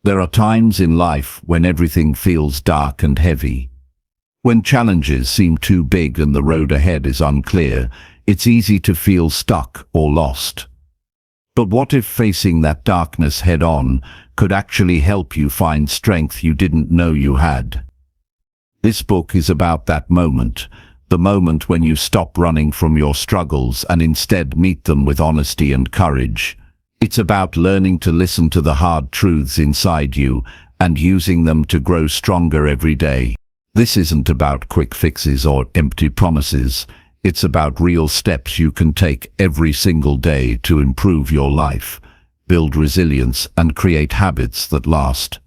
There are times in life when everything feels dark and heavy. When challenges seem too big and the road ahead is unclear, it's easy to feel stuck or lost. But what if facing that darkness head-on could actually help you find strength you didn't know you had? This book is about that moment, the moment when you stop running from your struggles and instead meet them with honesty and courage. It's about learning to listen to the hard truths inside you and using them to grow stronger every day. This isn't about quick fixes or empty promises. It's about real steps you can take every single day to improve your life, build resilience, and create habits that last.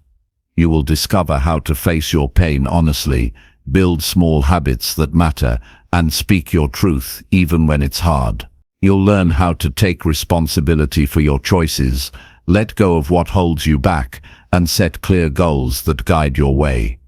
You will discover how to face your pain honestly, build small habits that matter, and speak your truth even when it's hard. You'll learn how to take responsibility for your choices, let go of what holds you back, and set clear goals that guide your way.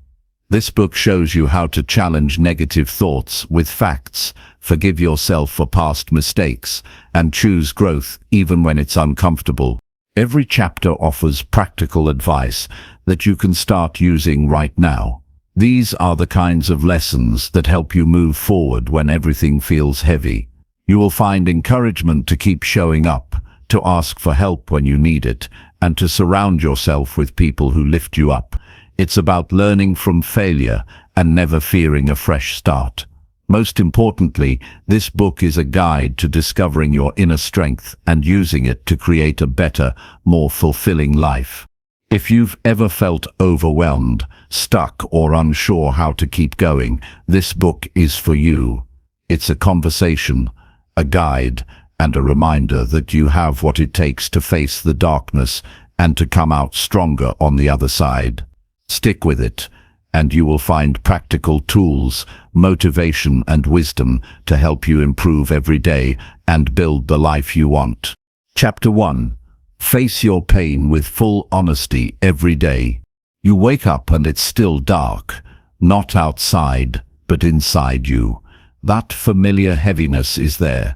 This book shows you how to challenge negative thoughts with facts, forgive yourself for past mistakes, and choose growth even when it's uncomfortable. Every chapter offers practical advice that you can start using right now. These are the kinds of lessons that help you move forward when everything feels heavy. You will find encouragement to keep showing up, to ask for help when you need it, and to surround yourself with people who lift you up. It's about learning from failure and never fearing a fresh start. Most importantly, this book is a guide to discovering your inner strength and using it to create a better, more fulfilling life. If you've ever felt overwhelmed, stuck, or unsure how to keep going, this book is for you. It's a conversation, a guide, and a reminder that you have what it takes to face the darkness and to come out stronger on the other side. Stick with it, and you will find practical tools, motivation, and wisdom to help you improve every day and build the life you want. Chapter 1. Face your pain with full honesty every day. You wake up and it's still dark, not outside, but inside you. That familiar heaviness is there,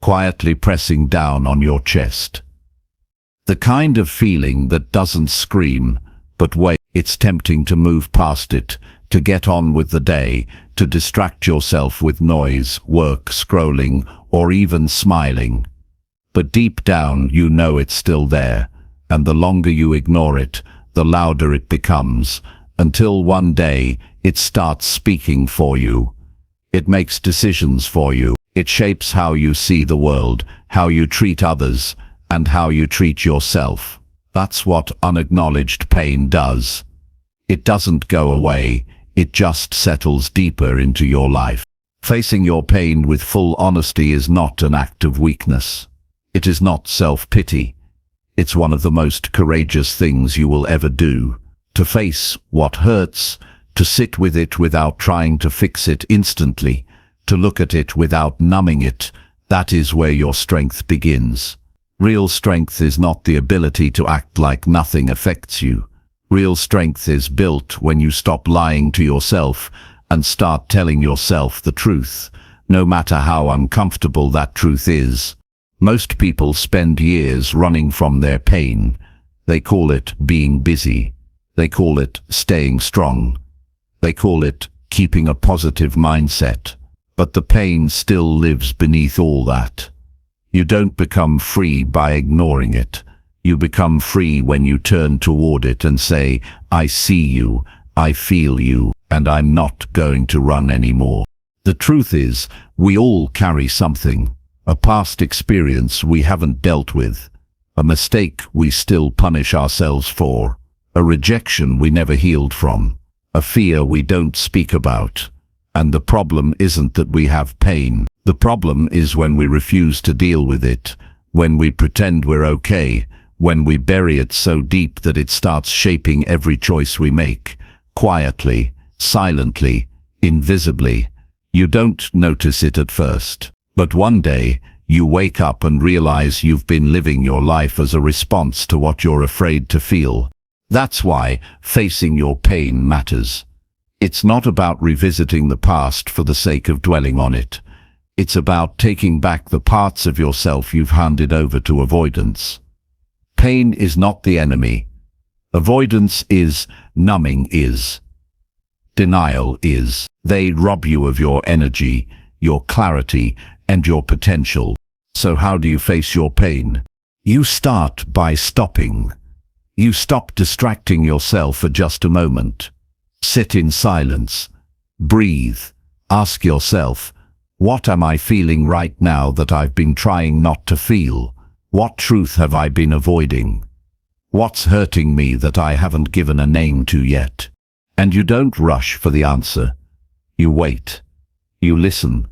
quietly pressing down on your chest. The kind of feeling that doesn't scream, but wait. It's tempting to move past it, to get on with the day, to distract yourself with noise, work, scrolling, or even smiling. But deep down, you know it's still there, and the longer you ignore it, the louder it becomes, until one day it starts speaking for you. It makes decisions for you. It shapes how you see the world, how you treat others, and how you treat yourself. That's what unacknowledged pain does. It doesn't go away, it just settles deeper into your life. Facing your pain with full honesty is not an act of weakness. It is not self-pity. It's one of the most courageous things you will ever do. To face what hurts, to sit with it without trying to fix it instantly, to look at it without numbing it, that is where your strength begins. Real strength is not the ability to act like nothing affects you. Real strength is built when you stop lying to yourself and start telling yourself the truth, no matter how uncomfortable that truth is. Most people spend years running from their pain. They call it being busy. They call it staying strong. They call it keeping a positive mindset. But the pain still lives beneath all that. You don't become free by ignoring it. You become free when you turn toward it and say, I see you, I feel you, and I'm not going to run anymore. The truth is, we all carry something. A past experience we haven't dealt with. A mistake we still punish ourselves for. A rejection we never healed from. A fear we don't speak about. And the problem isn't that we have pain. The problem is when we refuse to deal with it, when we pretend we're okay, when we bury it so deep that it starts shaping every choice we make, quietly, silently, invisibly. You don't notice it at first, but one day you wake up and realize you've been living your life as a response to what you're afraid to feel. That's why facing your pain matters. It's not about revisiting the past for the sake of dwelling on it. It's about taking back the parts of yourself you've handed over to avoidance. Pain is not the enemy. Avoidance is, numbing is, denial is. They rob you of your energy, your clarity, and your potential. So how do you face your pain? You start by stopping. You stop distracting yourself for just a moment. Sit in silence. Breathe. Ask yourself, what am I feeling right now that I've been trying not to feel? What truth have I been avoiding? What's hurting me that I haven't given a name to yet? And you don't rush for the answer. You wait. You listen.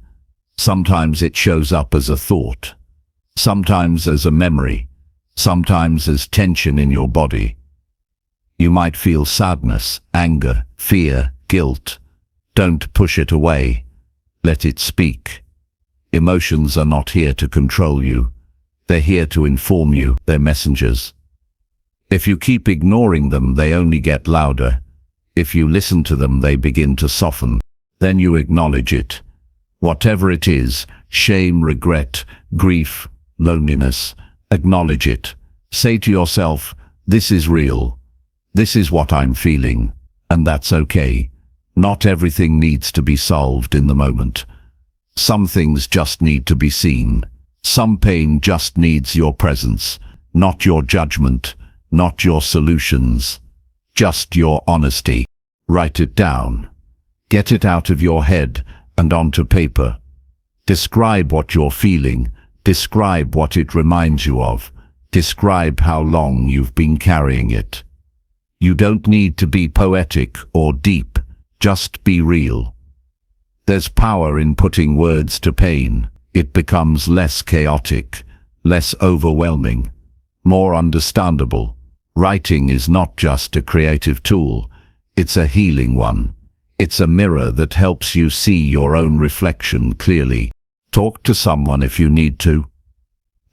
Sometimes it shows up as a thought. Sometimes as a memory. Sometimes as tension in your body. You might feel sadness, anger, fear, guilt. Don't push it away. Let it speak. Emotions are not here to control you. They're here to inform you. They're messengers. If you keep ignoring them, they only get louder. If you listen to them, they begin to soften. Then you acknowledge it. Whatever it is, shame, regret, grief, loneliness, acknowledge it. Say to yourself, this is real. This is what I'm feeling. And that's okay. Not everything needs to be solved in the moment. Some things just need to be seen. Some pain just needs your presence, not your judgment, not your solutions, just your honesty. Write it down. Get it out of your head and onto paper. Describe what you're feeling. Describe what it reminds you of. Describe how long you've been carrying it. You don't need to be poetic or deep. Just be real. There's power in putting words to pain. It becomes less chaotic, less overwhelming, more understandable. Writing is not just a creative tool, it's a healing one. It's a mirror that helps you see your own reflection clearly. Talk to someone if you need to.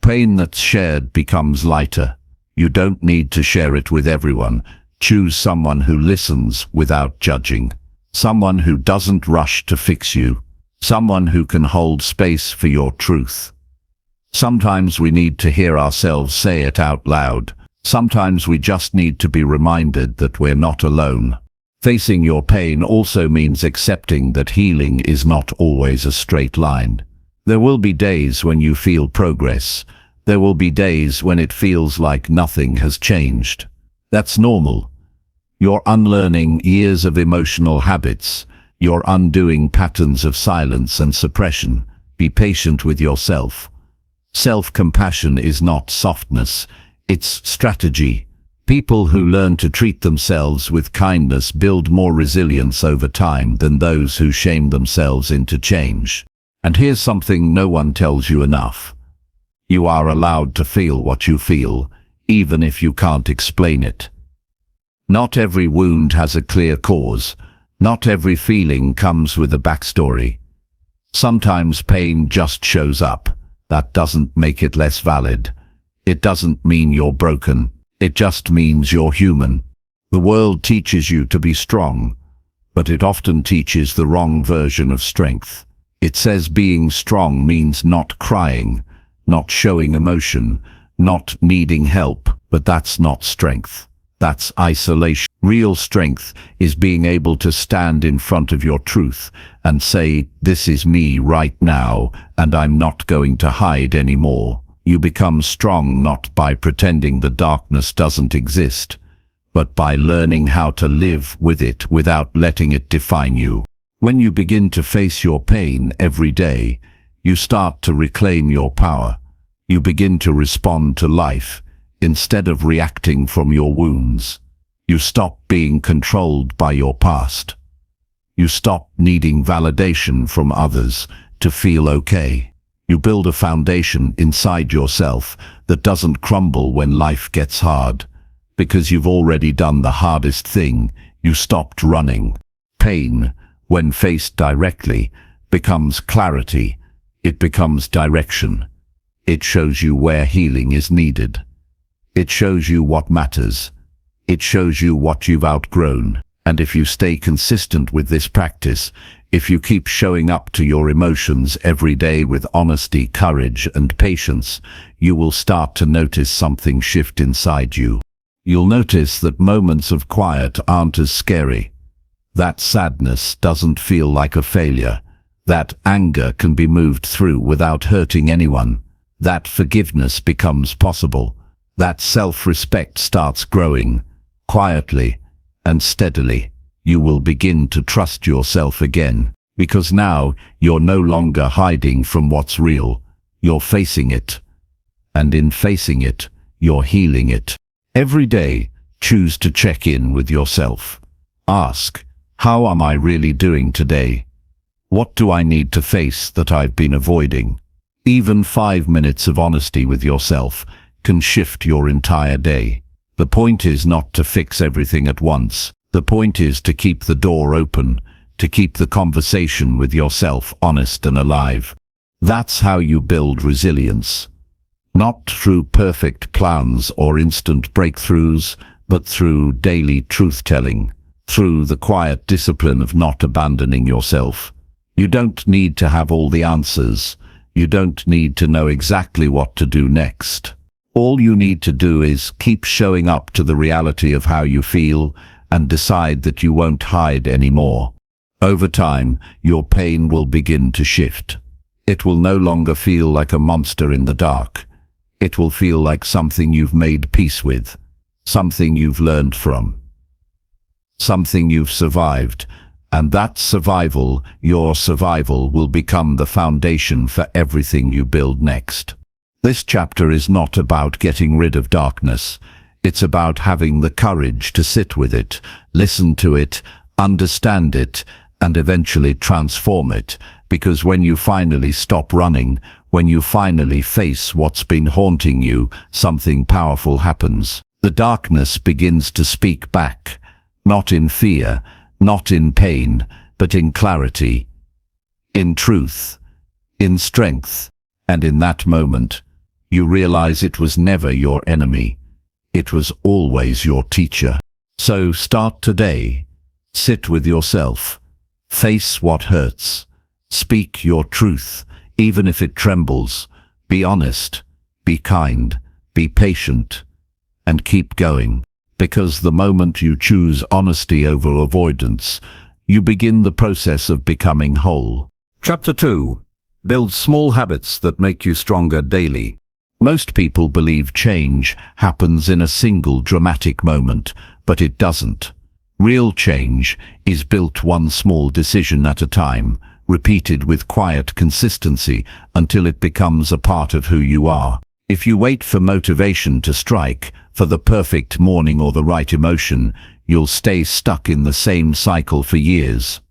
Pain that's shared becomes lighter. You don't need to share it with everyone. Choose someone who listens without judging. Someone who doesn't rush to fix you. Someone who can hold space for your truth. Sometimes we need to hear ourselves say it out loud. Sometimes we just need to be reminded that we're not alone. Facing your pain also means accepting that healing is not always a straight line. There will be days when you feel progress. There will be days when it feels like nothing has changed. That's normal. You're unlearning years of emotional habits. You're undoing patterns of silence and suppression. Be patient with yourself. Self-compassion is not softness. It's strategy. People who learn to treat themselves with kindness build more resilience over time than those who shame themselves into change. And here's something no one tells you enough. You are allowed to feel what you feel, even if you can't explain it. Not every wound has a clear cause. Not every feeling comes with a backstory. Sometimes pain just shows up. That doesn't make it less valid. It doesn't mean you're broken. It just means you're human. The world teaches you to be strong, but it often teaches the wrong version of strength. It says being strong means not crying, not showing emotion, not needing help, but that's not strength. That's isolation. Real strength is being able to stand in front of your truth and say, this is me right now, and I'm not going to hide anymore. You become strong not by pretending the darkness doesn't exist, but by learning how to live with it without letting it define you. When you begin to face your pain every day, you start to reclaim your power. You begin to respond to life instead of reacting from your wounds. You stop being controlled by your past. You stop needing validation from others to feel okay. You build a foundation inside yourself that doesn't crumble when life gets hard. Because you've already done the hardest thing, you stopped running. Pain, when faced directly, becomes clarity. It becomes direction. It shows you where healing is needed. It shows you what matters. It shows you what you've outgrown. And if you stay consistent with this practice, if you keep showing up to your emotions every day with honesty, courage, and patience, you will start to notice something shift inside you. You'll notice that moments of quiet aren't as scary. That sadness doesn't feel like a failure. That anger can be moved through without hurting anyone. That forgiveness becomes possible. That self-respect starts growing. Quietly and steadily, you will begin to trust yourself again, because now you're no longer hiding from what's real. You're facing it. And in facing it, you're healing it. Every day, choose to check in with yourself. Ask, how am I really doing today? What do I need to face that I've been avoiding? Even 5 minutes of honesty with yourself can shift your entire day. The point is not to fix everything at once. The point is to keep the door open, to keep the conversation with yourself honest and alive. That's how you build resilience. Not through perfect plans or instant breakthroughs, but through daily truth-telling, through the quiet discipline of not abandoning yourself. You don't need to have all the answers. You don't need to know exactly what to do next. All you need to do is keep showing up to the reality of how you feel and decide that you won't hide anymore. Over time, your pain will begin to shift. It will no longer feel like a monster in the dark. It will feel like something you've made peace with, something you've learned from, something you've survived, and that survival, your survival, will become the foundation for everything you build next. This chapter is not about getting rid of darkness. It's about having the courage to sit with it, listen to it, understand it, and eventually transform it, because when you finally stop running, when you finally face what's been haunting you, something powerful happens. The darkness begins to speak back, not in fear, not in pain, but in clarity, in truth, in strength. And in that moment, you realize it was never your enemy. It was always your teacher. So start today. Sit with yourself. Face what hurts. Speak your truth, even if it trembles. Be honest. Be kind. Be patient. And keep going. Because the moment you choose honesty over avoidance, you begin the process of becoming whole. Chapter 2. Build small habits that make you stronger daily. Most people believe change happens in a single dramatic moment, but it doesn't. Real change is built one small decision at a time, repeated with quiet consistency until it becomes a part of who you are. If you wait for motivation to strike, for the perfect morning or the right emotion, you'll stay stuck in the same cycle for years.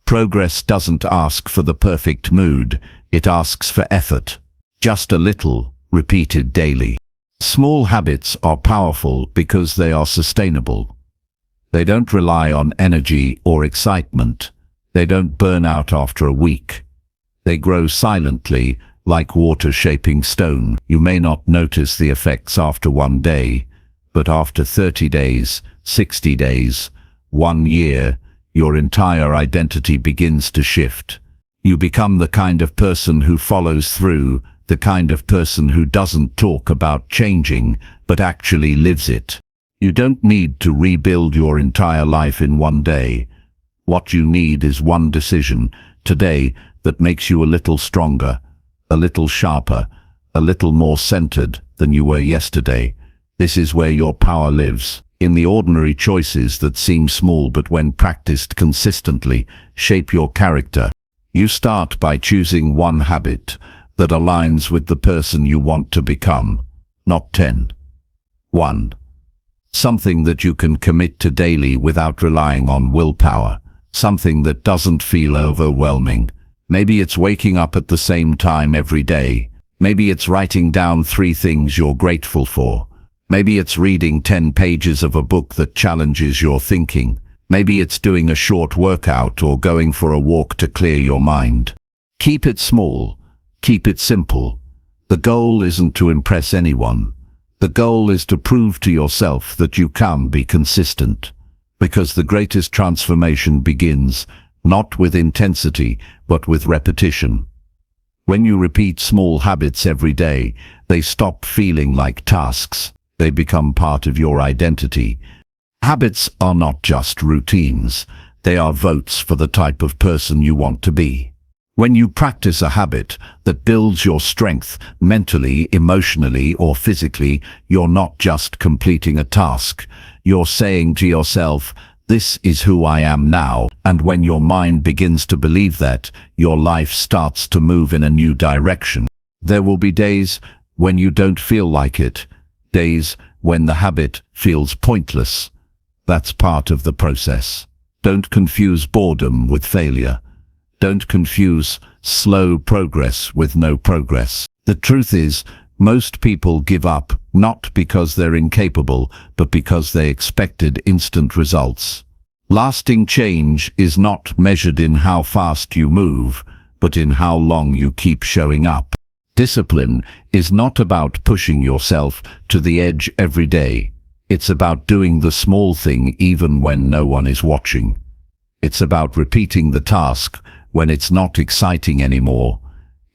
Progress doesn't ask for the perfect mood, it asks for effort. Just a little, repeated daily. Small habits are powerful because they are sustainable. They don't rely on energy or excitement. They don't burn out after a week. They grow silently, like water shaping stone. You may not notice the effects after one day, but after 30 days, 60 days, 1 year, your entire identity begins to shift. You become the kind of person who follows through, the kind of person who doesn't talk about changing, but actually lives it. You don't need to rebuild your entire life in one day. What you need is one decision today that makes you a little stronger, a little sharper, a little more centered than you were yesterday. This is where your power lives, in the ordinary choices that seem small but when practiced consistently, shape your character. You start by choosing one habit that aligns with the person you want to become, not 10. 1. Something that you can commit to daily without relying on willpower. Something that doesn't feel overwhelming. Maybe it's waking up at the same time every day. Maybe it's writing down 3 things you're grateful for. Maybe it's reading 10 pages of a book that challenges your thinking. Maybe it's doing a short workout or going for a walk to clear your mind. Keep it small. Keep it simple. The goal isn't to impress anyone. The goal is to prove to yourself that you can be consistent. Because the greatest transformation begins not with intensity, but with repetition. When you repeat small habits every day, they stop feeling like tasks. They become part of your identity. Habits are not just routines. They are votes for the type of person you want to be. When you practice a habit that builds your strength mentally, emotionally, or physically, you're not just completing a task. You're saying to yourself, "This is who I am now." And when your mind begins to believe that, your life starts to move in a new direction. There will be days when you don't feel like it, days when the habit feels pointless. That's part of the process. Don't confuse boredom with failure. Don't confuse slow progress with no progress. The truth is, most people give up not because they're incapable, but because they expected instant results. Lasting change is not measured in how fast you move, but in how long you keep showing up. Discipline is not about pushing yourself to the edge every day. It's about doing the small thing even when no one is watching. It's about repeating the task when it's not exciting anymore.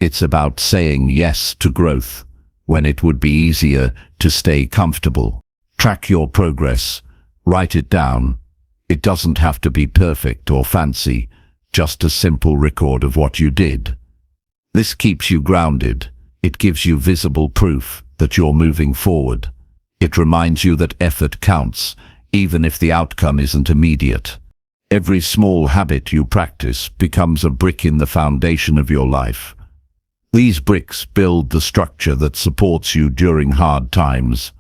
It's about saying yes to growth when it would be easier to stay comfortable. Track your progress. Write it down. It doesn't have to be perfect or fancy, just a simple record of what you did. This keeps you grounded. It gives you visible proof that you're moving forward. It reminds you that effort counts, even if the outcome isn't immediate. Every small habit you practice becomes a brick in the foundation of your life. These bricks build the structure that supports you during hard times.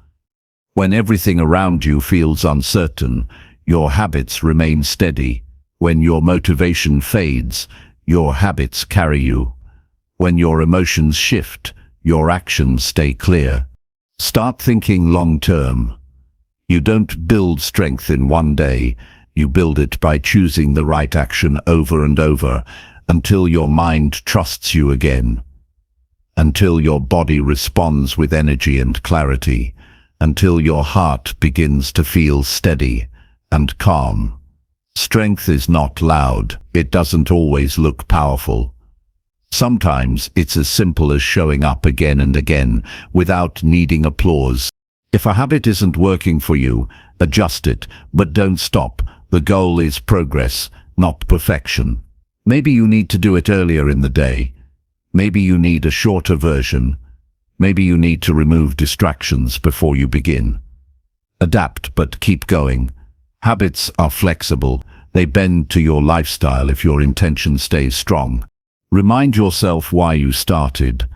When everything around you feels uncertain, your habits remain steady. When your motivation fades, your habits carry you. When your emotions shift, your actions stay clear. Start thinking long-term. You don't build strength in one day. You build it by choosing the right action over and over, until your mind trusts you again, until your body responds with energy and clarity, until your heart begins to feel steady and calm. Strength is not loud. It doesn't always look powerful. Sometimes it's as simple as showing up again and again without needing applause. If a habit isn't working for you, adjust it, but don't stop. The goal is progress, not perfection. Maybe you need to do it earlier in the day. Maybe you need a shorter version. Maybe you need to remove distractions before you begin. Adapt, but keep going. Habits are flexible. They bend to your lifestyle if your intention stays strong. Remind yourself why you started,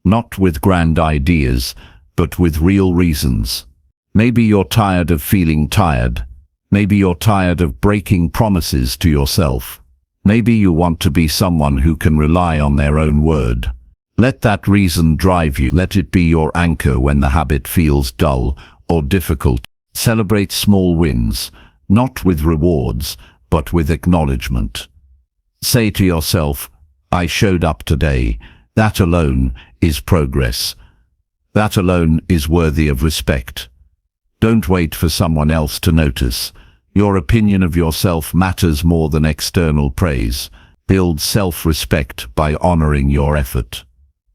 not with grand ideas, but with real reasons. Maybe you're tired of feeling tired. Maybe you're tired of breaking promises to yourself. Maybe you want to be someone who can rely on their own word. Let that reason drive you. Let it be your anchor when the habit feels dull or difficult. Celebrate small wins, not with rewards, but with acknowledgement. Say to yourself, "I showed up today." That alone is progress. That alone is worthy of respect. Don't wait for someone else to notice. Your opinion of yourself matters more than external praise. Build self-respect by honoring your effort.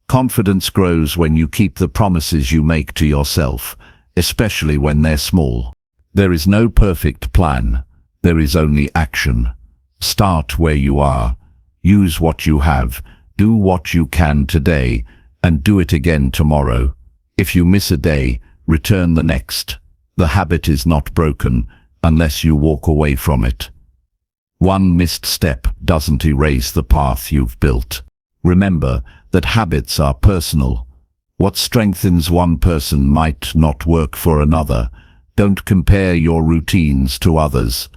Confidence grows when you keep the promises you make to yourself, especially when they're small. There is no perfect plan. There is only action. Start where you are. Use what you have. Do what you can today, and do it again tomorrow. If you miss a day, return the next. The habit is not broken unless you walk away from it. One missed step doesn't erase the path you've built. Remember that habits are personal. What strengthens one person might not work for another. Don't compare your routines to others.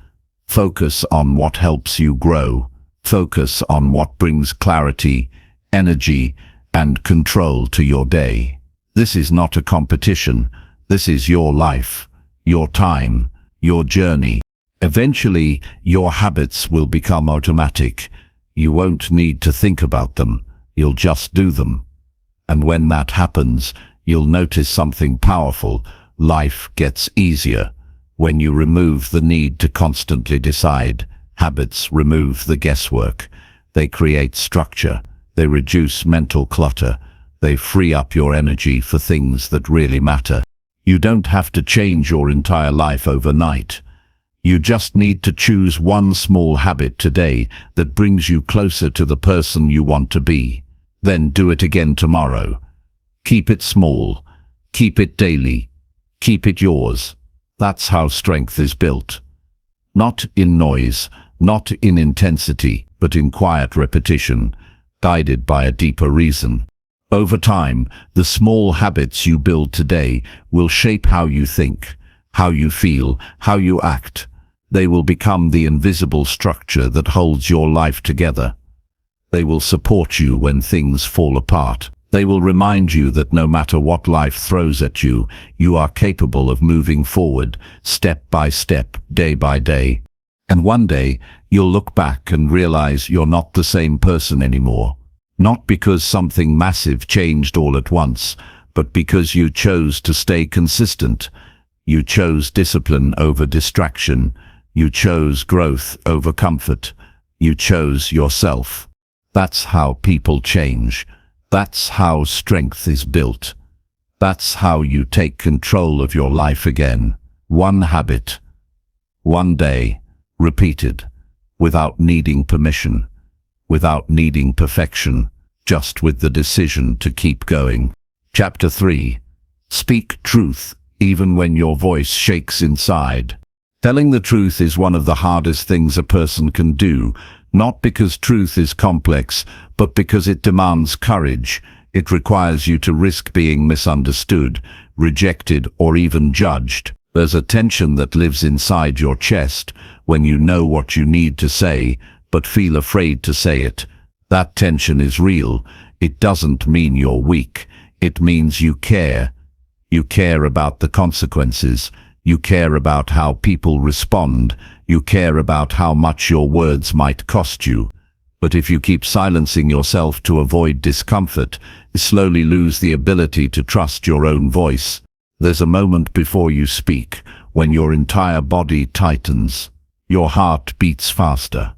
Focus on what helps you grow. Focus on what brings clarity, energy, and control to your day. This is not a competition. This is your life, your time, your journey. Eventually, your habits will become automatic. You won't need to think about them. You'll just do them. And when that happens, you'll notice something powerful. Life gets easier. When you remove the need to constantly decide, habits remove the guesswork. They create structure. They reduce mental clutter. They free up your energy for things that really matter. You don't have to change your entire life overnight. You just need to choose one small habit today that brings you closer to the person you want to be. Then do it again tomorrow. Keep it small. Keep it daily. Keep it yours. That's how strength is built. Not in noise, not in intensity, but in quiet repetition, guided by a deeper reason. Over time, the small habits you build today will shape how you think, how you feel, how you act. They will become the invisible structure that holds your life together. They will support you when things fall apart. They will remind you that no matter what life throws at you, you are capable of moving forward, step by step, day by day. And one day, you'll look back and realize you're not the same person anymore. Not because something massive changed all at once, but because you chose to stay consistent. You chose discipline over distraction. You chose growth over comfort. You chose yourself. That's how people change. That's how strength is built. That's how you take control of your life again. One habit, one day, repeated, without needing permission, without needing perfection, just with the decision to keep going. Chapter 3. Speak truth, even when your voice shakes inside. Telling the truth is one of the hardest things a person can do, not because truth is complex, but because it demands courage. It requires you to risk being misunderstood, rejected, or even judged. There's a tension that lives inside your chest when you know what you need to say, but feel afraid to say it. That tension is real. It doesn't mean you're weak. It means you care. You care about the consequences. You care about how people respond. You care about how much your words might cost you. But if you keep silencing yourself to avoid discomfort, you slowly lose the ability to trust your own voice. There's a moment before you speak, when your entire body tightens. Your heart beats faster.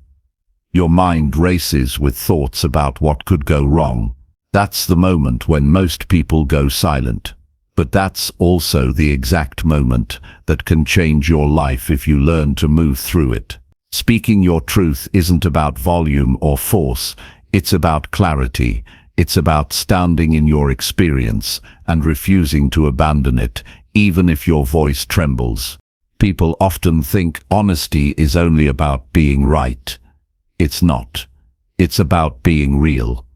Your mind races with thoughts about what could go wrong. That's the moment when most people go silent. But that's also the exact moment that can change your life if you learn to move through it. Speaking your truth isn't about volume or force. It's about clarity. It's about standing in your experience and refusing to abandon it, even if your voice trembles. People often think honesty is only about being right. It's not. It's about being real.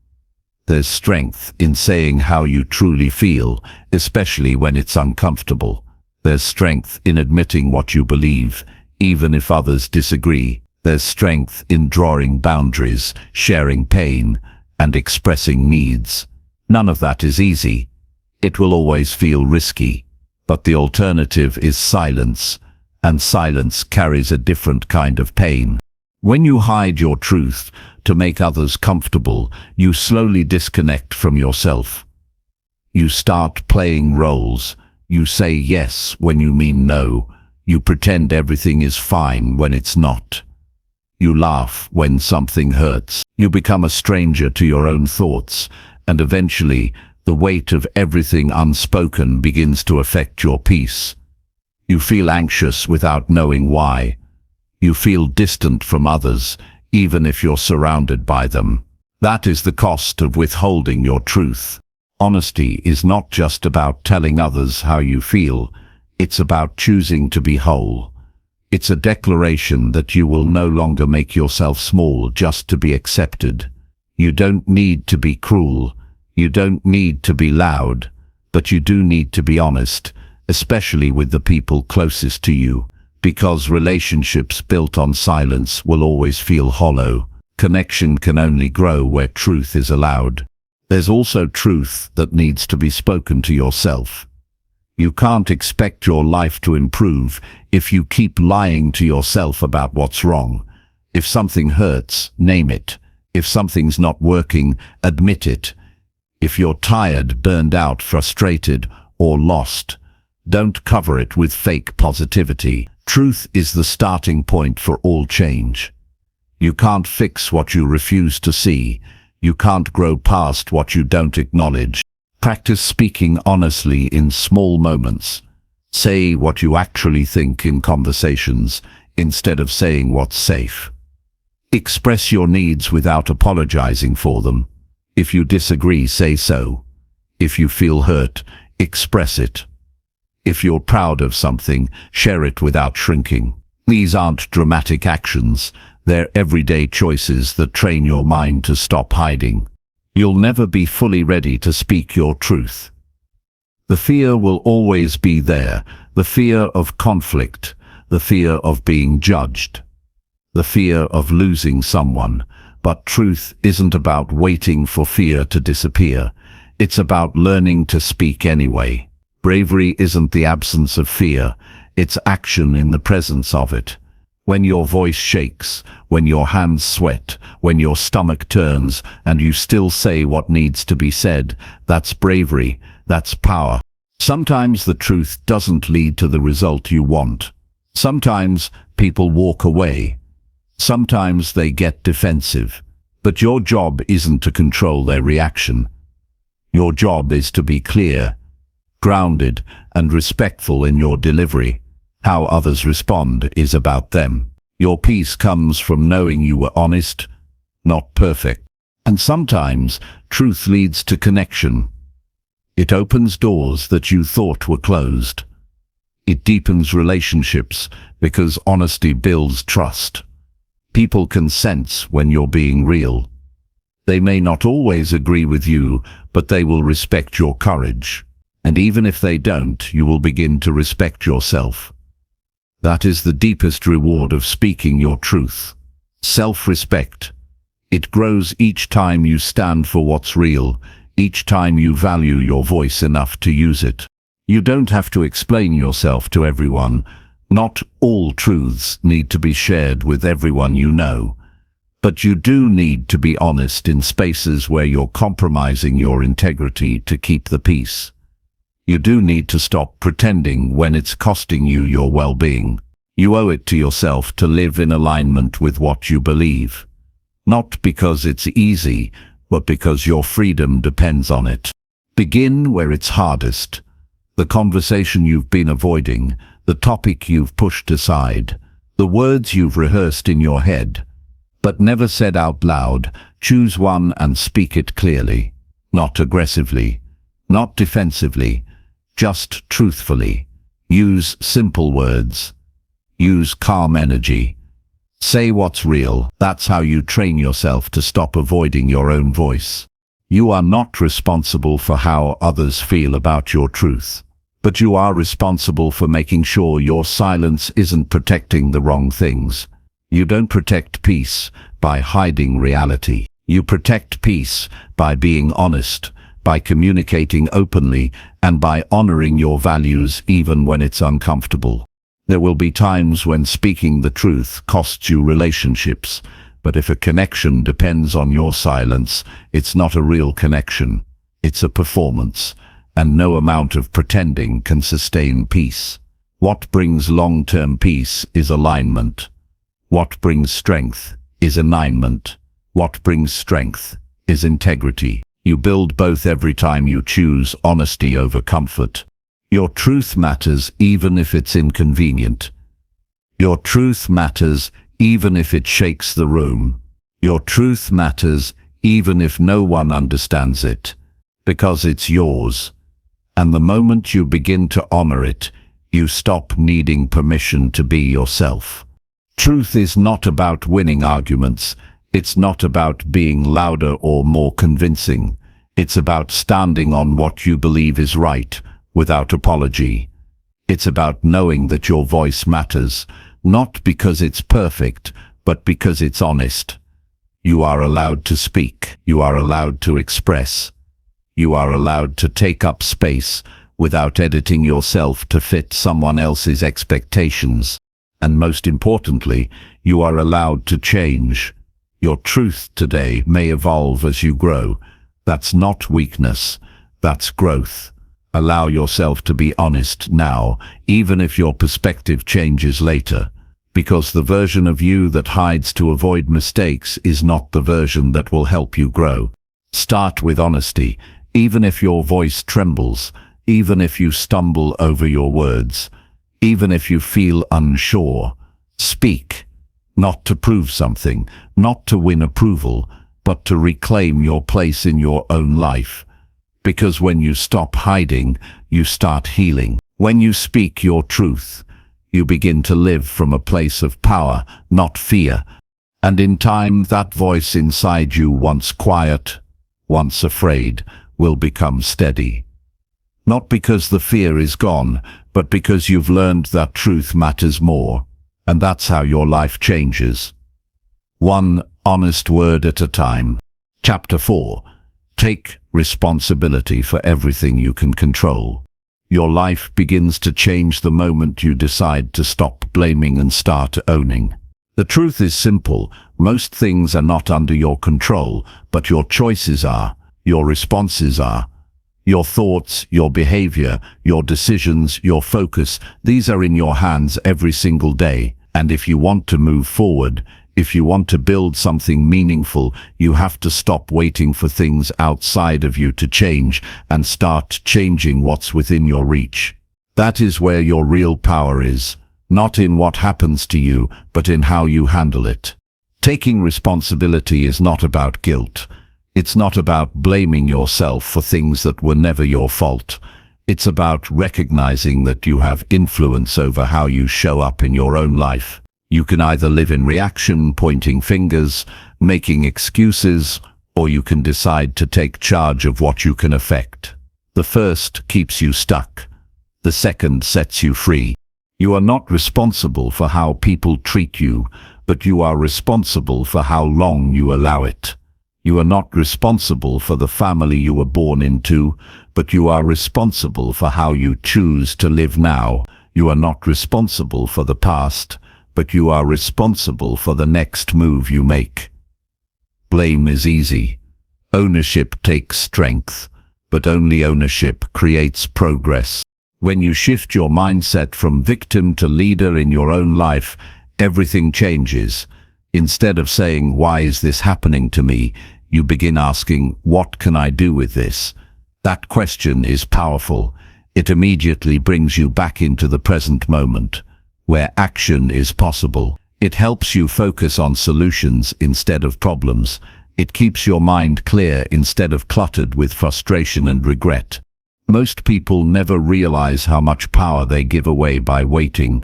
There's strength in saying how you truly feel, especially when it's uncomfortable. There's strength in admitting what you believe, even if others disagree. There's strength in drawing boundaries, sharing pain, and expressing needs. None of that is easy. It will always feel risky. But the alternative is silence, and silence carries a different kind of pain. When you hide your truth to make others comfortable, you slowly disconnect from yourself. You start playing roles. You say yes when you mean no. You pretend everything is fine when it's not. You laugh when something hurts. You become a stranger to your own thoughts, and eventually, the weight of everything unspoken begins to affect your peace. You feel anxious without knowing why. You feel distant from others, even if you're surrounded by them. That is the cost of withholding your truth. Honesty is not just about telling others how you feel. It's about choosing to be whole. It's a declaration that you will no longer make yourself small just to be accepted. You don't need to be cruel. You don't need to be loud. But you do need to be honest, especially with the people closest to you. Because relationships built on silence will always feel hollow. Connection can only grow where truth is allowed. There's also truth that needs to be spoken to yourself. You can't expect your life to improve if you keep lying to yourself about what's wrong. If something hurts, name it. If something's not working, admit it. If you're tired, burned out, frustrated, or lost, don't cover it with fake positivity. Truth is the starting point for all change. You can't fix what you refuse to see. You can't grow past what you don't acknowledge. Practice speaking honestly in small moments. Say what you actually think in conversations instead of saying what's safe. Express your needs without apologizing for them. If you disagree, say so. If you feel hurt, express it. If you're proud of something, share it without shrinking. These aren't dramatic actions, they're everyday choices that train your mind to stop hiding. You'll never be fully ready to speak your truth. The fear will always be there, the fear of conflict, the fear of being judged, the fear of losing someone. But truth isn't about waiting for fear to disappear. It's about learning to speak anyway. Bravery isn't the absence of fear, it's action in the presence of it. When your voice shakes, when your hands sweat, when your stomach turns, and you still say what needs to be said, that's bravery, that's power. Sometimes the truth doesn't lead to the result you want. Sometimes people walk away. Sometimes they get defensive. But your job isn't to control their reaction. Your job is to be clear, grounded, and respectful in your delivery. How others respond is about them. Your peace comes from knowing you were honest, not perfect. And sometimes truth leads to connection. It opens doors that you thought were closed. It deepens relationships because honesty builds trust. People can sense when you're being real. They may not always agree with you, but they will respect your courage. And even if they don't, you will begin to respect yourself. That is the deepest reward of speaking your truth. Self-respect. It grows each time you stand for what's real, each time you value your voice enough to use it. You don't have to explain yourself to everyone. Not all truths need to be shared with everyone you know. But you do need to be honest in spaces where you're compromising your integrity to keep the peace. You do need to stop pretending when it's costing you your well-being. You owe it to yourself to live in alignment with what you believe. Not because it's easy, but because your freedom depends on it. Begin where it's hardest. The conversation you've been avoiding, the topic you've pushed aside, the words you've rehearsed in your head, but never said out loud. Choose one and speak it clearly. Not aggressively, not defensively, just truthfully. Use simple words. Use calm energy. Say what's real. That's how you train yourself to stop avoiding your own voice. You are not responsible for how others feel about your truth, but you are responsible for making sure your silence isn't protecting the wrong things. You don't protect peace by hiding reality. You protect peace by being honest, by communicating openly, and by honoring your values even when it's uncomfortable. There will be times when speaking the truth costs you relationships, but if a connection depends on your silence, it's not a real connection. It's a performance, and no amount of pretending can sustain peace. What brings long-term peace is alignment. What brings strength is alignment. What brings strength is integrity. You build both every time you choose honesty over comfort. Your truth matters even if it's inconvenient. Your truth matters even if it shakes the room. Your truth matters even if no one understands it, because it's yours. And the moment you begin to honor it, you stop needing permission to be yourself. Truth is not about winning arguments. It's not about being louder or more convincing. It's about standing on what you believe is right, without apology. It's about knowing that your voice matters, not because it's perfect, but because it's honest. You are allowed to speak. You are allowed to express. You are allowed to take up space without editing yourself to fit someone else's expectations. And most importantly, you are allowed to change. Your truth today may evolve as you grow. That's not weakness, that's growth. Allow yourself to be honest now, even if your perspective changes later. Because the version of you that hides to avoid mistakes is not the version that will help you grow. Start with honesty. Even if your voice trembles, Even if you stumble over your words, even if you feel unsure, speak. Not to prove something, not to win approval, but to reclaim your place in your own life. Because when you stop hiding, you start healing. When you speak your truth, you begin to live from a place of power, not fear. And in time, that voice inside you, once quiet, once afraid, will become steady. Not because the fear is gone, but because you've learned that truth matters more. And that's how your life changes. One honest word at a time. Chapter 4. Take responsibility for everything you can control. Your life begins to change the moment you decide to stop blaming and start owning. The truth is simple. Most things are not under your control, but your choices are, your responses are. Your thoughts, your behavior, your decisions, your focus, these are in your hands every single day. And if you want to move forward, if you want to build something meaningful, you have to stop waiting for things outside of you to change and start changing what's within your reach. That is where your real power is, not in what happens to you, but in how you handle it. Taking responsibility is not about guilt. It's not about blaming yourself for things that were never your fault. It's about recognizing that you have influence over how you show up in your own life. You can either live in reaction, pointing fingers, making excuses, or you can decide to take charge of what you can affect. The first keeps you stuck. The second sets you free. You are not responsible for how people treat you, but you are responsible for how long you allow it. You are not responsible for the family you were born into, but you are responsible for how you choose to live now. You are not responsible for the past, but you are responsible for the next move you make. Blame is easy. Ownership takes strength, but only ownership creates progress. When you shift your mindset from victim to leader in your own life, everything changes. Instead of saying, "Why is this happening to me?" you begin asking, "What can I do with this?" That question is powerful. It immediately brings you back into the present moment, where action is possible. It helps you focus on solutions instead of problems. It keeps your mind clear instead of cluttered with frustration and regret. Most people never realize how much power they give away by waiting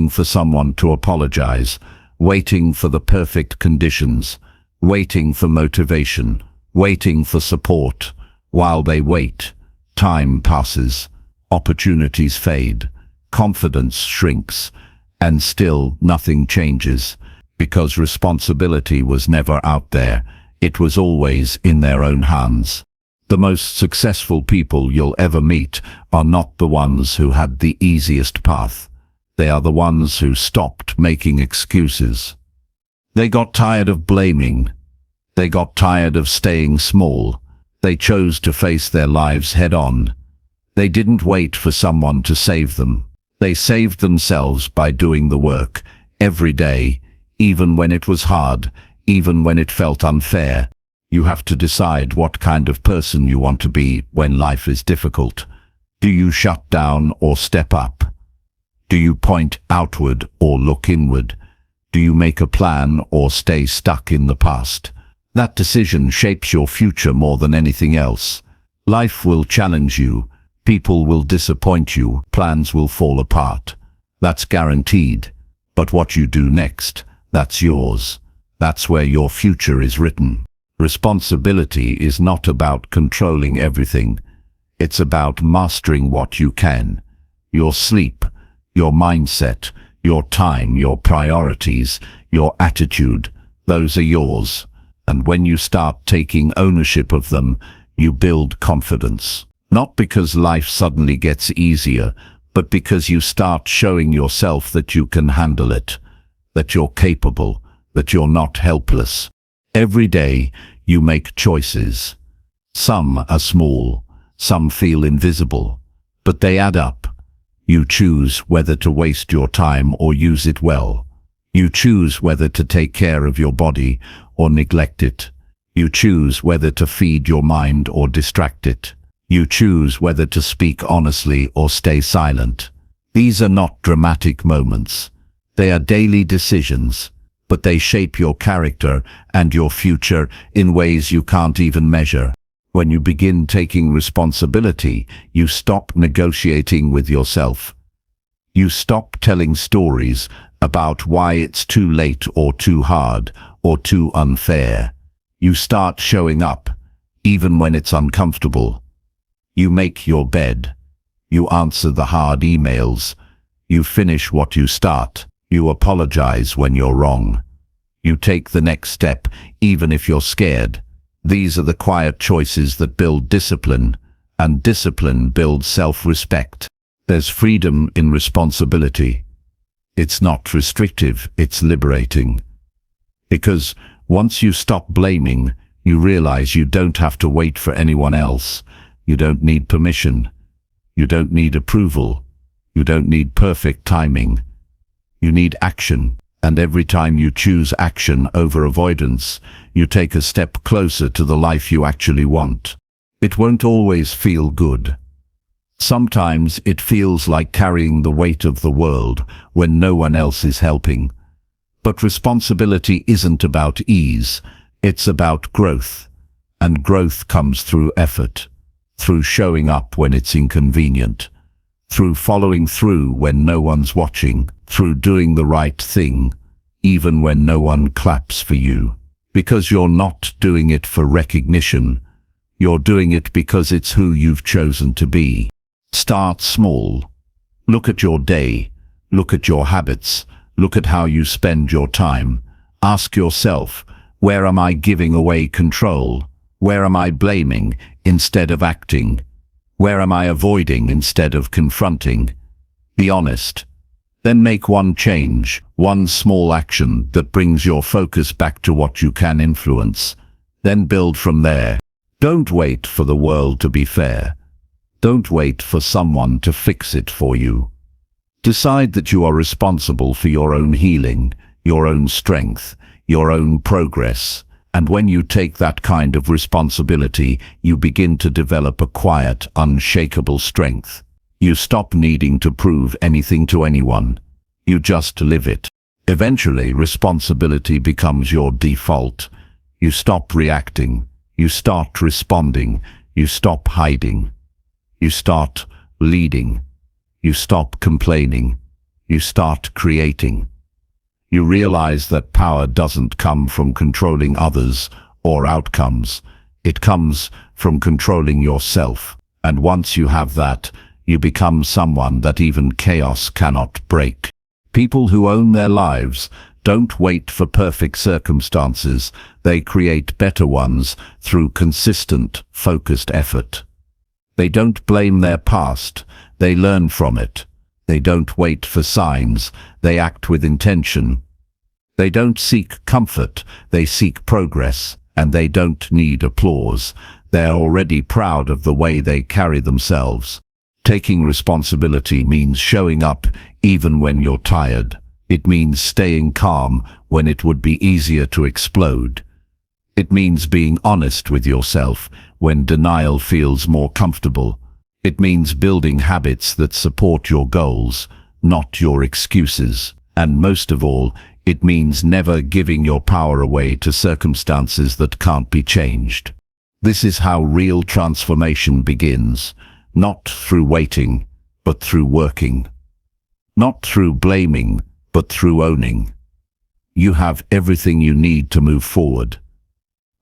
for someone to apologize, waiting for the perfect conditions, waiting for motivation, waiting for support. While they wait, time passes, opportunities fade, confidence shrinks, and still nothing changes, because responsibility was never out there. It was always in their own hands. The most successful people you'll ever meet are not the ones who had the easiest path. They are the ones who stopped making excuses. They got tired of blaming. They got tired of staying small. They chose to face their lives head-on. They didn't wait for someone to save them. They saved themselves by doing the work, every day, even when it was hard, even when it felt unfair. You have to decide what kind of person you want to be when life is difficult. Do you shut down or step up? Do you point outward or look inward? Do you make a plan or stay stuck in the past? That decision shapes your future more than anything else. Life will challenge you. People will disappoint you. Plans will fall apart. That's guaranteed. But what you do next, that's yours. That's where your future is written. Responsibility is not about controlling everything. It's about mastering what you can. Your sleep, your mindset, your time, your priorities, your attitude, those are yours. And when you start taking ownership of them, you build confidence. Not because life suddenly gets easier, but because you start showing yourself that you can handle it, that you're capable, that you're not helpless. Every day, you make choices. Some are small, some feel invisible, but they add up. You choose whether to waste your time or use it well. You choose whether to take care of your body or neglect it. You choose whether to feed your mind or distract it. You choose whether to speak honestly or stay silent. These are not dramatic moments. They are daily decisions, but they shape your character and your future in ways you can't even measure. When you begin taking responsibility, you stop negotiating with yourself. You stop telling stories about why it's too late or too hard or too unfair. You start showing up, even when it's uncomfortable. You make your bed. You answer the hard emails. You finish what you start. You apologize when you're wrong. You take the next step, even if you're scared. These are the quiet choices that build discipline, and discipline builds self-respect. There's freedom in responsibility. It's not restrictive, it's liberating. Because once you stop blaming, you realize you don't have to wait for anyone else. You don't need permission. You don't need approval. You don't need perfect timing. You need action. And every time you choose action over avoidance, you take a step closer to the life you actually want. It won't always feel good. Sometimes it feels like carrying the weight of the world when no one else is helping. But responsibility isn't about ease, it's about growth. And growth comes through effort, through showing up when it's inconvenient, through following through when no one's watching, through doing the right thing, even when no one claps for you. Because you're not doing it for recognition, you're doing it because it's who you've chosen to be. Start small. Look at your day. Look at your habits. Look at how you spend your time. Ask yourself, where am I giving away control? Where am I blaming instead of acting? Where am I avoiding instead of confronting? Be honest. Then make one change, one small action that brings your focus back to what you can influence. Then build from there. Don't wait for the world to be fair. Don't wait for someone to fix it for you. Decide that you are responsible for your own healing, your own strength, your own progress. And when you take that kind of responsibility, you begin to develop a quiet, unshakable strength. You stop needing to prove anything to anyone. You just live it. Eventually, responsibility becomes your default. You stop reacting. You start responding. You stop hiding. You start leading. You stop complaining. You start creating. You realize that power doesn't come from controlling others or outcomes. It comes from controlling yourself. And once you have that, you become someone that even chaos cannot break. People who own their lives don't wait for perfect circumstances. They create better ones through consistent, focused effort. They don't blame their past. They learn from it. They don't wait for signs. They act with intention. They don't seek comfort. They seek progress. And they don't need applause. They're already proud of the way they carry themselves. Taking responsibility means showing up even when you're tired. It means staying calm when it would be easier to explode. It means being honest with yourself when denial feels more comfortable. It means building habits that support your goals, not your excuses. And most of all, it means never giving your power away to circumstances that can't be changed. This is how real transformation begins, not through waiting, but through working. Not through blaming, but through owning. You have everything you need to move forward.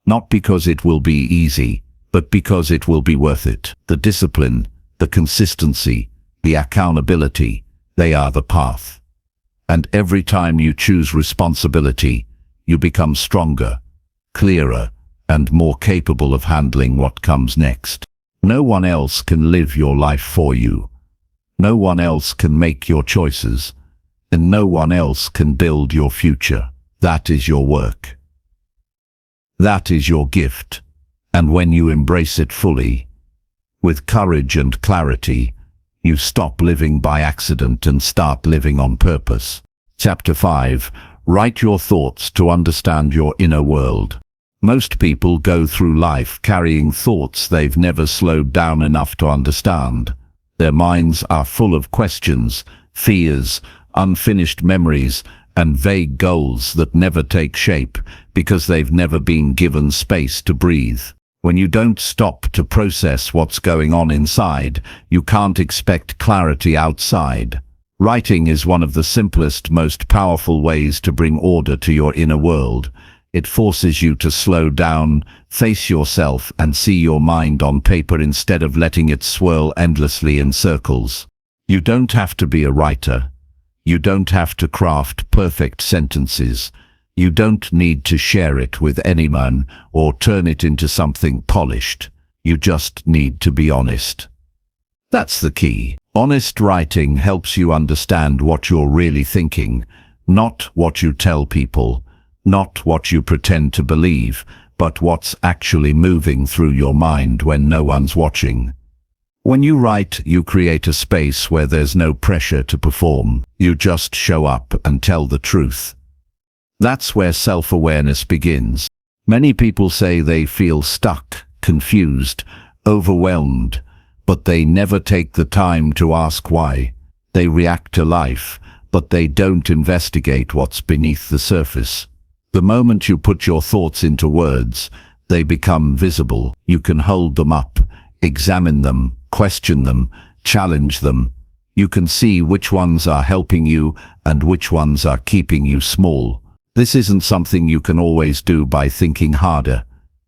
Not because it will be easy, but because it will be worth it. The discipline, the consistency, the accountability, they are the path. And every time you choose responsibility, you become stronger, clearer, and more capable of handling what comes next. No one else can live your life for you. No one else can make your choices. And no one else can build your future. That is your work. That is your gift. And when you embrace it fully, with courage and clarity, you stop living by accident and start living on purpose. Chapter 5. Write your thoughts to understand your inner world. Most people go through life carrying thoughts they've never slowed down enough to understand. Their minds are full of questions, fears, unfinished memories, and vague goals that never take shape because they've never been given space to breathe. When you don't stop to process what's going on inside, you can't expect clarity outside. Writing is one of the simplest, most powerful ways to bring order to your inner world. It forces you to slow down, face yourself, and see your mind on paper instead of letting it swirl endlessly in circles. You don't have to be a writer. You don't have to craft perfect sentences. You don't need to share it with anyone or turn it into something polished. You just need to be honest. That's the key. Honest writing helps you understand what you're really thinking, not what you tell people, not what you pretend to believe, but what's actually moving through your mind when no one's watching. When you write, you create a space where there's no pressure to perform. You just show up and tell the truth. That's where self-awareness begins. Many people say they feel stuck, confused, overwhelmed, but they never take the time to ask why. They react to life, but they don't investigate what's beneath the surface. The moment you put your thoughts into words, they become visible. You can hold them up, examine them, question them, challenge them. You can see which ones are helping you and which ones are keeping you small. This isn't something you can always do by thinking harder.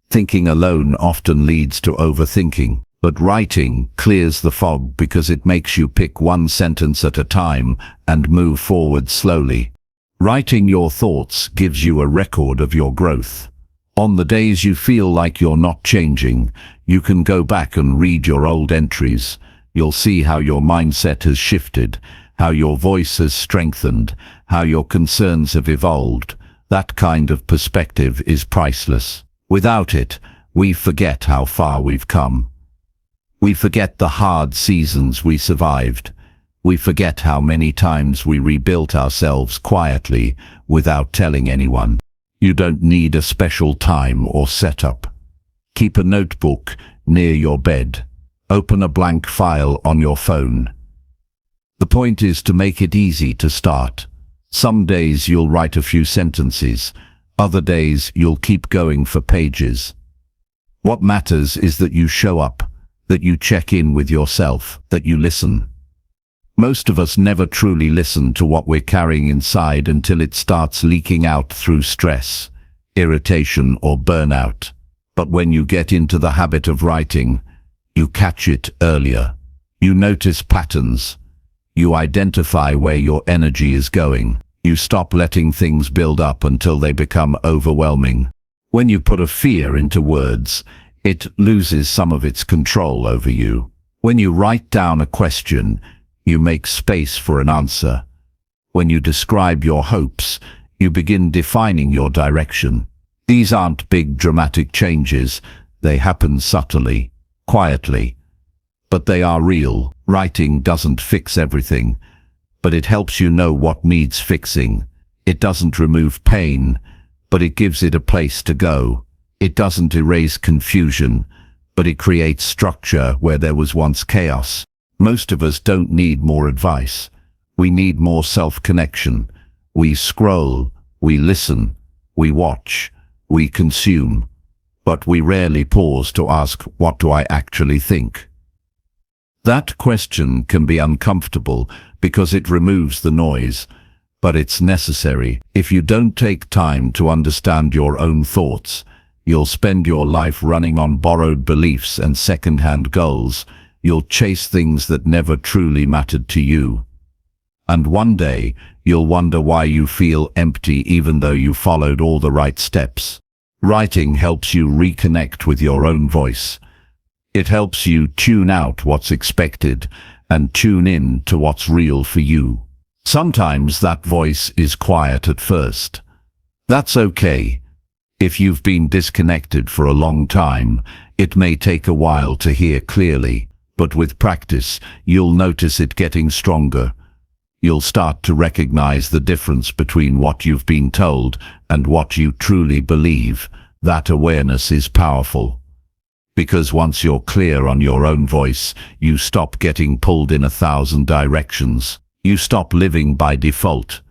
Thinking alone often leads to overthinking, but writing clears the fog because it makes you pick one sentence at a time and move forward slowly. Writing your thoughts gives you a record of your growth. On the days you feel like you're not changing, you can go back and read your old entries. You'll see how your mindset has shifted, how your voice has strengthened, how your concerns have evolved. That kind of perspective is priceless. Without it, we forget how far we've come. We forget the hard seasons we survived. We forget how many times we rebuilt ourselves quietly without telling anyone. You don't need a special time or setup. Keep a notebook near your bed. Open a blank file on your phone. The point is to make it easy to start. Some days you'll write a few sentences. Other days you'll keep going for pages. What matters is that you show up, that you check in with yourself, that you listen. Most of us never truly listen to what we're carrying inside until it starts leaking out through stress, irritation, or burnout. But when you get into the habit of writing, you catch it earlier. You notice patterns. You identify where your energy is going. You stop letting things build up until they become overwhelming. When you put a fear into words, it loses some of its control over you. When you write down a question, you make space for an answer. When you describe your hopes, you begin defining your direction. These aren't big dramatic changes. They happen subtly, quietly. But they are real. Writing doesn't fix everything, but it helps you know what needs fixing. It doesn't remove pain, but it gives it a place to go. It doesn't erase confusion, but it creates structure where there was once chaos. Most of us don't need more advice. We need more self-connection. We scroll, we listen, we watch, we consume, but we rarely pause to ask, what do I actually think? That question can be uncomfortable because it removes the noise, but it's necessary. If you don't take time to understand your own thoughts, you'll spend your life running on borrowed beliefs and second-hand goals. You'll chase things that never truly mattered to you. And one day, you'll wonder why you feel empty even though you followed all the right steps. Writing helps you reconnect with your own voice. It helps you tune out what's expected and tune in to what's real for you. Sometimes that voice is quiet at first. That's okay. If you've been disconnected for a long time, it may take a while to hear clearly, but with practice, you'll notice it getting stronger. You'll start to recognize the difference between what you've been told and what you truly believe. that awareness is powerful. Because once you're clear on your own voice, you stop getting pulled in 1,000 directions. You stop living by default.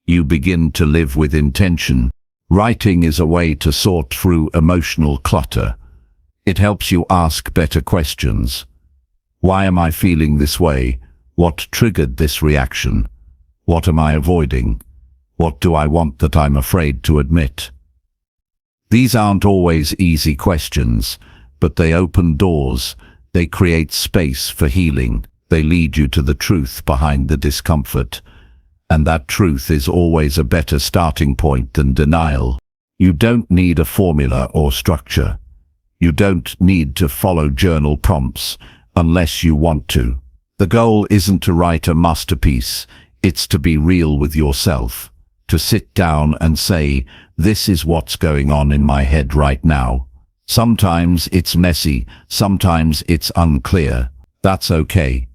You begin to live with intention. Writing is a way to sort through emotional clutter. It helps you ask better questions. Why am I feeling this way? What triggered this reaction? What am I avoiding? What do I want that I'm afraid to admit? These aren't always easy questions, but they open doors. They create space for healing. They lead you to the truth behind the discomfort. And that truth is always a better starting point than denial. You don't need a formula or structure. You don't need to follow journal prompts unless you want to. The goal isn't to write a masterpiece, it's to be real with yourself. To sit down and say, this is what's going on in my head right now. Sometimes it's messy, sometimes it's unclear. That's okay.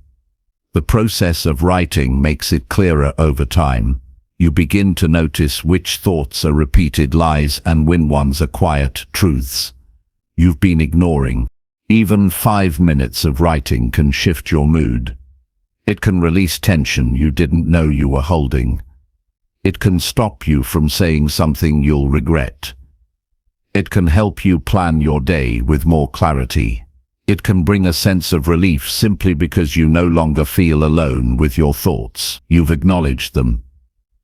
The process of writing makes it clearer over time. You begin to notice which thoughts are repeated lies and which ones are quiet truths you've been ignoring. Even 5 minutes of writing can shift your mood. It can release tension you didn't know you were holding. It can stop you from saying something you'll regret. It can help you plan your day with more clarity. It can bring a sense of relief simply because you no longer feel alone with your thoughts. You've acknowledged them.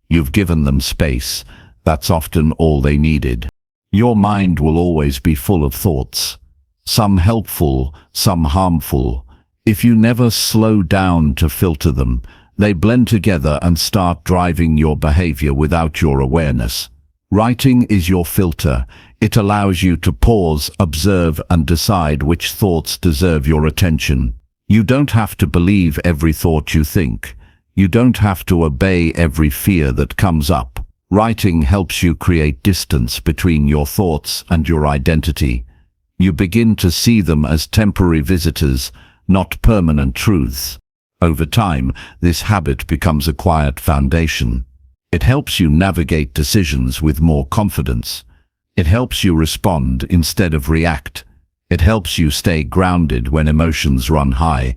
You've given them space. That's often all they needed. Your mind will always be full of thoughts. Some helpful, some harmful. If you never slow down to filter them, they blend together and start driving your behavior without your awareness. Writing is your filter. It allows you to pause, observe, and decide which thoughts deserve your attention. You don't have to believe every thought you think. You don't have to obey every fear that comes up. Writing helps you create distance between your thoughts and your identity. You begin to see them as temporary visitors, not permanent truths. Over time, this habit becomes a quiet foundation. It helps you navigate decisions with more confidence. It helps you respond instead of react. It helps you stay grounded when emotions run high,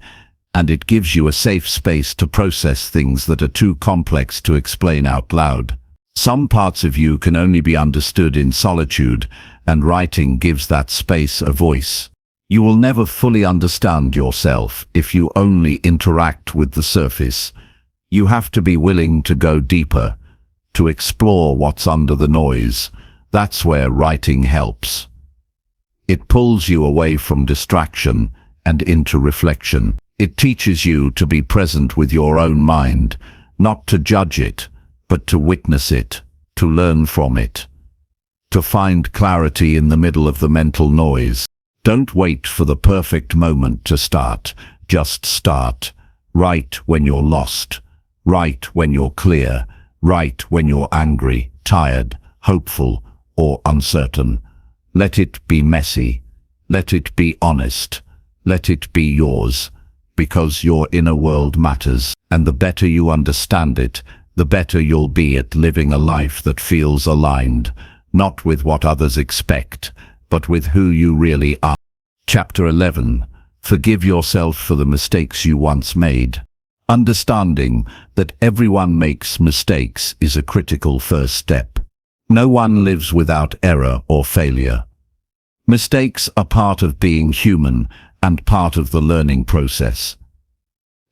and it gives you a safe space to process things that are too complex to explain out loud. Some parts of you can only be understood in solitude, and writing gives that space a voice. You will never fully understand yourself if you only interact with the surface. You have to be willing to go deeper, to explore what's under the noise. That's where writing helps. It pulls you away from distraction and into reflection. It teaches you to be present with your own mind, not to judge it, but to witness it, to learn from it, to find clarity in the middle of the mental noise. Don't wait for the perfect moment to start. Just start. Write when you're lost. Write when you're clear. Write when you're angry, tired, hopeful, or uncertain. Let it be messy. Let it be honest. Let it be yours. Because your inner world matters, and the better you understand it, the better you'll be at living a life that feels aligned, not with what others expect, but with who you really are. Chapter 11. Forgive yourself for the mistakes you once made. Understanding that everyone makes mistakes is a critical first step. No one lives without error or failure. Mistakes are part of being human and part of the learning process.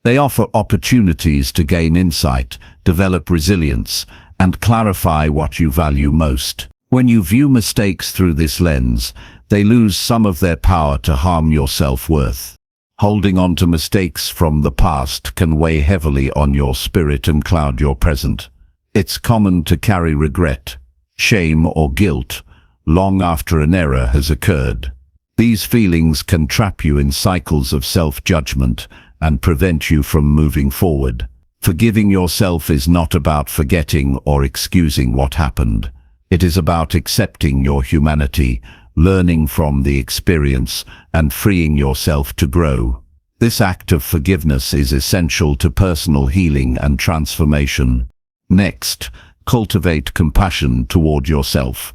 They offer opportunities to gain insight, develop resilience, and clarify what you value most. When you view mistakes through this lens, they lose some of their power to harm your self-worth. Holding on to mistakes from the past can weigh heavily on your spirit and cloud your present. It's common to carry regret, shame, or guilt long after an error has occurred. These feelings can trap you in cycles of self-judgment and prevent you from moving forward. Forgiving yourself is not about forgetting or excusing what happened. It is about accepting your humanity, learning from the experience, and freeing yourself to grow. This act of forgiveness is essential to personal healing and transformation. Next, cultivate compassion toward yourself.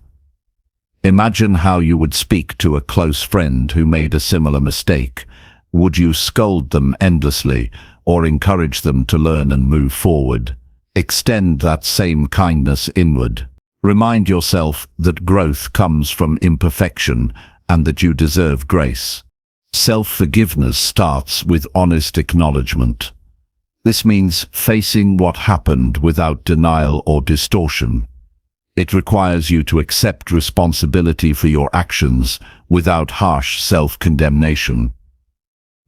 Imagine how you would speak to a close friend who made a similar mistake. Would you scold them endlessly or encourage them to learn and move forward? Extend that same kindness inward. Remind yourself that growth comes from imperfection and that you deserve grace. Self-forgiveness starts with honest acknowledgement. This means facing what happened without denial or distortion. It requires you to accept responsibility for your actions without harsh self-condemnation.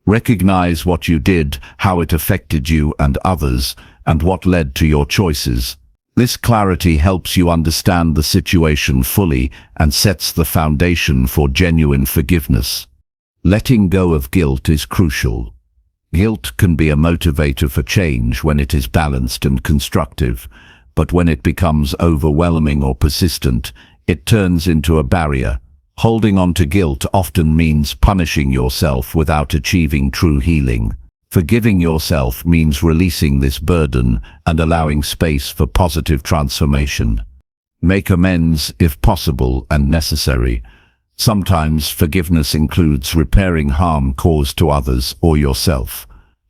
Recognize what you did, how it affected you and others, and what led to your choices. This clarity helps you understand the situation fully and sets the foundation for genuine forgiveness. Letting go of guilt is crucial. Guilt can be a motivator for change when it is balanced and constructive, but when it becomes overwhelming or persistent, it turns into a barrier. Holding on to guilt often means punishing yourself without achieving true healing. Forgiving yourself means releasing this burden and allowing space for positive transformation. Make amends if possible and necessary. Sometimes forgiveness includes repairing harm caused to others or yourself.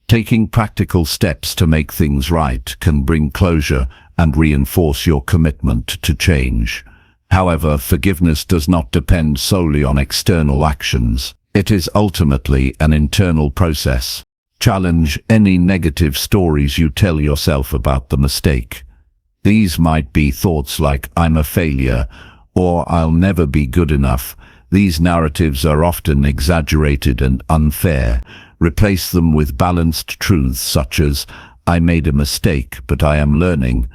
Taking practical steps to make things right can bring closure and reinforce your commitment to change. However, forgiveness does not depend solely on external actions. It is ultimately an internal process. Challenge any negative stories you tell yourself about the mistake. These might be thoughts like, "I'm a failure," or "I'll never be good enough." These narratives are often exaggerated and unfair. Replace them with balanced truths such as, "I made a mistake, but I am learning,"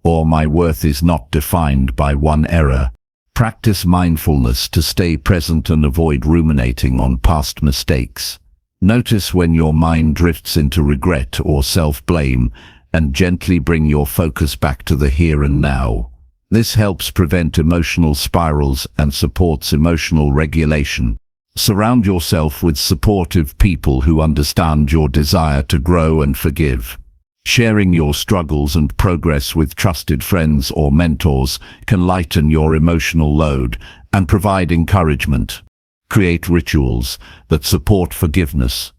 or "My worth is not defined by one error." Practice mindfulness to stay present and avoid ruminating on past mistakes. Notice when your mind drifts into regret or self-blame and gently bring your focus back to the here and now. This helps prevent emotional spirals and supports emotional regulation. Surround yourself with supportive people who understand your desire to grow and forgive. Sharing your struggles and progress with trusted friends or mentors can lighten your emotional load and provide encouragement. Create rituals that support forgiveness.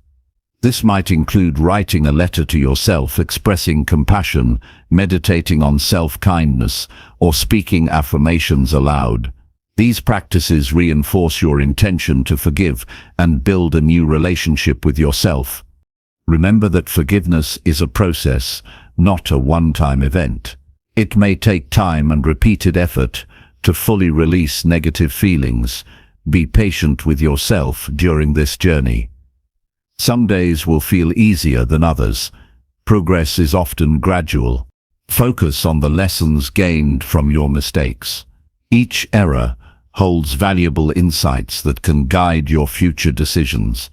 This might include writing a letter to yourself expressing compassion, meditating on self-kindness, or speaking affirmations aloud. These practices reinforce your intention to forgive and build a new relationship with yourself. Remember that forgiveness is a process, not a one-time event. It may take time and repeated effort to fully release negative feelings. Be patient with yourself during this journey. Some days will feel easier than others. Progress is often gradual. Focus on the lessons gained from your mistakes. Each error holds valuable insights that can guide your future decisions.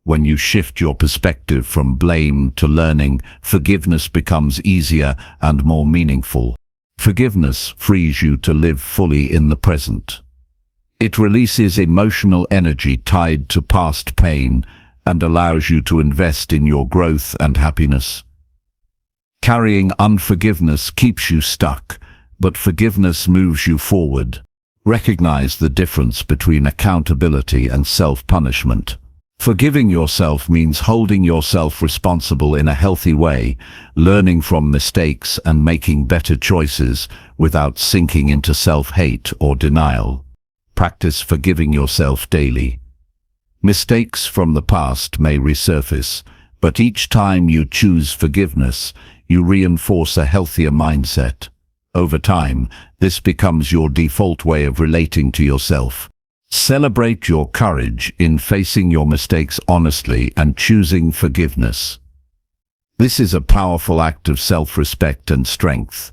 When you shift your perspective from blame to learning, forgiveness becomes easier and more meaningful. Forgiveness frees you to live fully in the present. It releases emotional energy tied to past pain and allows you to invest in your growth and happiness. Carrying unforgiveness keeps you stuck, but forgiveness moves you forward. Recognize the difference between accountability and self-punishment. Forgiving yourself means holding yourself responsible in a healthy way, learning from mistakes and making better choices without sinking into self-hate or denial. Practice forgiving yourself daily. Mistakes from the past may resurface, but each time you choose forgiveness, you reinforce a healthier mindset. Over time, this becomes your default way of relating to yourself. Celebrate your courage in facing your mistakes honestly and choosing forgiveness. This is a powerful act of self-respect and strength.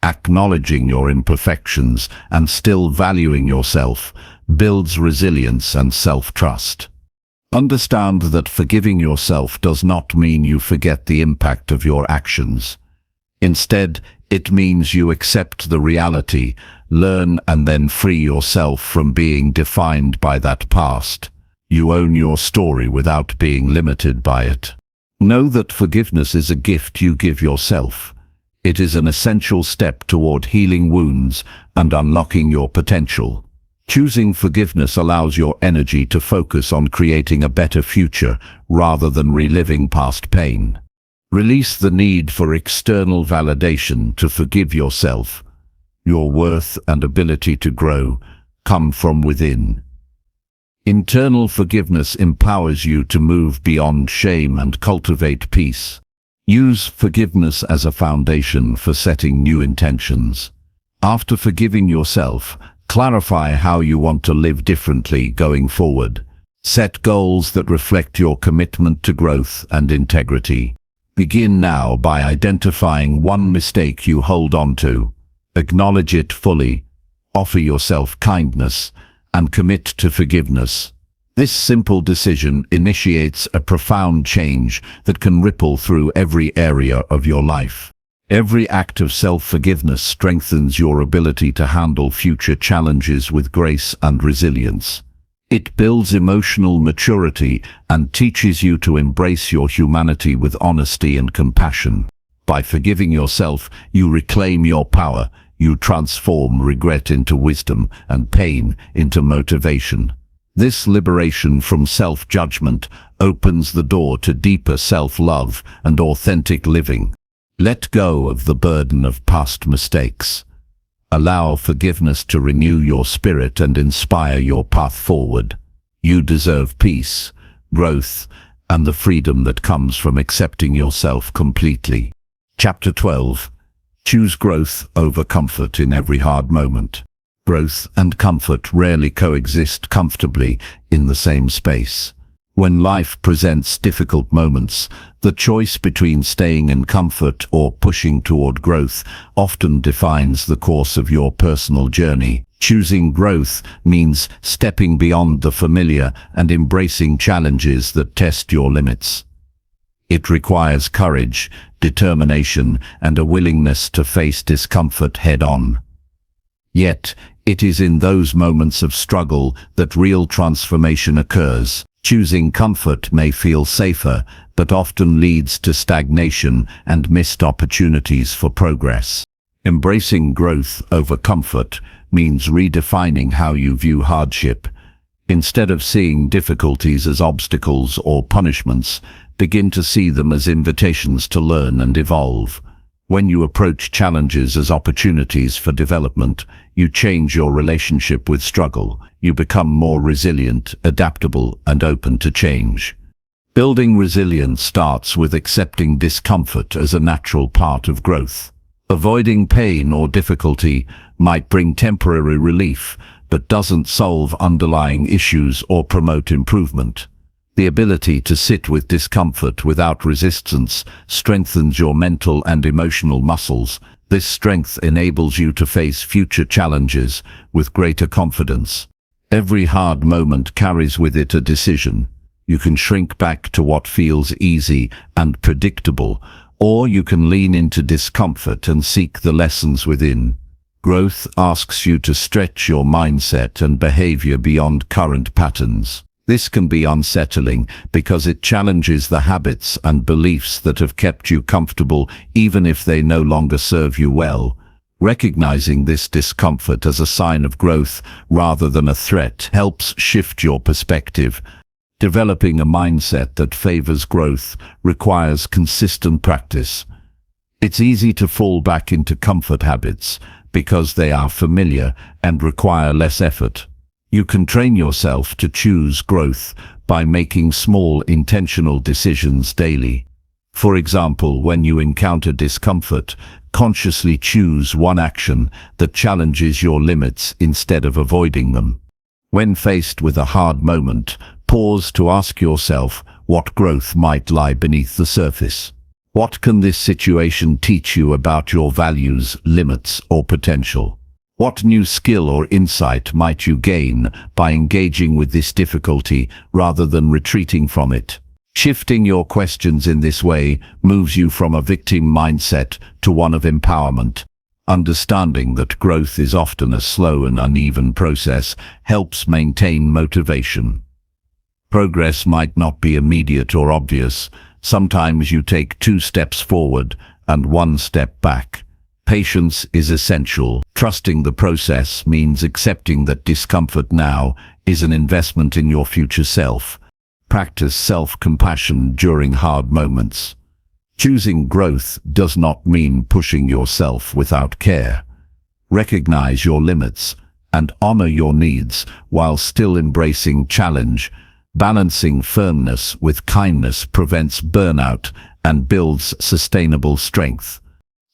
Acknowledging your imperfections and still valuing yourself builds resilience and self-trust. Understand that forgiving yourself does not mean you forget the impact of your actions. Instead, it means you accept the reality, learn and then free yourself from being defined by that past. You own your story without being limited by it. Know that forgiveness is a gift you give yourself. It is an essential step toward healing wounds and unlocking your potential. Choosing forgiveness allows your energy to focus on creating a better future rather than reliving past pain. Release the need for external validation to forgive yourself. Your worth and ability to grow come from within. Internal forgiveness empowers you to move beyond shame and cultivate peace. Use forgiveness as a foundation for setting new intentions. After forgiving yourself, clarify how you want to live differently going forward. Set goals that reflect your commitment to growth and integrity. Begin now by identifying one mistake you hold on to. Acknowledge it fully, offer yourself kindness, and commit to forgiveness. This simple decision initiates a profound change that can ripple through every area of your life. Every act of self-forgiveness strengthens your ability to handle future challenges with grace and resilience. It builds emotional maturity and teaches you to embrace your humanity with honesty and compassion. By forgiving yourself, you reclaim your power. You transform regret into wisdom and pain into motivation. This liberation from self-judgment opens the door to deeper self-love and authentic living. Let go of the burden of past mistakes. Allow forgiveness to renew your spirit and inspire your path forward. You deserve peace, growth, and the freedom that comes from accepting yourself completely. Chapter 12. Choose growth over comfort in every hard moment. Growth and comfort rarely coexist comfortably in the same space. When life presents difficult moments, the choice between staying in comfort or pushing toward growth often defines the course of your personal journey. Choosing growth means stepping beyond the familiar and embracing challenges that test your limits. It requires courage, determination, and a willingness to face discomfort head-on. Yet, it is in those moments of struggle that real transformation occurs. Choosing comfort may feel safer, but often leads to stagnation and missed opportunities for progress. Embracing growth over comfort means redefining how you view hardship. Instead of seeing difficulties as obstacles or punishments, begin to see them as invitations to learn and evolve. When you approach challenges as opportunities for development, you change your relationship with struggle. You become more resilient, adaptable, and open to change. Building resilience starts with accepting discomfort as a natural part of growth. Avoiding pain or difficulty might bring temporary relief, but doesn't solve underlying issues or promote improvement. The ability to sit with discomfort without resistance strengthens your mental and emotional muscles. This strength enables you to face future challenges with greater confidence. Every hard moment carries with it a decision. You can shrink back to what feels easy and predictable, or you can lean into discomfort and seek the lessons within. Growth asks you to stretch your mindset and behavior beyond current patterns. This can be unsettling because it challenges the habits and beliefs that have kept you comfortable, even if they no longer serve you well. Recognizing this discomfort as a sign of growth rather than a threat helps shift your perspective. Developing a mindset that favors growth requires consistent practice. It's easy to fall back into comfort habits because they are familiar and require less effort. You can train yourself to choose growth by making small intentional decisions daily. For example, when you encounter discomfort, consciously choose one action that challenges your limits instead of avoiding them. When faced with a hard moment, pause to ask yourself what growth might lie beneath the surface. What can this situation teach you about your values, limits, or potential? What new skill or insight might you gain by engaging with this difficulty rather than retreating from it? Shifting your questions in this way moves you from a victim mindset to one of empowerment. Understanding that growth is often a slow and uneven process helps maintain motivation. Progress might not be immediate or obvious. Sometimes you take 2 steps forward and 1 step back. Patience is essential. Trusting the process means accepting that discomfort now is an investment in your future self. Practice self-compassion during hard moments. Choosing growth does not mean pushing yourself without care. Recognize your limits and honor your needs while still embracing challenge. Balancing firmness with kindness prevents burnout and builds sustainable strength.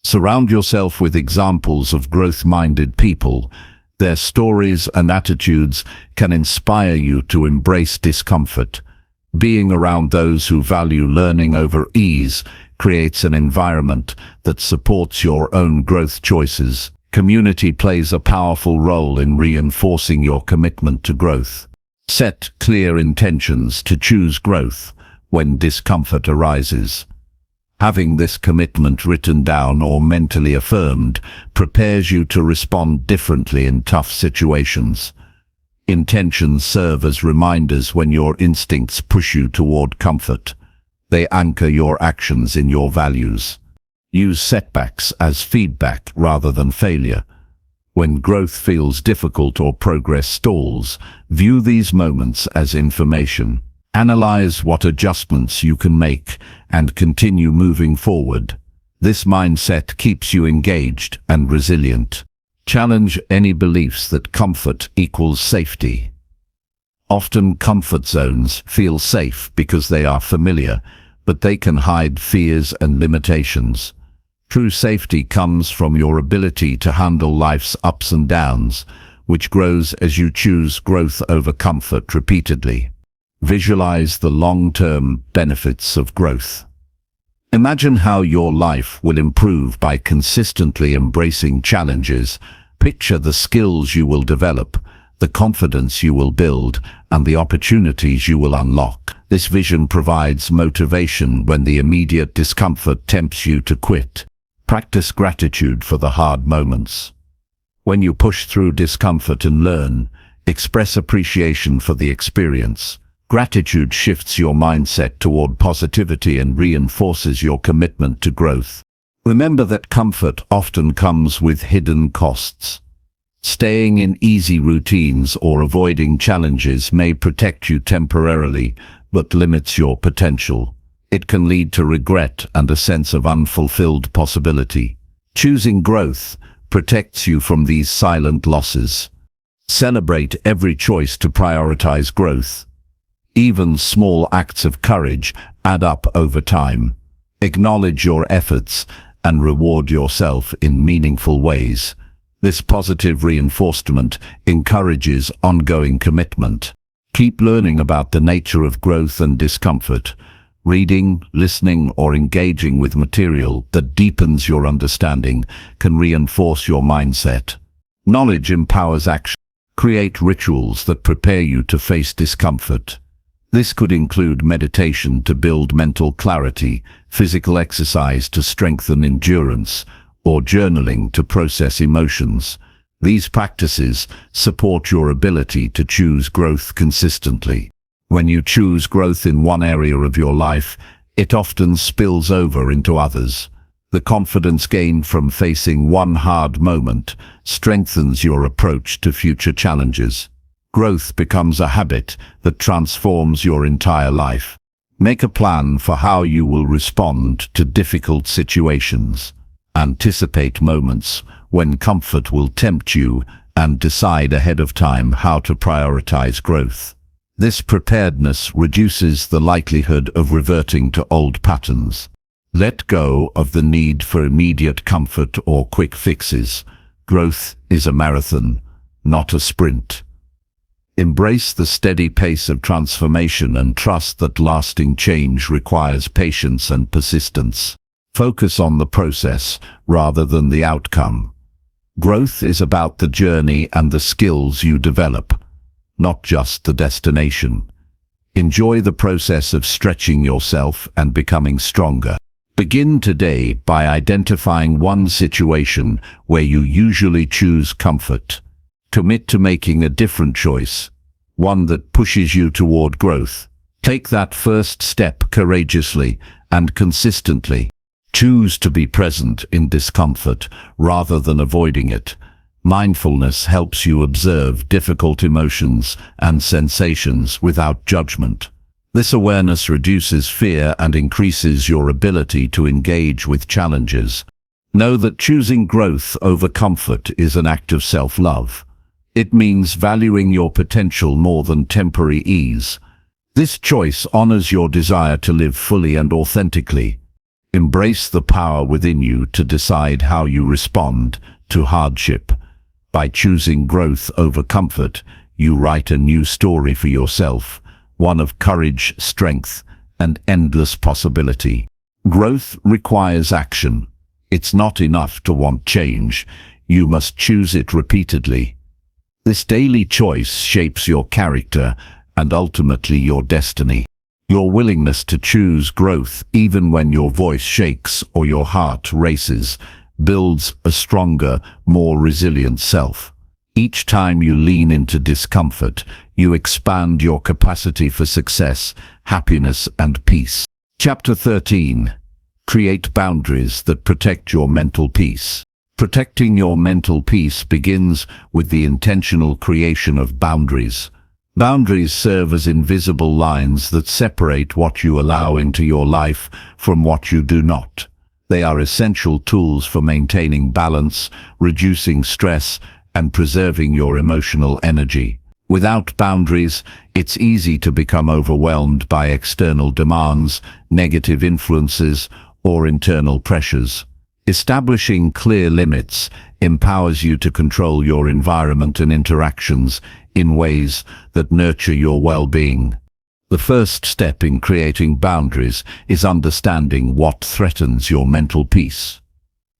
Surround yourself with examples of growth-minded people. Their stories and attitudes can inspire you to embrace discomfort. Being around those who value learning over ease creates an environment that supports your own growth choices. Community plays a powerful role in reinforcing your commitment to growth. Set clear intentions to choose growth when discomfort arises. Having this commitment written down or mentally affirmed prepares you to respond differently in tough situations. Intentions serve as reminders when your instincts push you toward comfort. They anchor your actions in your values. Use setbacks as feedback rather than failure. When growth feels difficult or progress stalls, view these moments as information. Analyze what adjustments you can make and continue moving forward. This mindset keeps you engaged and resilient. Challenge any beliefs that comfort equals safety. Often comfort zones feel safe because they are familiar, but they can hide fears and limitations. True safety comes from your ability to handle life's ups and downs, which grows as you choose growth over comfort repeatedly. Visualize the long-term benefits of growth. Imagine how your life will improve by consistently embracing challenges. Picture the skills you will develop, the confidence you will build, and the opportunities you will unlock. This vision provides motivation when the immediate discomfort tempts you to quit. Practice gratitude for the hard moments. When you push through discomfort and learn, express appreciation for the experience. Gratitude shifts your mindset toward positivity and reinforces your commitment to growth. Remember that comfort often comes with hidden costs. Staying in easy routines or avoiding challenges may protect you temporarily, but limits your potential. It can lead to regret and a sense of unfulfilled possibility. Choosing growth protects you from these silent losses. Celebrate every choice to prioritize growth. Even small acts of courage add up over time. Acknowledge your efforts and reward yourself in meaningful ways. This positive reinforcement encourages ongoing commitment. Keep learning about the nature of growth and discomfort. Reading, listening, or engaging with material that deepens your understanding can reinforce your mindset. Knowledge empowers action. Create rituals that prepare you to face discomfort. This could include meditation to build mental clarity, physical exercise to strengthen endurance, or journaling to process emotions. These practices support your ability to choose growth consistently. When you choose growth in one area of your life, it often spills over into others. The confidence gained from facing one hard moment strengthens your approach to future challenges. Growth becomes a habit that transforms your entire life. Make a plan for how you will respond to difficult situations. Anticipate moments when comfort will tempt you and decide ahead of time how to prioritize growth. This preparedness reduces the likelihood of reverting to old patterns. Let go of the need for immediate comfort or quick fixes. Growth is a marathon, not a sprint. Embrace the steady pace of transformation and trust that lasting change requires patience and persistence. Focus on the process rather than the outcome. Growth is about the journey and the skills you develop, not just the destination. Enjoy the process of stretching yourself and becoming stronger. Begin today by identifying one situation where you usually choose comfort. Commit to making a different choice, one that pushes you toward growth. Take that first step courageously and consistently. Choose to be present in discomfort rather than avoiding it. Mindfulness helps you observe difficult emotions and sensations without judgment. This awareness reduces fear and increases your ability to engage with challenges. Know that choosing growth over comfort is an act of self-love. It means valuing your potential more than temporary ease. This choice honors your desire to live fully and authentically. Embrace the power within you to decide how you respond to hardship. By choosing growth over comfort, you write a new story for yourself, one of courage, strength, and endless possibility. Growth requires action. It's not enough to want change. You must choose it repeatedly. This daily choice shapes your character and ultimately your destiny. Your willingness to choose growth even when your voice shakes or your heart races builds a stronger, more resilient self. Each time you lean into discomfort, you expand your capacity for success, happiness, and peace. Chapter 13. Create boundaries that protect your mental peace. Protecting your mental peace begins with the intentional creation of boundaries. Boundaries serve as invisible lines that separate what you allow into your life from what you do not. They are essential tools for maintaining balance, reducing stress, and preserving your emotional energy. Without boundaries, it's easy to become overwhelmed by external demands, negative influences, or internal pressures. Establishing clear limits empowers you to control your environment and interactions in ways that nurture your well-being. The first step in creating boundaries is understanding what threatens your mental peace.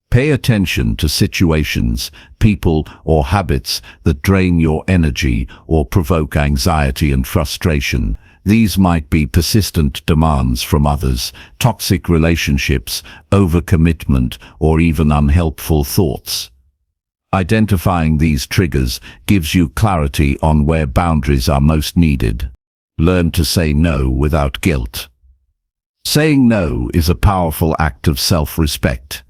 Pay attention to situations, people, or habits that drain your energy or provoke anxiety and frustration. These might be persistent demands from others, toxic relationships, overcommitment, or even unhelpful thoughts. Identifying these triggers gives you clarity on where boundaries are most needed. Learn to say no without guilt. Saying no is a powerful act of self-respect.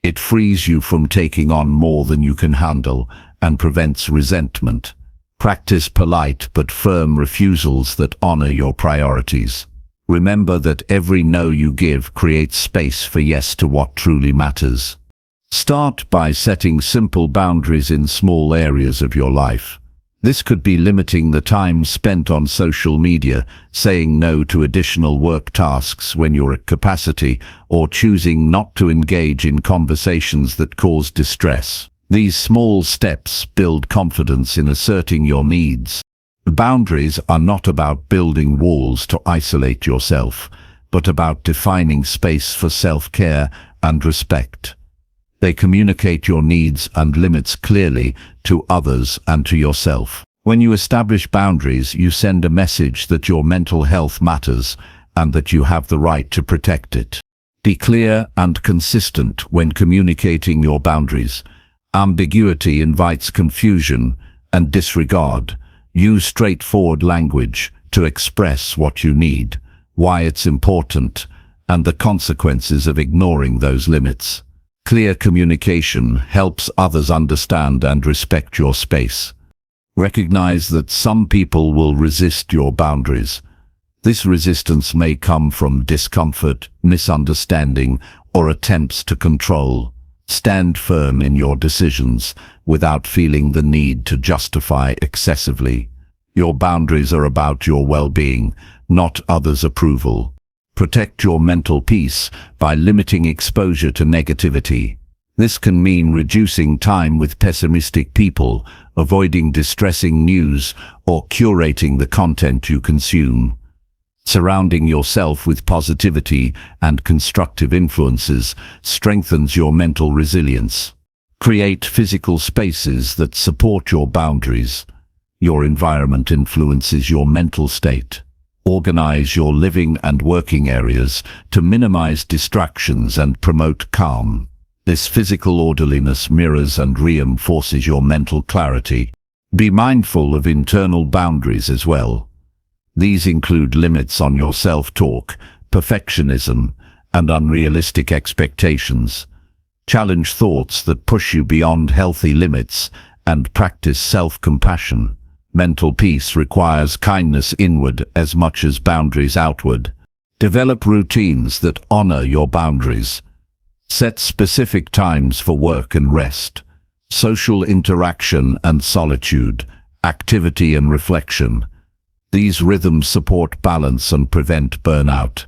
It frees you from taking on more than you can handle and prevents resentment. Practice polite but firm refusals that honor your priorities. Remember that every no you give creates space for yes to what truly matters. Start by setting simple boundaries in small areas of your life. This could be limiting the time spent on social media, saying no to additional work tasks when you're at capacity, or choosing not to engage in conversations that cause distress. These small steps build confidence in asserting your needs. Boundaries are not about building walls to isolate yourself, but about defining space for self-care and respect. They communicate your needs and limits clearly to others and to yourself. When you establish boundaries, you send a message that your mental health matters and that you have the right to protect it. Be clear and consistent when communicating your boundaries. Ambiguity invites confusion and disregard. Use straightforward language to express what you need, why it's important, and the consequences of ignoring those limits. Clear communication helps others understand and respect your space. Recognize that some people will resist your boundaries. This resistance may come from discomfort, misunderstanding, or attempts to control. Stand firm in your decisions without feeling the need to justify excessively. Your boundaries are about your well-being, not others' approval. Protect your mental peace by limiting exposure to negativity. This can mean reducing time with pessimistic people, avoiding distressing news, or curating the content you consume. Surrounding yourself with positivity and constructive influences strengthens your mental resilience. Create physical spaces that support your boundaries. Your environment influences your mental state. Organize your living and working areas to minimize distractions and promote calm. This physical orderliness mirrors and reinforces your mental clarity. Be mindful of internal boundaries as well. These include limits on your self-talk, perfectionism, and unrealistic expectations. Challenge thoughts that push you beyond healthy limits and practice self-compassion. Mental peace requires kindness inward as much as boundaries outward. Develop routines that honor your boundaries. Set specific times for work and rest, social interaction and solitude, activity and reflection. These rhythms support balance and prevent burnout.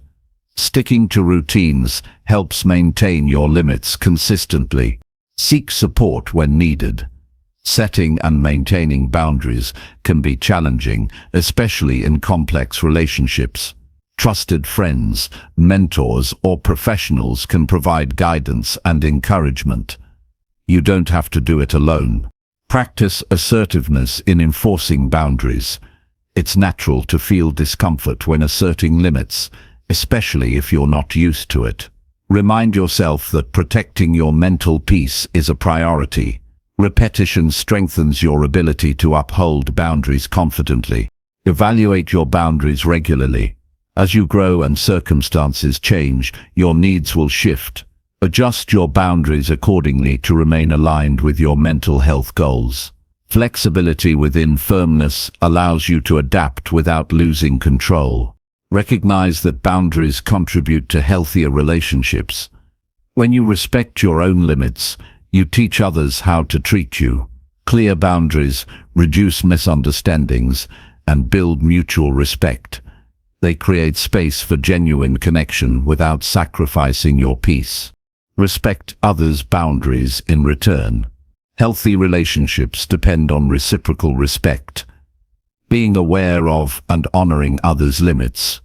Sticking to routines helps maintain your limits consistently. Seek support when needed. Setting and maintaining boundaries can be challenging, especially in complex relationships. Trusted friends, mentors, or professionals can provide guidance and encouragement. You don't have to do it alone. Practice assertiveness in enforcing boundaries. It's natural to feel discomfort when asserting limits, especially if you're not used to it. Remind yourself that protecting your mental peace is a priority. Repetition strengthens your ability to uphold boundaries confidently. Evaluate your boundaries regularly. As you grow and circumstances change, your needs will shift. Adjust your boundaries accordingly to remain aligned with your mental health goals. Flexibility within firmness allows you to adapt without losing control. Recognize that boundaries contribute to healthier relationships. When you respect your own limits, you teach others how to treat you. Clear boundaries reduce misunderstandings and build mutual respect. They create space for genuine connection without sacrificing your peace. Respect others' boundaries in return. Healthy relationships depend on reciprocal respect. Being aware of and honoring others' limits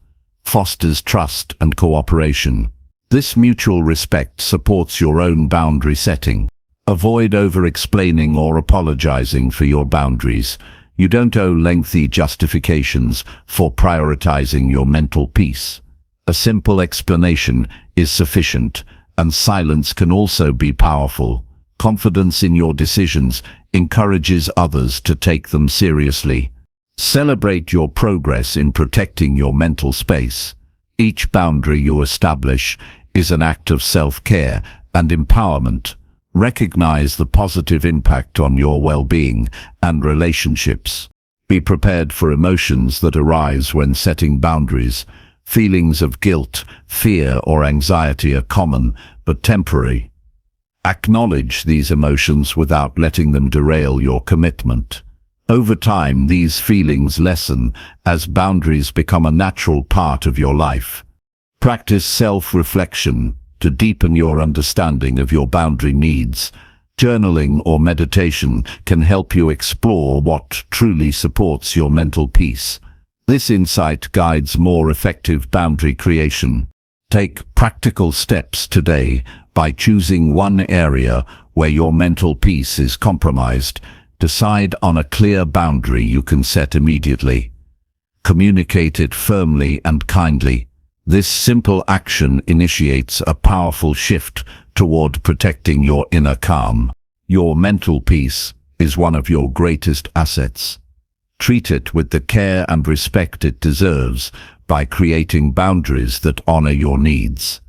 fosters trust and cooperation. This mutual respect supports your own boundary setting. Avoid over-explaining or apologizing for your boundaries. You don't owe lengthy justifications for prioritizing your mental peace. A simple explanation is sufficient, and silence can also be powerful. Confidence in your decisions encourages others to take them seriously. Celebrate your progress in protecting your mental space. Each boundary you establish is an act of self-care and empowerment. Recognize the positive impact on your well-being and relationships. Be prepared for emotions that arise when setting boundaries. Feelings of guilt, fear, or anxiety are common but temporary. Acknowledge these emotions without letting them derail your commitment. Over time, these feelings lessen as boundaries become a natural part of your life. Practice self-reflection to deepen your understanding of your boundary needs. Journaling or meditation can help you explore what truly supports your mental peace. This insight guides more effective boundary creation. Take practical steps today by choosing one area where your mental peace is compromised. Decide on a clear boundary you can set immediately. Communicate it firmly and kindly. This simple action initiates a powerful shift toward protecting your inner calm. Your mental peace is one of your greatest assets. Treat it with the care and respect it deserves by creating boundaries that honor your needs.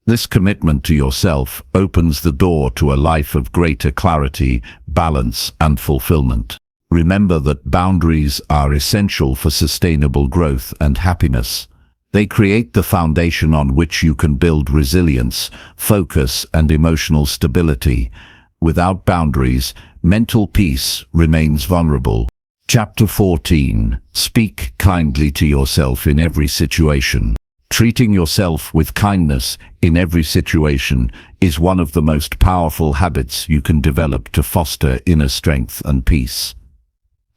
This commitment to yourself opens the door to a life of greater clarity, balance, and fulfillment. Remember that boundaries are essential for sustainable growth and happiness. They create the foundation on which you can build resilience, focus, and emotional stability. Without boundaries, mental peace remains vulnerable. Chapter 14. Speak kindly to yourself in every situation. Treating yourself with kindness in every situation is one of the most powerful habits you can develop to foster inner strength and peace.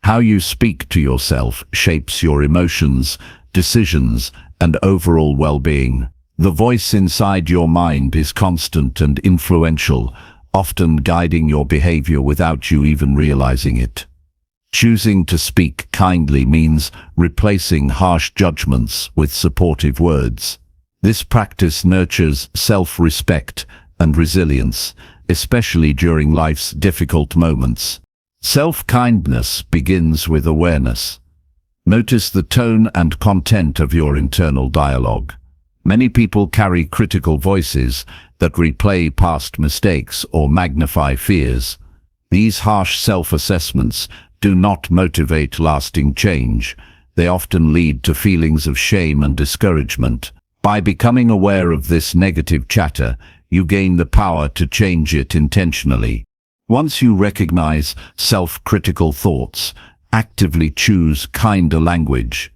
How you speak to yourself shapes your emotions, decisions, and overall well-being. The voice inside your mind is constant and influential, often guiding your behavior without you even realizing it. Choosing to speak kindly means replacing harsh judgments with supportive words. This practice nurtures self-respect and resilience, especially during life's difficult moments. Self-kindness begins with awareness. Notice the tone and content of your internal dialogue. Many people carry critical voices that replay past mistakes or magnify fears. These harsh self-assessments do not motivate lasting change. They often lead to feelings of shame and discouragement. By becoming aware of this negative chatter, you gain the power to change it intentionally. Once you recognize self-critical thoughts, actively choose kinder language.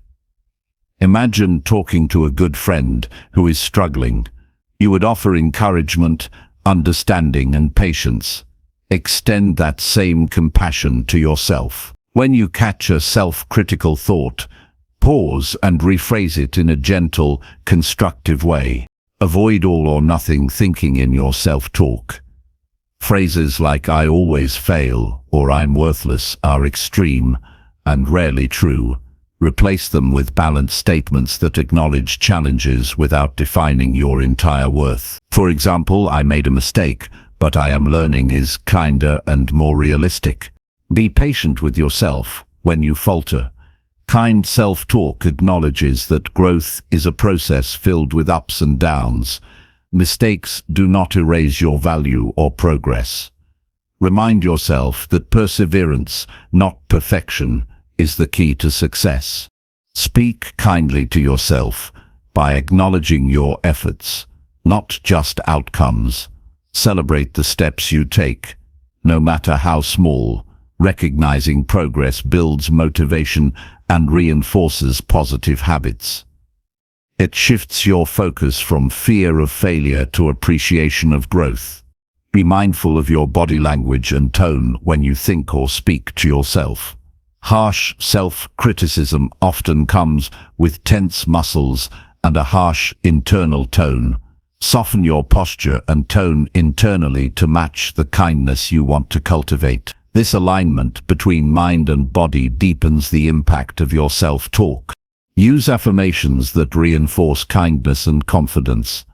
Imagine talking to a good friend who is struggling. You would offer encouragement, understanding, and patience. Extend that same compassion to yourself. When you catch a self-critical thought, pause and rephrase it in a gentle, constructive way. Avoid all or nothing thinking in your self-talk. Phrases like "I always fail" or "I'm worthless" are extreme and rarely true. Replace them with balanced statements that acknowledge challenges without defining your entire worth. For example, "I made a mistake, but I am learning" is kinder and more realistic. Be patient with yourself when you falter. Kind self-talk acknowledges that growth is a process filled with ups and downs. Mistakes do not erase your value or progress. Remind yourself that perseverance, not perfection, is the key to success. Speak kindly to yourself by acknowledging your efforts, not just outcomes. Celebrate the steps you take, no matter how small. Recognizing progress builds motivation and reinforces positive habits. It shifts your focus from fear of failure to appreciation of growth. Be mindful of your body language and tone when you think or speak to yourself. Harsh self-criticism often comes with tense muscles and a harsh internal tone. Soften your posture and tone internally to match the kindness you want to cultivate. This alignment between mind and body deepens the impact of your self-talk. Use affirmations that reinforce kindness and confidence.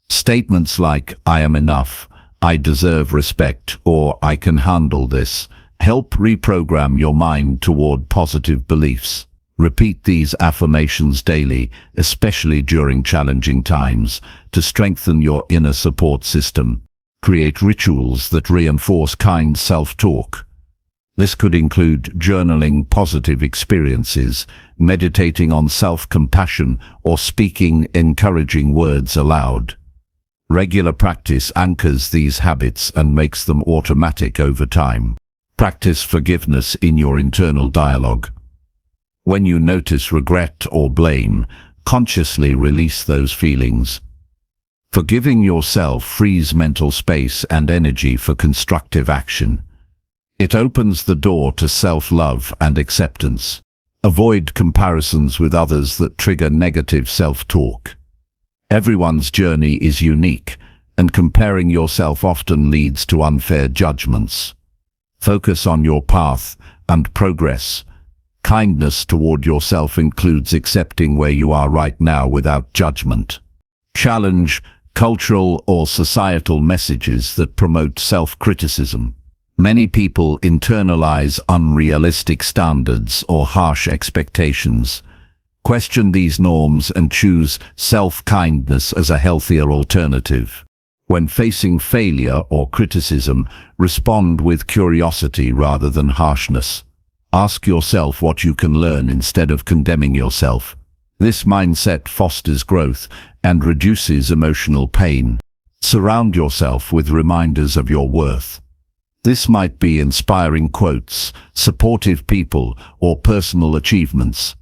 Statements like "I am enough," "I deserve respect," or "I can handle this" help reprogram your mind toward positive beliefs. Repeat these affirmations daily, especially during challenging times, to strengthen your inner support system. Create rituals that reinforce kind self-talk. This could include journaling positive experiences, meditating on self-compassion, or speaking encouraging words aloud. Regular practice anchors these habits and makes them automatic over time. Practice forgiveness in your internal dialogue. When you notice regret or blame, consciously release those feelings. Forgiving yourself frees mental space and energy for constructive action. It opens the door to self-love and acceptance. Avoid comparisons with others that trigger negative self-talk. Everyone's journey is unique, and comparing yourself often leads to unfair judgments. Focus on your path and progress. Kindness toward yourself includes accepting where you are right now without judgment. Challenge cultural or societal messages that promote self-criticism. Many people internalize unrealistic standards or harsh expectations. Question these norms and choose self-kindness as a healthier alternative. When facing failure or criticism, respond with curiosity rather than harshness. Ask yourself what you can learn instead of condemning yourself. This mindset fosters growth and reduces emotional pain. Surround yourself with reminders of your worth. This might be inspiring quotes, supportive people, or personal achievements.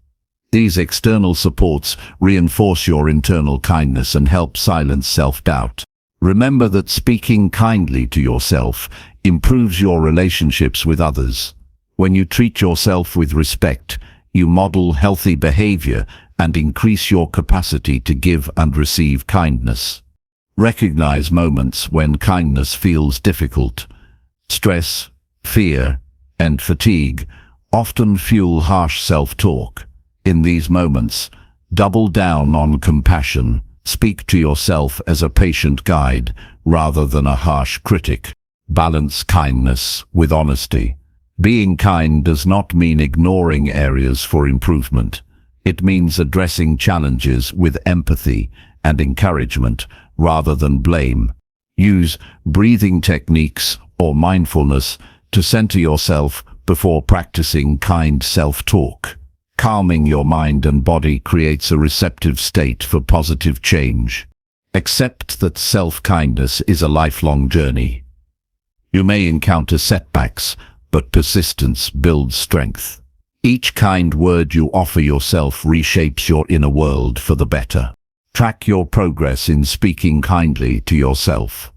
These external supports reinforce your internal kindness and help silence self-doubt. Remember that speaking kindly to yourself improves your relationships with others. When you treat yourself with respect, you model healthy behavior and increase your capacity to give and receive kindness. Recognize moments when kindness feels difficult. Stress, fear, and fatigue often fuel harsh self-talk. In these moments, double down on compassion. Speak to yourself as a patient guide rather than a harsh critic. Balance kindness with honesty. Being kind does not mean ignoring areas for improvement. It means addressing challenges with empathy and encouragement rather than blame. Use breathing techniques or mindfulness to center yourself before practicing kind self-talk. Calming your mind and body creates a receptive state for positive change. Accept that self-kindness is a lifelong journey. You may encounter setbacks, but persistence builds strength. Each kind word you offer yourself reshapes your inner world for the better. Track your progress in speaking kindly to yourself.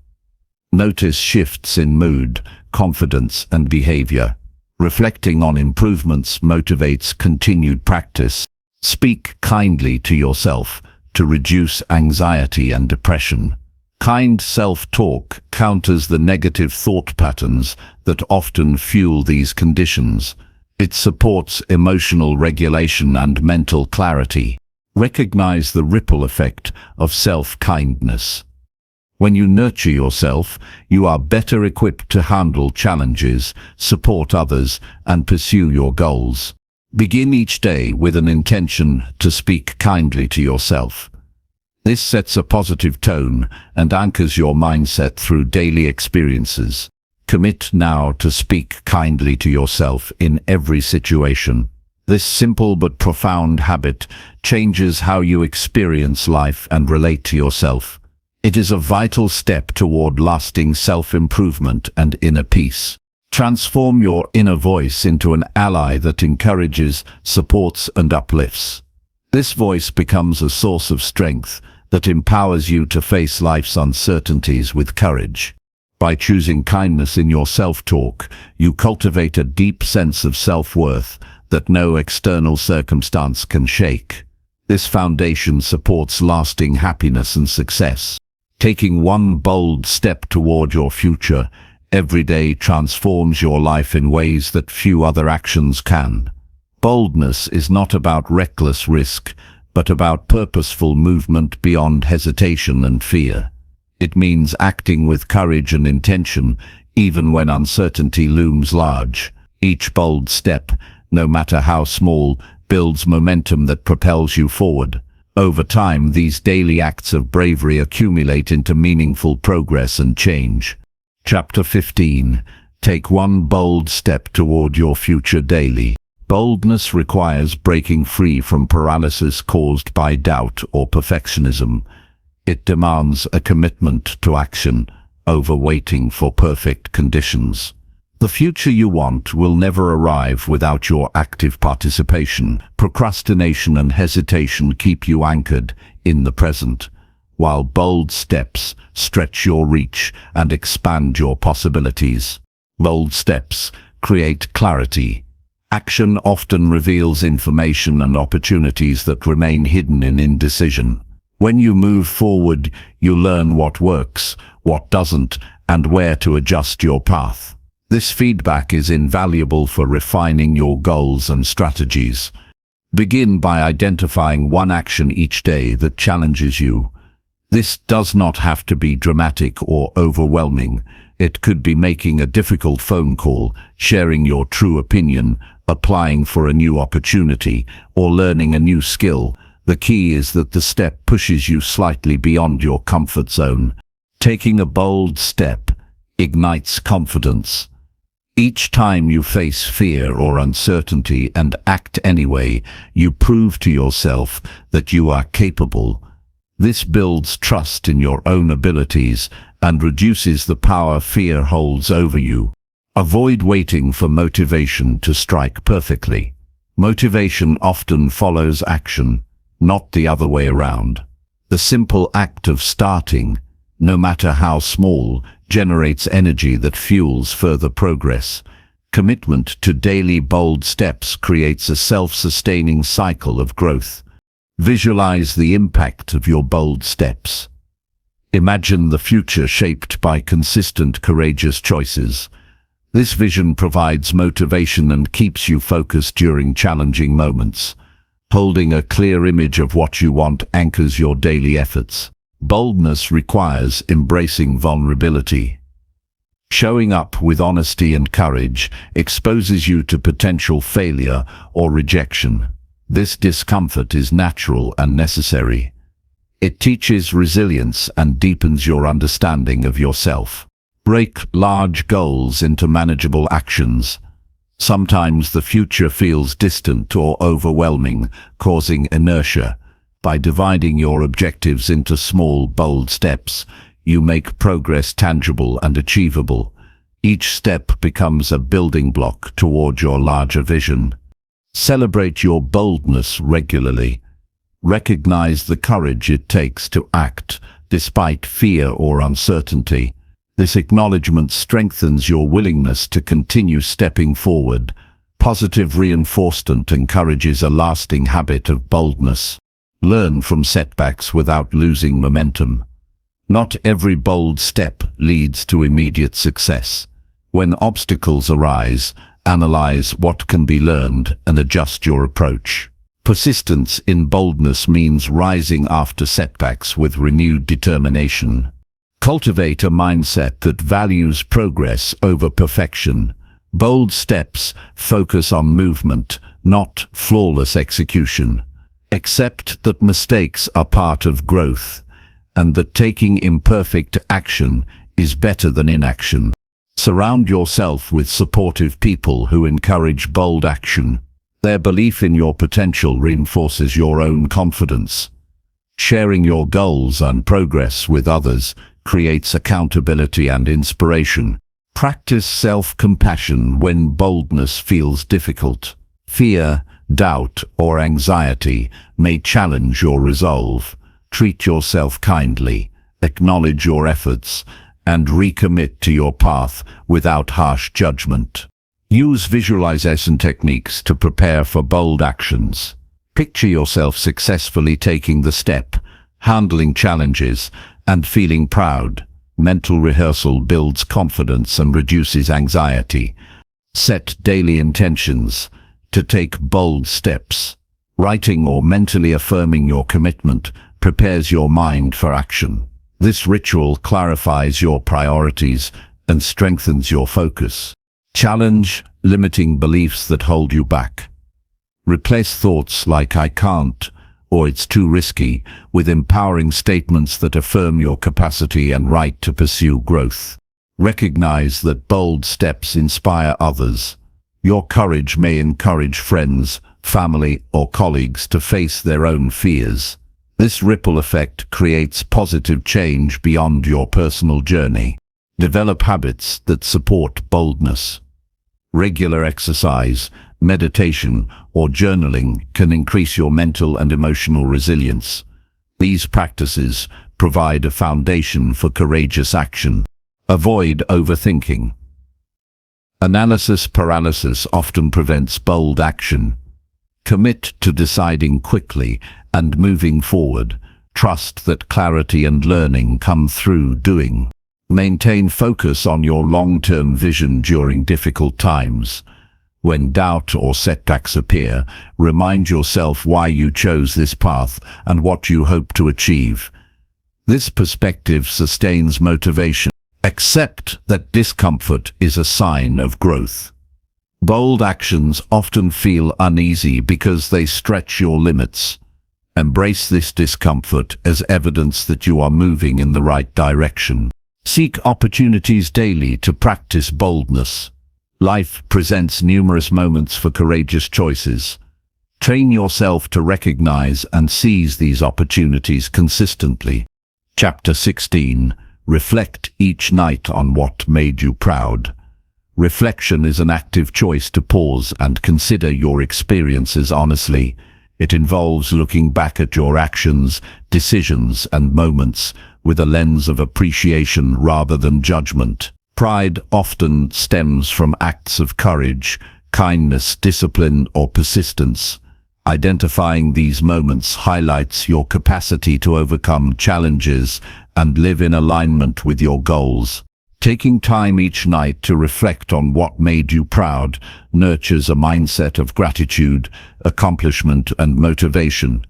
Notice shifts in mood, confidence, and behavior. Reflecting on improvements motivates continued practice. Speak kindly to yourself to reduce anxiety and depression. Kind self-talk counters the negative thought patterns that often fuel these conditions. It supports emotional regulation and mental clarity. Recognize the ripple effect of self-kindness. When you nurture yourself, you are better equipped to handle challenges, support others, and pursue your goals. Begin each day with an intention to speak kindly to yourself. This sets a positive tone and anchors your mindset through daily experiences. Commit now to speak kindly to yourself in every situation. This simple but profound habit changes how you experience life and relate to yourself. It is a vital step toward lasting self-improvement and inner peace. Transform your inner voice into an ally that encourages, supports, and uplifts. This voice becomes a source of strength that empowers you to face life's uncertainties with courage. By choosing kindness in your self-talk, you cultivate a deep sense of self-worth that no external circumstance can shake. This foundation supports lasting happiness and success. Taking one bold step toward your future every day transforms your life in ways that few other actions can. Boldness is not about reckless risk, but about purposeful movement beyond hesitation and fear. It means acting with courage and intention, even when uncertainty looms large. Each bold step, no matter how small, builds momentum that propels you forward. Over time, these daily acts of bravery accumulate into meaningful progress and change. Chapter 15. Take one bold step toward your future daily. Boldness requires breaking free from paralysis caused by doubt or perfectionism. It demands a commitment to action over waiting for perfect conditions. The future you want will never arrive without your active participation. Procrastination and hesitation keep you anchored in the present, while bold steps stretch your reach and expand your possibilities. Bold steps create clarity. Action often reveals information and opportunities that remain hidden in indecision. When you move forward, you learn what works, what doesn't, and where to adjust your path. This feedback is invaluable for refining your goals and strategies. Begin by identifying one action each day that challenges you. This does not have to be dramatic or overwhelming. It could be making a difficult phone call, sharing your true opinion, applying for a new opportunity, or learning a new skill. The key is that the step pushes you slightly beyond your comfort zone. Taking a bold step ignites confidence. Each time you face fear or uncertainty and act anyway, you prove to yourself that you are capable. This builds trust in your own abilities and reduces the power fear holds over you. Avoid waiting for motivation to strike perfectly. Motivation often follows action, not the other way around. The simple act of starting, no matter how small, generates energy that fuels further progress. Commitment to daily bold steps creates a self-sustaining cycle of growth. Visualize the impact of your bold steps. Imagine the future shaped by consistent, courageous choices. This vision provides motivation and keeps you focused during challenging moments. Holding a clear image of what you want anchors your daily efforts. Boldness requires embracing vulnerability. Showing up with honesty and courage exposes you to potential failure or rejection. This discomfort is natural and necessary. It teaches resilience and deepens your understanding of yourself. Break large goals into manageable actions. Sometimes the future feels distant or overwhelming, causing inertia. By dividing your objectives into small, bold steps, you make progress tangible and achievable. Each step becomes a building block toward your larger vision. Celebrate your boldness regularly. Recognize the courage it takes to act despite fear or uncertainty. This acknowledgement strengthens your willingness to continue stepping forward. Positive reinforcement encourages a lasting habit of boldness. Learn from setbacks without losing momentum. Not every bold step leads to immediate success. When obstacles arise, analyze what can be learned and adjust your approach. Persistence in boldness means rising after setbacks with renewed determination. Cultivate a mindset that values progress over perfection. Bold steps focus on movement, not flawless execution. Accept that mistakes are part of growth, and that taking imperfect action is better than inaction. Surround yourself with supportive people who encourage bold action. Their belief in your potential reinforces your own confidence. Sharing your goals and progress with others creates accountability and inspiration. Practice self-compassion when boldness feels difficult. Fear, doubt, or anxiety may challenge your resolve. Treat yourself kindly, acknowledge your efforts, and recommit to your path without harsh judgment. Use visualization techniques to prepare for bold actions. Picture yourself successfully taking the step, handling challenges, and feeling proud. Mental rehearsal builds confidence and reduces anxiety. Set daily intentions to take bold steps. Writing or mentally affirming your commitment prepares your mind for action. This ritual clarifies your priorities and strengthens your focus. Challenge limiting beliefs that hold you back. Replace thoughts like "I can't" or "it's too risky" with empowering statements that affirm your capacity and right to pursue growth. Recognize that bold steps inspire others. Your courage may encourage friends, family, or colleagues to face their own fears. This ripple effect creates positive change beyond your personal journey. Develop habits that support boldness. Regular exercise, meditation, or journaling can increase your mental and emotional resilience. These practices provide a foundation for courageous action. Avoid overthinking. Analysis paralysis often prevents bold action. Commit to deciding quickly and moving forward. Trust that clarity and learning come through doing. Maintain focus on your long-term vision during difficult times. When doubt or setbacks appear, remind yourself why you chose this path and what you hope to achieve. This perspective sustains motivation. Accept that discomfort is a sign of growth. Bold actions often feel uneasy because they stretch your limits. Embrace this discomfort as evidence that you are moving in the right direction. Seek opportunities daily to practice boldness. Life presents numerous moments for courageous choices. Train yourself to recognize and seize these opportunities consistently. Chapter 16. Reflect each night on what made you proud. Reflection is an active choice to pause and consider your experiences honestly. It involves looking back at your actions, decisions, and moments with a lens of appreciation rather than judgment. Pride often stems from acts of courage, kindness, discipline, or persistence. Identifying these moments highlights your capacity to overcome challenges and live in alignment with your goals. Taking time each night to reflect on what made you proud nurtures a mindset of gratitude, accomplishment, and motivation.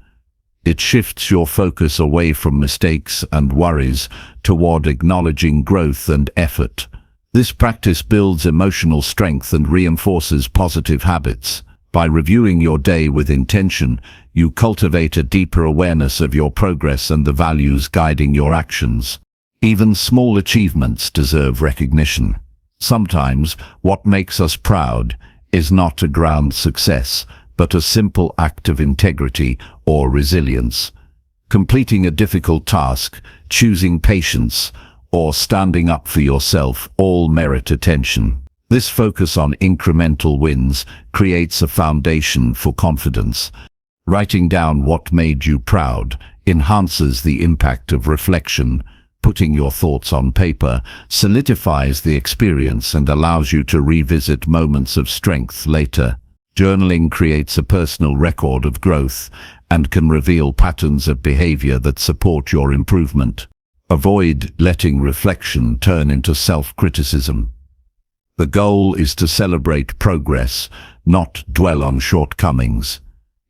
It shifts your focus away from mistakes and worries toward acknowledging growth and effort. This practice builds emotional strength and reinforces positive habits. By reviewing your day with intention, you cultivate a deeper awareness of your progress and the values guiding your actions. Even small achievements deserve recognition. Sometimes, what makes us proud is not a grand success, but a simple act of integrity or resilience. Completing a difficult task, choosing patience, or standing up for yourself all merit attention. This focus on incremental wins creates a foundation for confidence. Writing down what made you proud enhances the impact of reflection. Putting your thoughts on paper solidifies the experience and allows you to revisit moments of strength later. Journaling creates a personal record of growth and can reveal patterns of behavior that support your improvement. Avoid letting reflection turn into self-criticism. The goal is to celebrate progress, not dwell on shortcomings.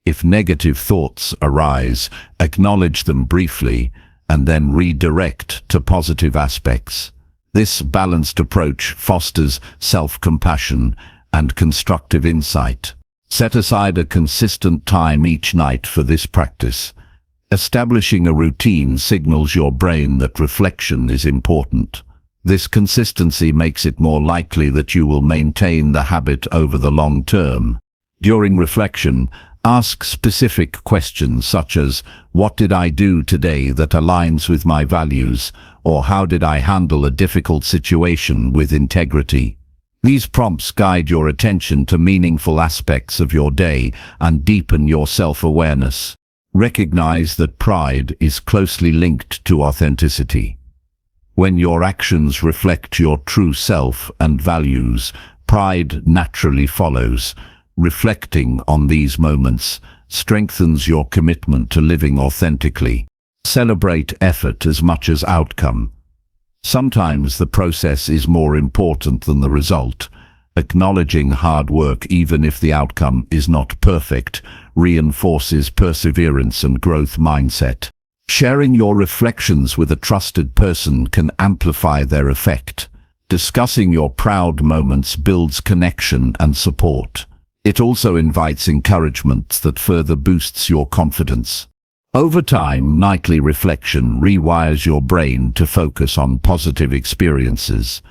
If negative thoughts arise, acknowledge them briefly and then redirect to positive aspects. This balanced approach fosters self-compassion and constructive insight. Set aside a consistent time each night for this practice. Establishing a routine signals your brain that reflection is important. This consistency makes it more likely that you will maintain the habit over the long term. During reflection, ask specific questions such as, "What did I do today that aligns with my values?" or "How did I handle a difficult situation with integrity?" These prompts guide your attention to meaningful aspects of your day and deepen your self-awareness. Recognize that pride is closely linked to authenticity. When your actions reflect your true self and values, pride naturally follows. Reflecting on these moments strengthens your commitment to living authentically. Celebrate effort as much as outcome. Sometimes the process is more important than the result. Acknowledging hard work, even if the outcome is not perfect, reinforces perseverance and growth mindset. Sharing your reflections with a trusted person can amplify their effect. Discussing your proud moments builds connection and support. It also invites encouragement that further boosts your confidence. Over time, nightly reflection rewires your brain to focus on positive experiences.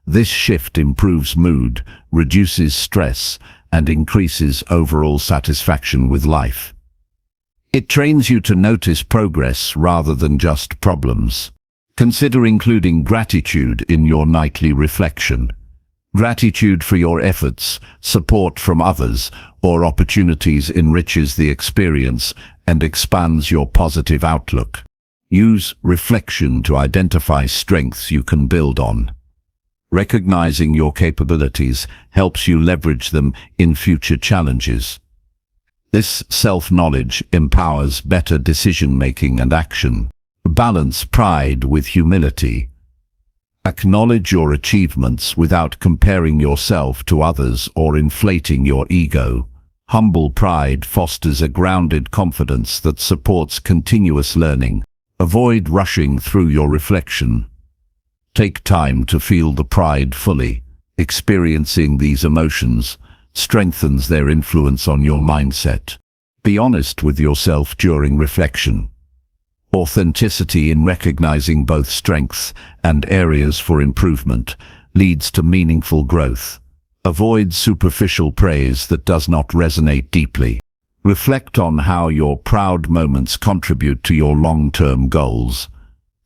This shift improves mood, reduces stress, and increases overall satisfaction with life. It trains you to notice progress rather than just problems. Consider including gratitude in your nightly reflection. Gratitude for your efforts, support from others, or opportunities enriches the experience and expands your positive outlook. Use reflection to identify strengths you can build on. Recognizing your capabilities helps you leverage them in future challenges. This self-knowledge empowers better decision-making and action. Balance pride with humility. Acknowledge your achievements without comparing yourself to others or inflating your ego. Humble pride fosters a grounded confidence that supports continuous learning. Avoid rushing through your reflection. Take time to feel the pride fully. Experiencing these emotions strengthens their influence on your mindset. Be honest with yourself during reflection. Authenticity in recognizing both strengths and areas for improvement leads to meaningful growth. Avoid superficial praise that does not resonate deeply. Reflect on how your proud moments contribute to your long-term goals.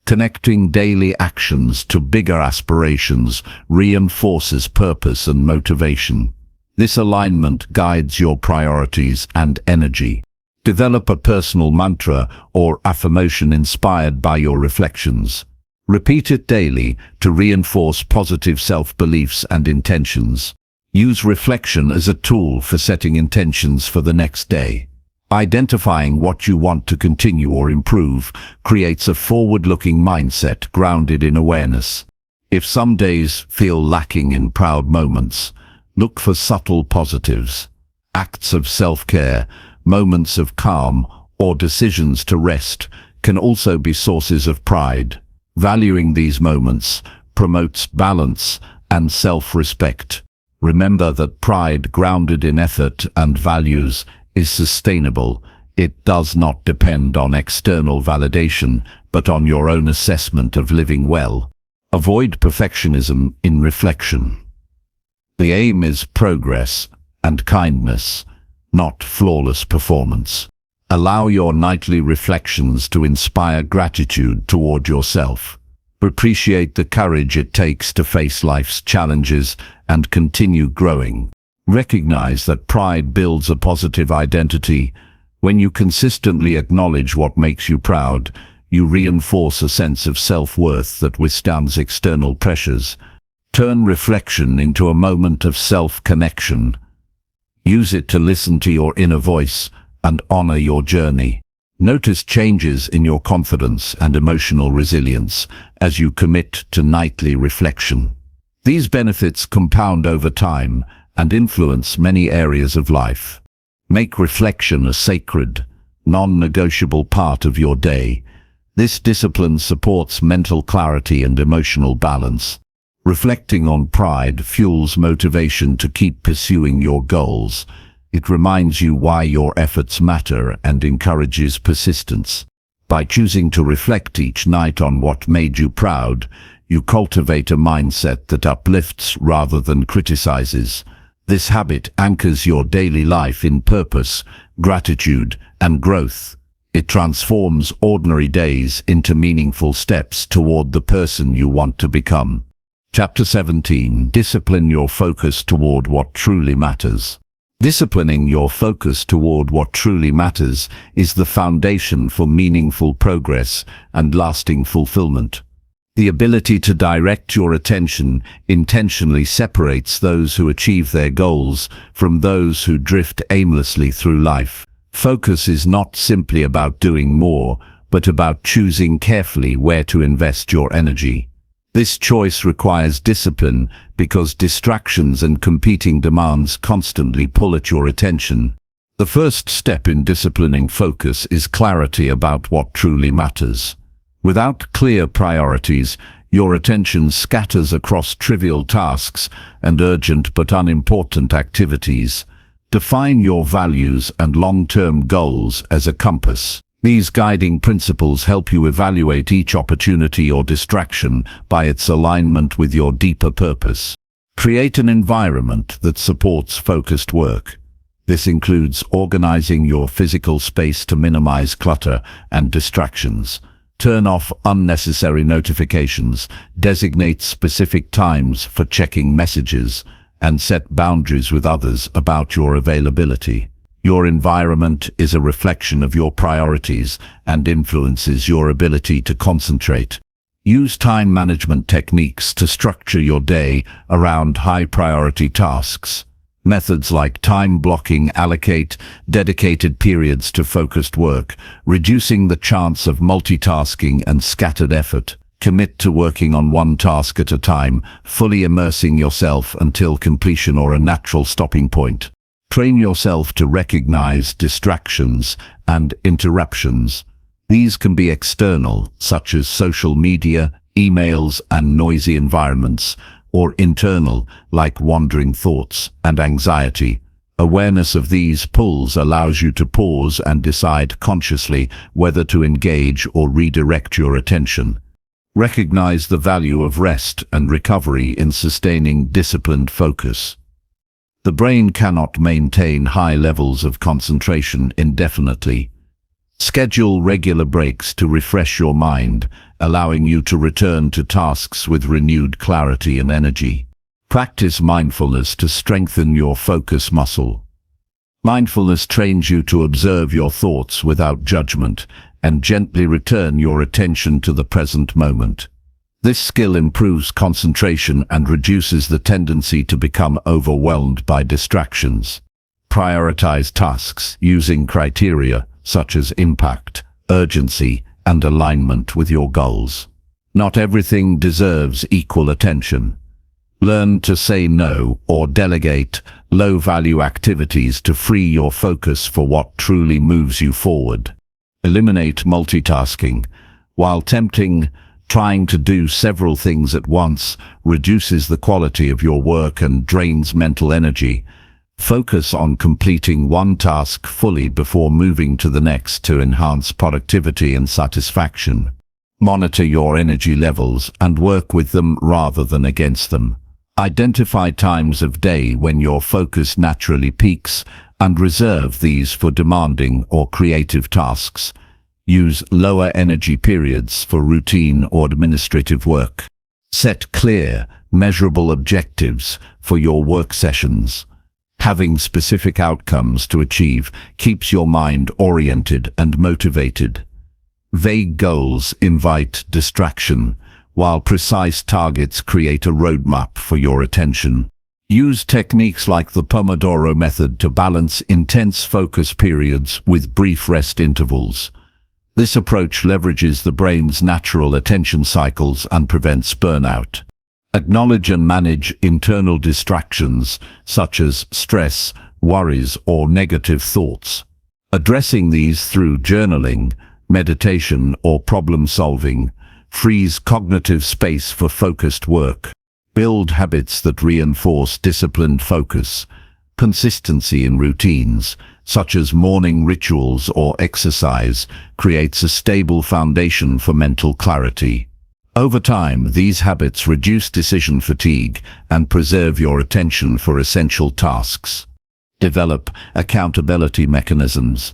Connecting daily actions to bigger aspirations reinforces purpose and motivation. This alignment guides your priorities and energy. Develop a personal mantra or affirmation inspired by your reflections. Repeat it daily to reinforce positive self-beliefs and intentions. Use reflection as a tool for setting intentions for the next day. Identifying what you want to continue or improve creates a forward-looking mindset grounded in awareness. If some days feel lacking in proud moments, look for subtle positives. Acts of self-care, moments of calm, or decisions to rest can also be sources of pride. Valuing these moments promotes balance and self-respect. Remember that pride grounded in effort and values is sustainable. It does not depend on external validation, but on your own assessment of living well. Avoid perfectionism in reflection. The aim is progress and kindness, not flawless performance. Allow your nightly reflections to inspire gratitude toward yourself. Appreciate the courage it takes to face life's challenges and continue growing. Recognize that pride builds a positive identity. When you consistently acknowledge what makes you proud, you reinforce a sense of self-worth that withstands external pressures. Turn reflection into a moment of self-connection. Use it to listen to your inner voice and honor your journey. Notice changes in your confidence and emotional resilience as you commit to nightly reflection. These benefits compound over time and influence many areas of life. Make reflection a sacred, non-negotiable part of your day. This discipline supports mental clarity and emotional balance. Reflecting on pride fuels motivation to keep pursuing your goals. It reminds you why your efforts matter and encourages persistence. By choosing to reflect each night on what made you proud, you cultivate a mindset that uplifts rather than criticizes. This habit anchors your daily life in purpose, gratitude, and growth. It transforms ordinary days into meaningful steps toward the person you want to become. Chapter 17. Discipline your focus toward what truly matters. Disciplining your focus toward what truly matters is the foundation for meaningful progress and lasting fulfillment. The ability to direct your attention intentionally separates those who achieve their goals from those who drift aimlessly through life. Focus is not simply about doing more, but about choosing carefully where to invest your energy. This choice requires discipline because distractions and competing demands constantly pull at your attention. The first step in disciplining focus is clarity about what truly matters. Without clear priorities, your attention scatters across trivial tasks and urgent but unimportant activities. Define your values and long-term goals as a compass. These guiding principles help you evaluate each opportunity or distraction by its alignment with your deeper purpose. Create an environment that supports focused work. This includes organizing your physical space to minimize clutter and distractions. Turn off unnecessary notifications, designate specific times for checking messages, and set boundaries with others about your availability. Your environment is a reflection of your priorities and influences your ability to concentrate. Use time management techniques to structure your day around high-priority tasks. Methods like time blocking allocate dedicated periods to focused work, reducing the chance of multitasking and scattered effort. Commit to working on one task at a time, fully immersing yourself until completion or a natural stopping point. Train yourself to recognize distractions and interruptions. These can be external, such as social media, emails, and noisy environments, or internal, like wandering thoughts and anxiety. Awareness of these pulls allows you to pause and decide consciously whether to engage or redirect your attention. Recognize the value of rest and recovery in sustaining disciplined focus. The brain cannot maintain high levels of concentration indefinitely. Schedule regular breaks to refresh your mind, allowing you to return to tasks with renewed clarity and energy. Practice mindfulness to strengthen your focus muscle. Mindfulness trains you to observe your thoughts without judgment and gently return your attention to the present moment. This skill improves concentration and reduces the tendency to become overwhelmed by distractions. Prioritize tasks using criteria such as impact, urgency, and alignment with your goals. Not everything deserves equal attention. Learn to say no or delegate low-value activities to free your focus for what truly moves you forward. Eliminate multitasking. While tempting, Trying to do several things at once reduces the quality of your work and drains mental energy. Focus on completing one task fully before moving to the next to enhance productivity and satisfaction. Monitor your energy levels and work with them rather than against them. Identify times of day when your focus naturally peaks and reserve these for demanding or creative tasks. Use lower energy periods for routine or administrative work. Set clear, measurable objectives for your work sessions. Having specific outcomes to achieve keeps your mind oriented and motivated. Vague goals invite distraction, while precise targets create a roadmap for your attention. Use techniques like the Pomodoro method to balance intense focus periods with brief rest intervals. This approach leverages the brain's natural attention cycles and prevents burnout. Acknowledge and manage internal distractions, such as stress, worries, or negative thoughts. Addressing these through journaling, meditation, or problem-solving frees cognitive space for focused work. Build habits that reinforce disciplined focus. Consistency in routines, such as morning rituals or exercise, creates a stable foundation for mental clarity. Over time, these habits reduce decision fatigue and preserve your attention for essential tasks. Develop accountability mechanisms.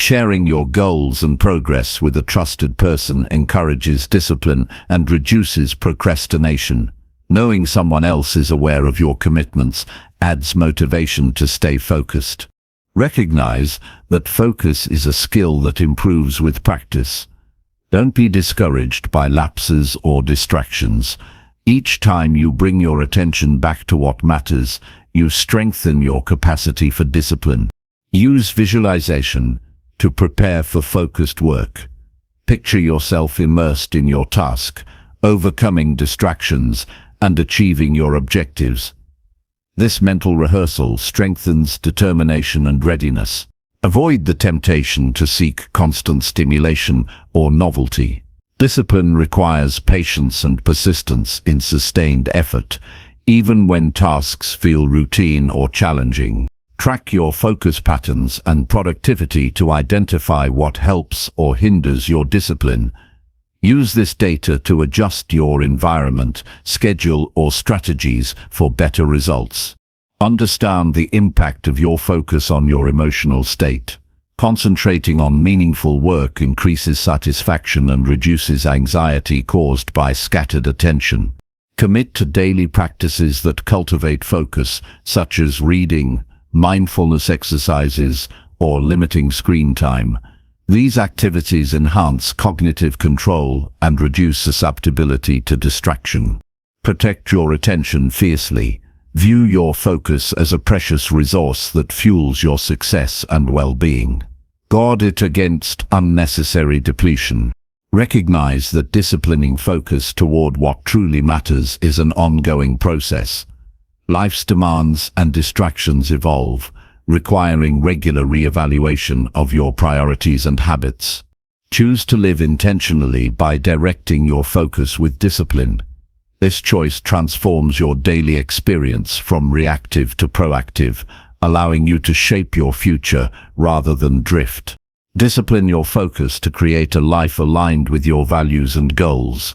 Sharing your goals and progress with a trusted person encourages discipline and reduces procrastination. Knowing someone else is aware of your commitments adds motivation to stay focused. Recognize that focus is a skill that improves with practice. Don't be discouraged by lapses or distractions. Each time you bring your attention back to what matters, you strengthen your capacity for discipline. Use visualization to prepare for focused work. Picture yourself immersed in your task, overcoming distractions, and achieving your objectives. This mental rehearsal strengthens determination and readiness. Avoid the temptation to seek constant stimulation or novelty. Discipline requires patience and persistence in sustained effort, even when tasks feel routine or challenging. Track your focus patterns and productivity to identify what helps or hinders your discipline. Use this data to adjust your environment, schedule, or strategies for better results. Understand the impact of your focus on your emotional state. Concentrating on meaningful work increases satisfaction and reduces anxiety caused by scattered attention. Commit to daily practices that cultivate focus, such as reading, mindfulness exercises, or limiting screen time. These activities enhance cognitive control and reduce susceptibility to distraction. Protect your attention fiercely. View your focus as a precious resource that fuels your success and well-being. Guard it against unnecessary depletion. Recognize that disciplining focus toward what truly matters is an ongoing process. Life's demands and distractions evolve, requiring regular re-evaluation of your priorities and habits. Choose to live intentionally by directing your focus with discipline. This choice transforms your daily experience from reactive to proactive, allowing you to shape your future rather than drift. Discipline your focus to create a life aligned with your values and goals.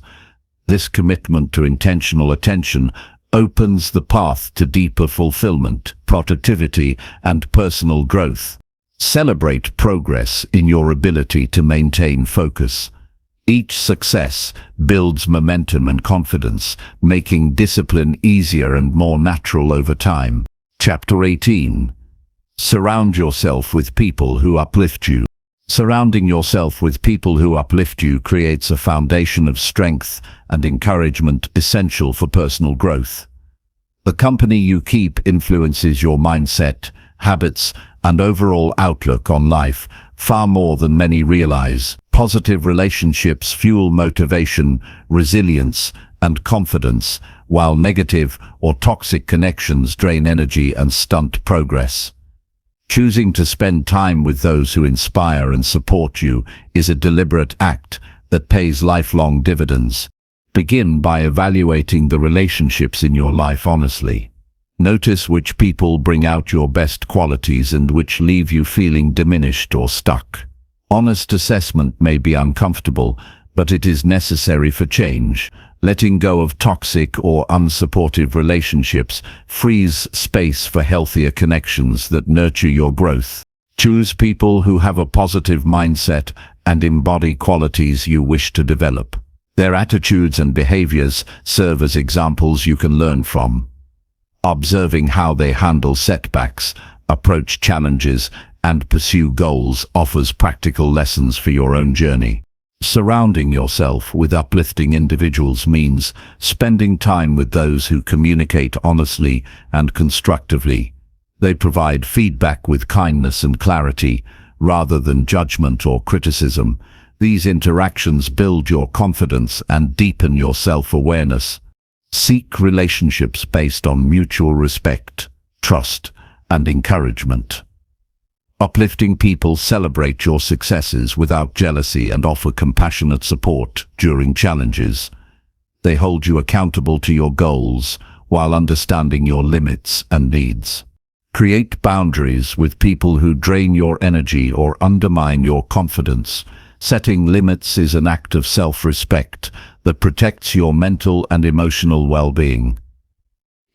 This commitment to intentional attention opens the path to deeper fulfillment, productivity, and personal growth. Celebrate progress in your ability to maintain focus. Each success builds momentum and confidence, making discipline easier and more natural over time. Chapter 18. Surround yourself with people who uplift you. Surrounding yourself with people who uplift you creates a foundation of strength and encouragement essential for personal growth. The company you keep influences your mindset, habits, and overall outlook on life far more than many realize. Positive relationships fuel motivation, resilience, and confidence, while negative or toxic connections drain energy and stunt progress. Choosing to spend time with those who inspire and support you is a deliberate act that pays lifelong dividends. Begin by evaluating the relationships in your life honestly. Notice which people bring out your best qualities and which leave you feeling diminished or stuck. Honest assessment may be uncomfortable, but it is necessary for change. Letting go of toxic or unsupportive relationships frees space for healthier connections that nurture your growth. Choose people who have a positive mindset and embody qualities you wish to develop. Their attitudes and behaviors serve as examples you can learn from. Observing how they handle setbacks, approach challenges, and pursue goals offers practical lessons for your own journey. Surrounding yourself with uplifting individuals means spending time with those who communicate honestly and constructively. They provide feedback with kindness and clarity, rather than judgment or criticism. These interactions build your confidence and deepen your self-awareness. Seek relationships based on mutual respect, trust, and encouragement. Uplifting people celebrate your successes without jealousy and offer compassionate support during challenges. They hold you accountable to your goals while understanding your limits and needs. Create boundaries with people who drain your energy or undermine your confidence. Setting limits is an act of self-respect that protects your mental and emotional well-being.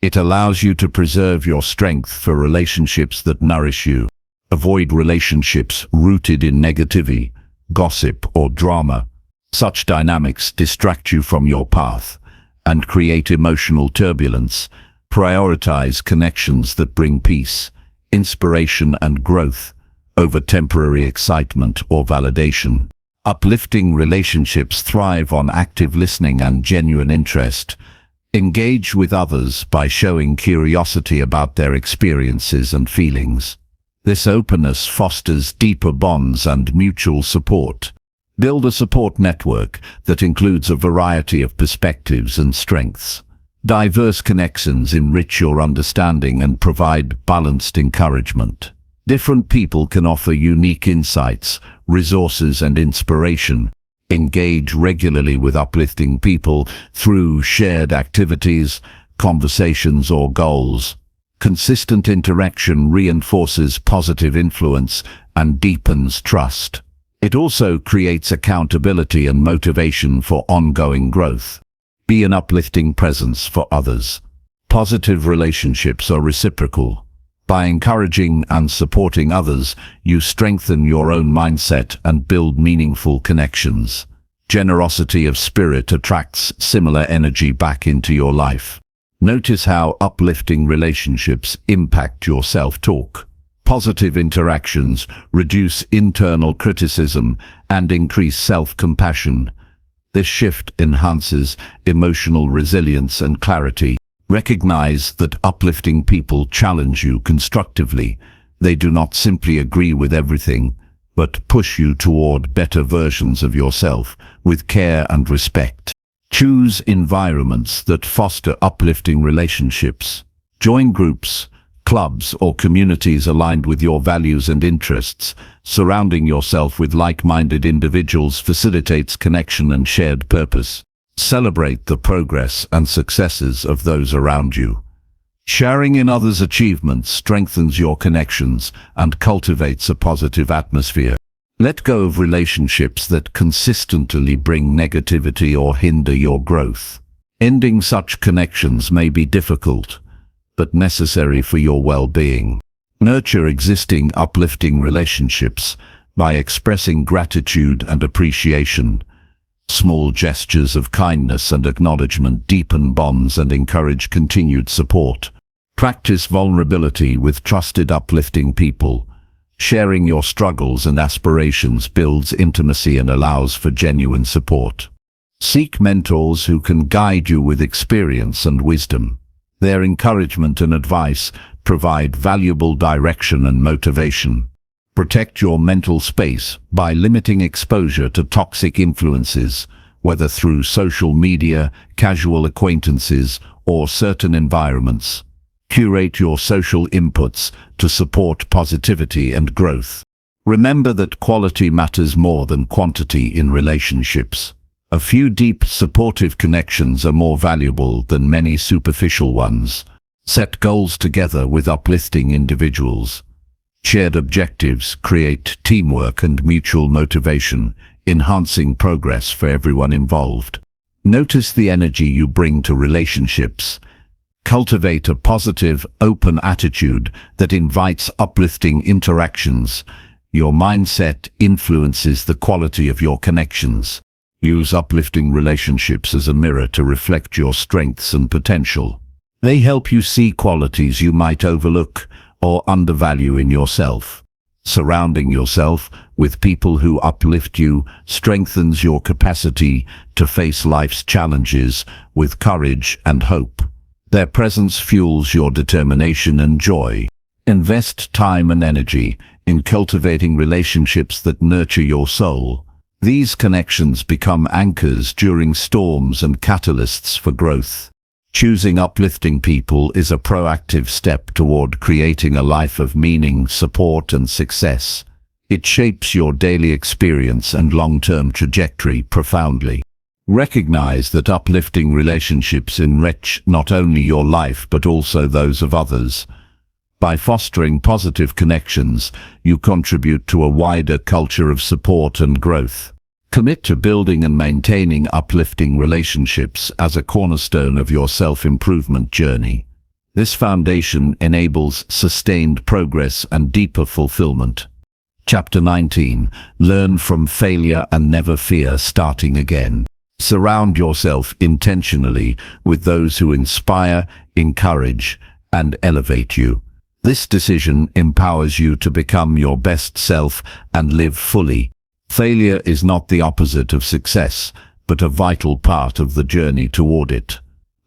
It allows you to preserve your strength for relationships that nourish you. Avoid relationships rooted in negativity, gossip, or drama. Such dynamics distract you from your path and create emotional turbulence. Prioritize connections that bring peace, inspiration, and growth over temporary excitement or validation. Uplifting relationships thrive on active listening and genuine interest. Engage with others by showing curiosity about their experiences and feelings. This openness fosters deeper bonds and mutual support. Build a support network that includes a variety of perspectives and strengths. Diverse connections enrich your understanding and provide balanced encouragement. Different people can offer unique insights, resources, and inspiration. Engage regularly with uplifting people through shared activities, conversations, or goals. Consistent interaction reinforces positive influence and deepens trust. It also creates accountability and motivation for ongoing growth. Be an uplifting presence for others. Positive relationships are reciprocal. By encouraging and supporting others, you strengthen your own mindset and build meaningful connections. Generosity of spirit attracts similar energy back into your life. Notice how uplifting relationships impact your self-talk. Positive interactions reduce internal criticism and increase self-compassion. This shift enhances emotional resilience and clarity. Recognize that uplifting people challenge you constructively. They do not simply agree with everything, but push you toward better versions of yourself with care and respect. Choose environments that foster uplifting relationships. Join groups, clubs, or communities aligned with your values and interests. Surrounding yourself with like-minded individuals facilitates connection and shared purpose. Celebrate the progress and successes of those around you. Sharing in others' achievements strengthens your connections and cultivates a positive atmosphere. Let go of relationships that consistently bring negativity or hinder your growth. Ending such connections may be difficult, but necessary for your well-being. Nurture existing uplifting relationships by expressing gratitude and appreciation. Small gestures of kindness and acknowledgement deepen bonds and encourage continued support. Practice vulnerability with trusted uplifting people. Sharing your struggles and aspirations builds intimacy and allows for genuine support. Seek mentors who can guide you with experience and wisdom. Their encouragement and advice provide valuable direction and motivation. Protect your mental space by limiting exposure to toxic influences, whether through social media, casual acquaintances, or certain environments. Curate your social inputs to support positivity and growth. Remember that quality matters more than quantity in relationships. A few deep, supportive connections are more valuable than many superficial ones. Set goals together with uplifting individuals. Shared objectives create teamwork and mutual motivation, enhancing progress for everyone involved. Notice the energy you bring to relationships. Cultivate a positive, open attitude that invites uplifting interactions. Your mindset influences the quality of your connections. Use uplifting relationships as a mirror to reflect your strengths and potential. They help you see qualities you might overlook or undervalue in yourself. Surrounding yourself with people who uplift you strengthens your capacity to face life's challenges with courage and hope. Their presence fuels your determination and joy. Invest time and energy in cultivating relationships that nurture your soul. These connections become anchors during storms and catalysts for growth. Choosing uplifting people is a proactive step toward creating a life of meaning, support, and success. It shapes your daily experience and long-term trajectory profoundly. Recognize that uplifting relationships enrich not only your life but also those of others. By fostering positive connections, you contribute to a wider culture of support and growth. Commit to building and maintaining uplifting relationships as a cornerstone of your self-improvement journey. This foundation enables sustained progress and deeper fulfillment. Chapter 19. Learn from failure and never fear starting again. Surround yourself intentionally with those who inspire, encourage, and elevate you. This decision empowers you to become your best self and live fully. Failure is not the opposite of success, but a vital part of the journey toward it.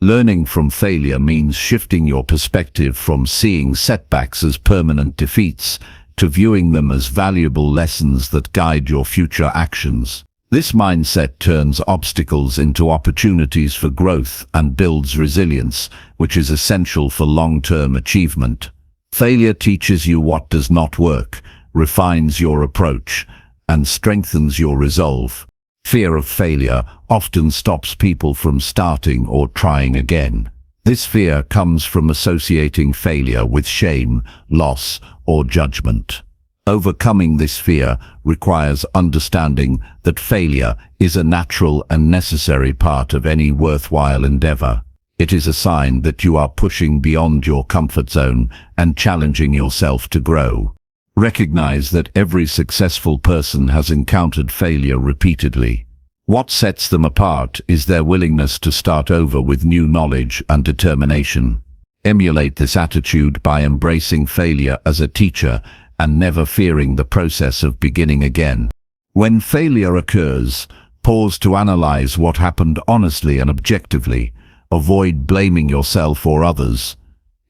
Learning from failure means shifting your perspective from seeing setbacks as permanent defeats to viewing them as valuable lessons that guide your future actions. This mindset turns obstacles into opportunities for growth and builds resilience, which is essential for long-term achievement. Failure teaches you what does not work, refines your approach, and strengthens your resolve. Fear of failure often stops people from starting or trying again. This fear comes from associating failure with shame, loss, or judgment. Overcoming this fear requires understanding that failure is a natural and necessary part of any worthwhile endeavor. It is a sign that you are pushing beyond your comfort zone and challenging yourself to grow. Recognize that every successful person has encountered failure repeatedly. What sets them apart is their willingness to start over with new knowledge and determination. Emulate this attitude by embracing failure as a teacher and never fearing the process of beginning again. When failure occurs, pause to analyze what happened honestly and objectively. Avoid blaming yourself or others.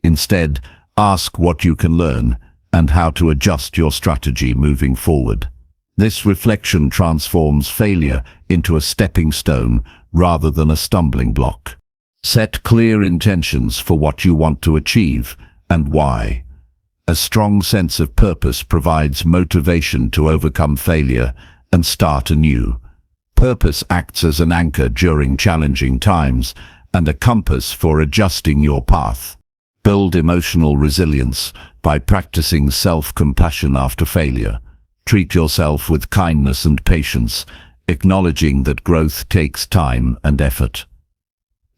Instead, ask what you can learn and how to adjust your strategy moving forward. This reflection transforms failure into a stepping stone rather than a stumbling block. Set clear intentions for what you want to achieve and why. A strong sense of purpose provides motivation to overcome failure and start anew. Purpose acts as an anchor during challenging times and a compass for adjusting your path. Build emotional resilience by practicing self-compassion after failure. Treat yourself with kindness and patience, acknowledging that growth takes time and effort.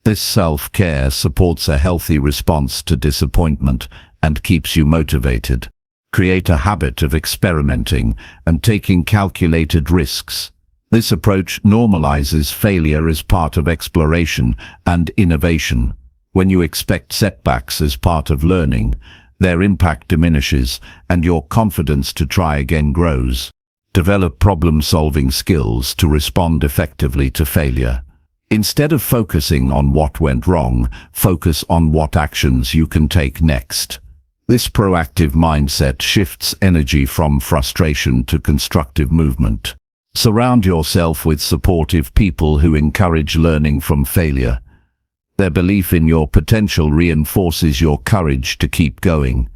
This self-care supports a healthy response to disappointment and keeps you motivated. Create a habit of experimenting and taking calculated risks. This approach normalizes failure as part of exploration and innovation. When you expect setbacks as part of learning, their impact diminishes and your confidence to try again grows. Develop problem-solving skills to respond effectively to failure. Instead of focusing on what went wrong, focus on what actions you can take next. This proactive mindset shifts energy from frustration to constructive movement. Surround yourself with supportive people who encourage learning from failure. Their belief in your potential reinforces your courage to keep going.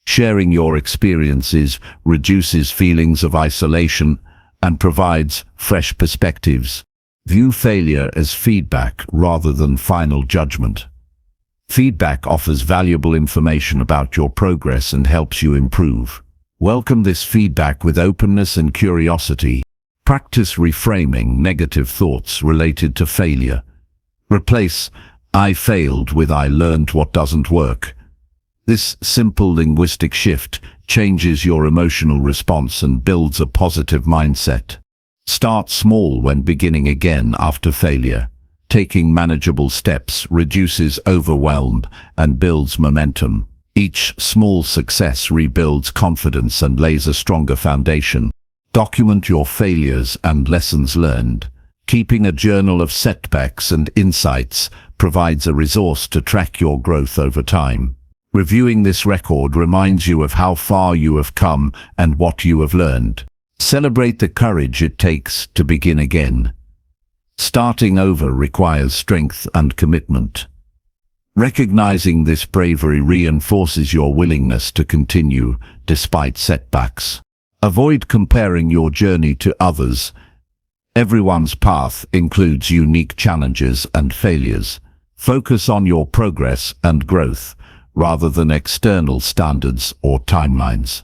Sharing your experiences reduces feelings of isolation and provides fresh perspectives. View failure as feedback rather than final judgment. Feedback offers valuable information about your progress and helps you improve. Welcome this feedback with openness and curiosity. Practice reframing negative thoughts related to failure. Replace "I failed" with "I learned what doesn't work." This simple linguistic shift changes your emotional response and builds a positive mindset. Start small when beginning again after failure. Taking manageable steps reduces overwhelm and builds momentum. Each small success rebuilds confidence and lays a stronger foundation. Document your failures and lessons learned. Keeping a journal of setbacks and insights provides a resource to track your growth over time. Reviewing this record reminds you of how far you have come and what you have learned. Celebrate the courage it takes to begin again. Starting over requires strength and commitment. Recognizing this bravery reinforces your willingness to continue despite setbacks. Avoid comparing your journey to others. Everyone's path includes unique challenges and failures. Focus on your progress and growth rather than external standards or timelines.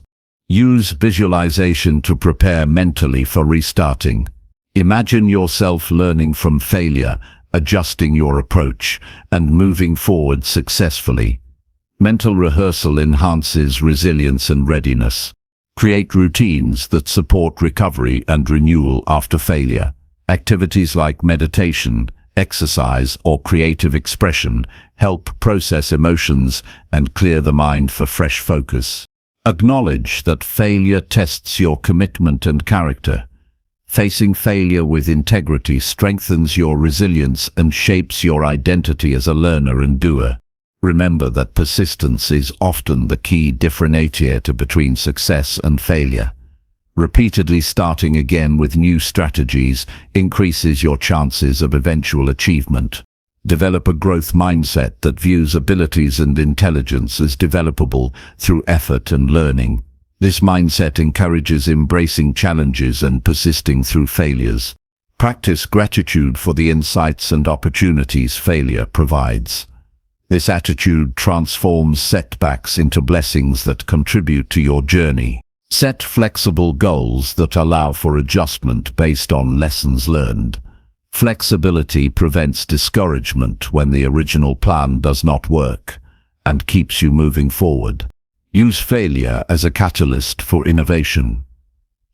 Use visualization to prepare mentally for restarting. Imagine yourself learning from failure, adjusting your approach, and moving forward successfully. Mental rehearsal enhances resilience and readiness. Create routines that support recovery and renewal after failure. Activities like meditation, exercise, or creative expression help process emotions and clear the mind for fresh focus. Acknowledge that failure tests your commitment and character. Facing failure with integrity strengthens your resilience and shapes your identity as a learner and doer. Remember that persistence is often the key differentiator between success and failure. Repeatedly starting again with new strategies increases your chances of eventual achievement. Develop a growth mindset that views abilities and intelligence as developable through effort and learning. This mindset encourages embracing challenges and persisting through failures. Practice gratitude for the insights and opportunities failure provides. This attitude transforms setbacks into blessings that contribute to your journey. Set flexible goals that allow for adjustment based on lessons learned. Flexibility prevents discouragement when the original plan does not work and keeps you moving forward. Use failure as a catalyst for innovation.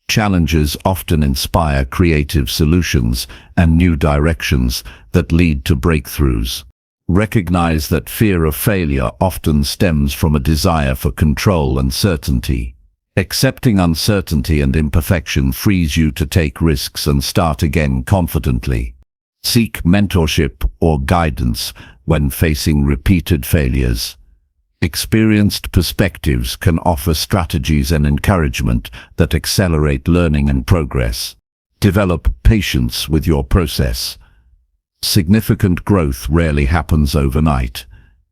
Challenges often inspire creative solutions and new directions that lead to breakthroughs. Recognize that fear of failure often stems from a desire for control and certainty. Accepting uncertainty and imperfection frees you to take risks and start again confidently. Seek mentorship or guidance when facing repeated failures. Experienced perspectives can offer strategies and encouragement that accelerate learning and progress. Develop patience with your process. Significant growth rarely happens overnight.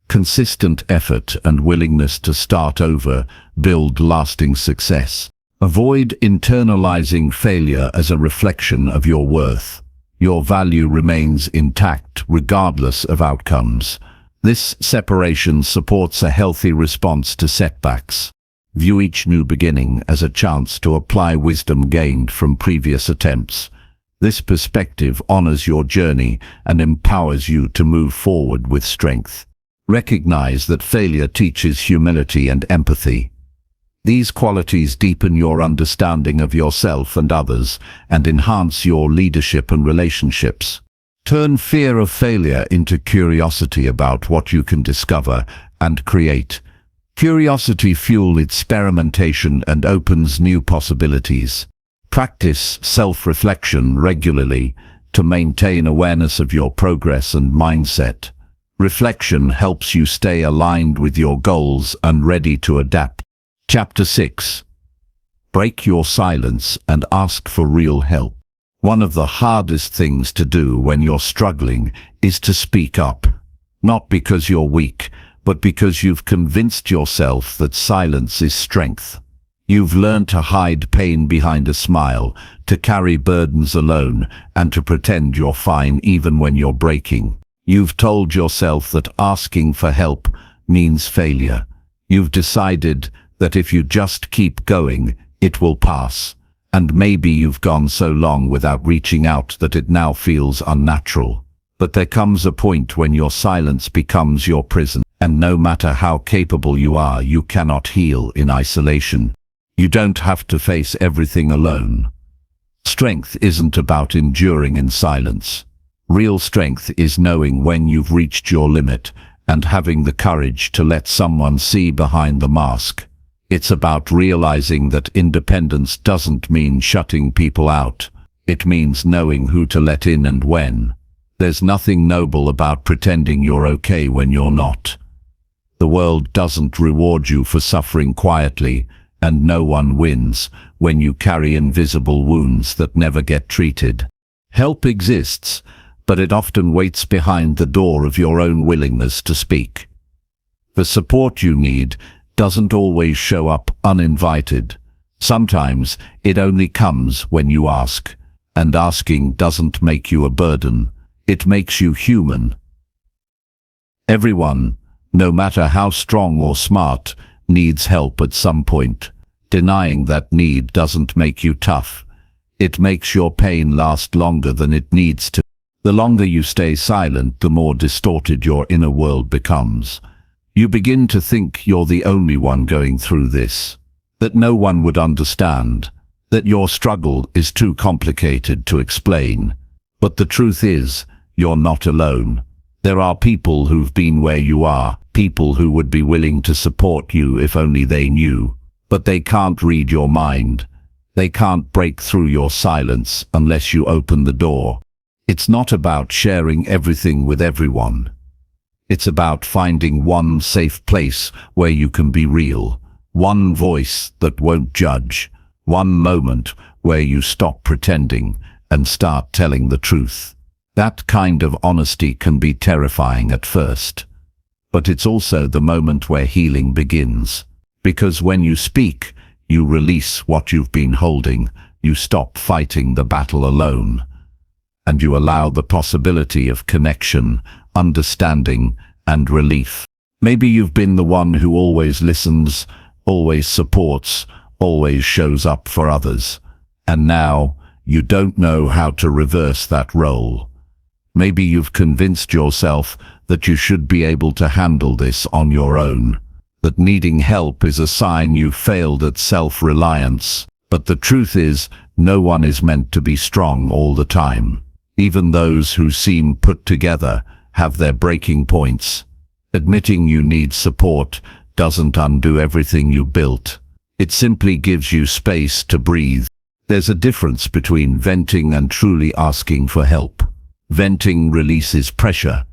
Consistent effort and willingness to start over build lasting success. Avoid internalizing failure as a reflection of your worth. Your value remains intact regardless of outcomes. This separation supports a healthy response to setbacks. View each new beginning as a chance to apply wisdom gained from previous attempts. This perspective honors your journey and empowers you to move forward with strength. Recognize that failure teaches humility and empathy. These qualities deepen your understanding of yourself and others and enhance your leadership and relationships. Turn fear of failure into curiosity about what you can discover and create. Curiosity fuels experimentation and opens new possibilities. Practice self-reflection regularly to maintain awareness of your progress and mindset. Reflection helps you stay aligned with your goals and ready to adapt. Chapter 6. Break your silence and ask for real help. One of the hardest things to do when you're struggling is to speak up. Not because you're weak, but because you've convinced yourself that silence is strength. You've learned to hide pain behind a smile, to carry burdens alone, and to pretend you're fine even when you're breaking. You've told yourself that asking for help means failure. You've decided that if you just keep going, it will pass. And maybe you've gone so long without reaching out that it now feels unnatural. But there comes a point when your silence becomes your prison, and no matter how capable you are, you cannot heal in isolation. You don't have to face everything alone. Strength isn't about enduring in silence. Real strength is knowing when you've reached your limit and having the courage to let someone see behind the mask. It's about realizing that independence doesn't mean shutting people out. It means knowing who to let in and when. There's nothing noble about pretending you're okay when you're not. The world doesn't reward you for suffering quietly, and no one wins when you carry invisible wounds that never get treated. Help exists, but it often waits behind the door of your own willingness to speak. The support you need doesn't always show up uninvited. Sometimes it only comes when you ask, and asking doesn't make you a burden. It makes you human. Everyone, no matter how strong or smart, needs help at some point. Denying that need doesn't make you tough. It makes your pain last longer than it needs to. The longer you stay silent, the more distorted your inner world becomes. You begin to think you're the only one going through this, that no one would understand, that your struggle is too complicated to explain. But the truth is, you're not alone. There are people who've been where you are, people who would be willing to support you if only they knew. But they can't read your mind. They can't break through your silence unless you open the door. It's not about sharing everything with everyone. It's about finding one safe place where you can be real, one voice that won't judge, one moment where you stop pretending and start telling the truth. That kind of honesty can be terrifying at first, but it's also the moment where healing begins. Because when you speak, you release what you've been holding, you stop fighting the battle alone, and you allow the possibility of connection, understanding, and relief. Maybe you've been the one who always listens, always supports, always shows up for others, and now you don't know how to reverse that role. Maybe you've convinced yourself that you should be able to handle this on your own, that needing help is a sign you've failed at self-reliance. But the truth is, no one is meant to be strong all the time. Even those who seem put together have their breaking points. Admitting you need support doesn't undo everything you built. It simply gives you space to breathe. There's a difference between venting and truly asking for help. Venting releases pressure,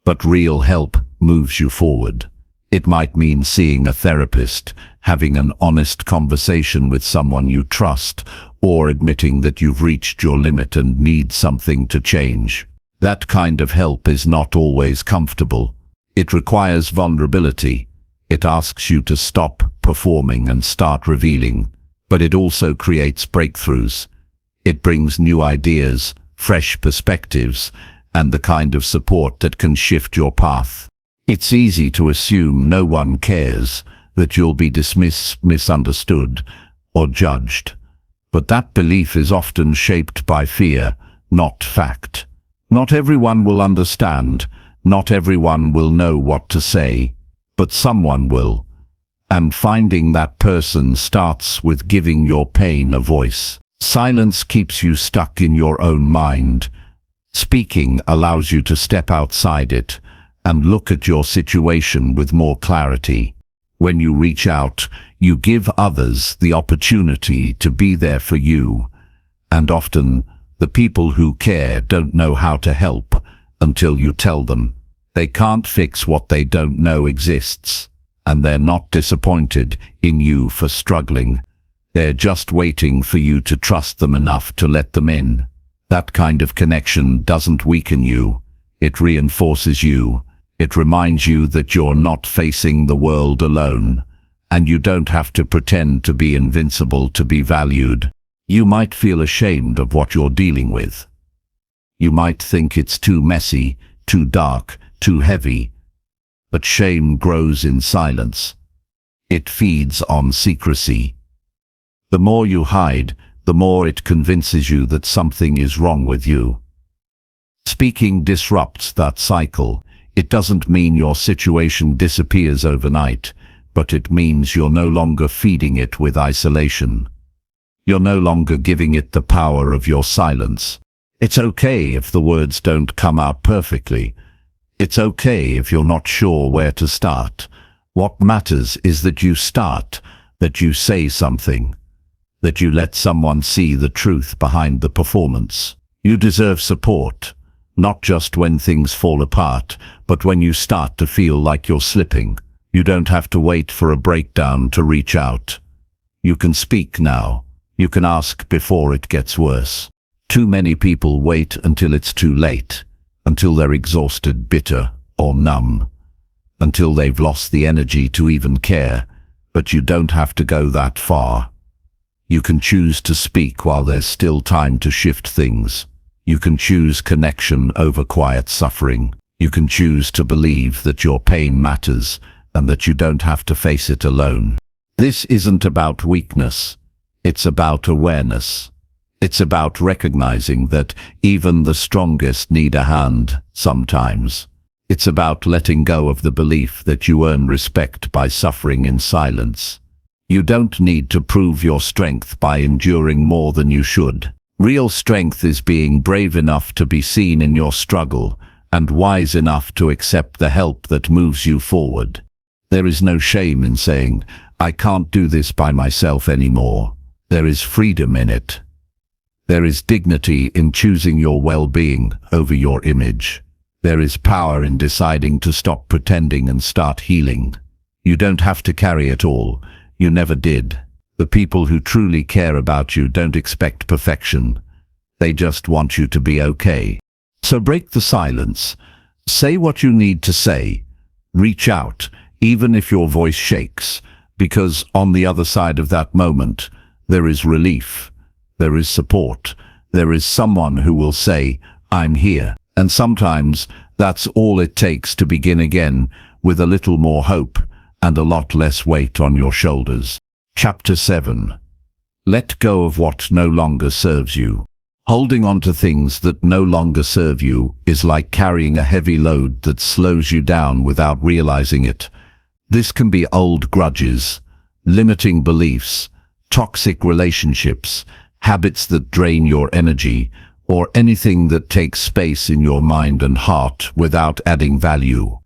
but real help moves you forward. It might mean seeing a therapist, having an honest conversation with someone you trust, or admitting that you've reached your limit and need something to change. That kind of help is not always comfortable. It requires vulnerability. It asks you to stop performing and start revealing. But it also creates breakthroughs. It brings new ideas, fresh perspectives, and the kind of support that can shift your path. It's easy to assume no one cares, that you'll be dismissed, misunderstood, or judged. But that belief is often shaped by fear, not fact. Not everyone will understand, not everyone will know what to say, but someone will. And finding that person starts with giving your pain a voice. Silence keeps you stuck in your own mind. Speaking allows you to step outside it and look at your situation with more clarity. When you reach out, you give others the opportunity to be there for you. And often, the people who care don't know how to help until you tell them. They can't fix what they don't know exists, and they're not disappointed in you for struggling. They're just waiting for you to trust them enough to let them in. That kind of connection doesn't weaken you. It reinforces you. It reminds you that you're not facing the world alone, and you don't have to pretend to be invincible to be valued. You might feel ashamed of what you're dealing with. You might think it's too messy, too dark, too heavy. But shame grows in silence. It feeds on secrecy. The more you hide, the more it convinces you that something is wrong with you. Speaking disrupts that cycle. It doesn't mean your situation disappears overnight, but it means you're no longer feeding it with isolation. You're no longer giving it the power of your silence. It's okay if the words don't come out perfectly. It's okay if you're not sure where to start. What matters is that you start, that you say something, that you let someone see the truth behind the performance. You deserve support, not just when things fall apart, but when you start to feel like you're slipping. You don't have to wait for a breakdown to reach out. You can speak now. You can ask before it gets worse. Too many people wait until it's too late, until they're exhausted, bitter, or numb, until they've lost the energy to even care. But you don't have to go that far. You can choose to speak while there's still time to shift things. You can choose connection over quiet suffering. You can choose to believe that your pain matters and that you don't have to face it alone. This isn't about weakness. It's about awareness. It's about recognizing that even the strongest need a hand sometimes. It's about letting go of the belief that you earn respect by suffering in silence. You don't need to prove your strength by enduring more than you should. Real strength is being brave enough to be seen in your struggle and wise enough to accept the help that moves you forward. There is no shame in saying, "I can't do this by myself anymore." There is freedom in it. There is dignity in choosing your well-being over your image. There is power in deciding to stop pretending and start healing. You don't have to carry it all. You never did. The people who truly care about you don't expect perfection. They just want you to be okay. So break the silence. Say what you need to say. Reach out, even if your voice shakes, because on the other side of that moment, there is relief. There is support. There is someone who will say, "I'm here." And sometimes that's all it takes to begin again with a little more hope and a lot less weight on your shoulders. Chapter 7. Let go of what no longer serves you. Holding on to things that no longer serve you is like carrying a heavy load that slows you down without realizing it. This can be old grudges, limiting beliefs, toxic relationships, habits that drain your energy, or anything that takes space in your mind and heart without adding value.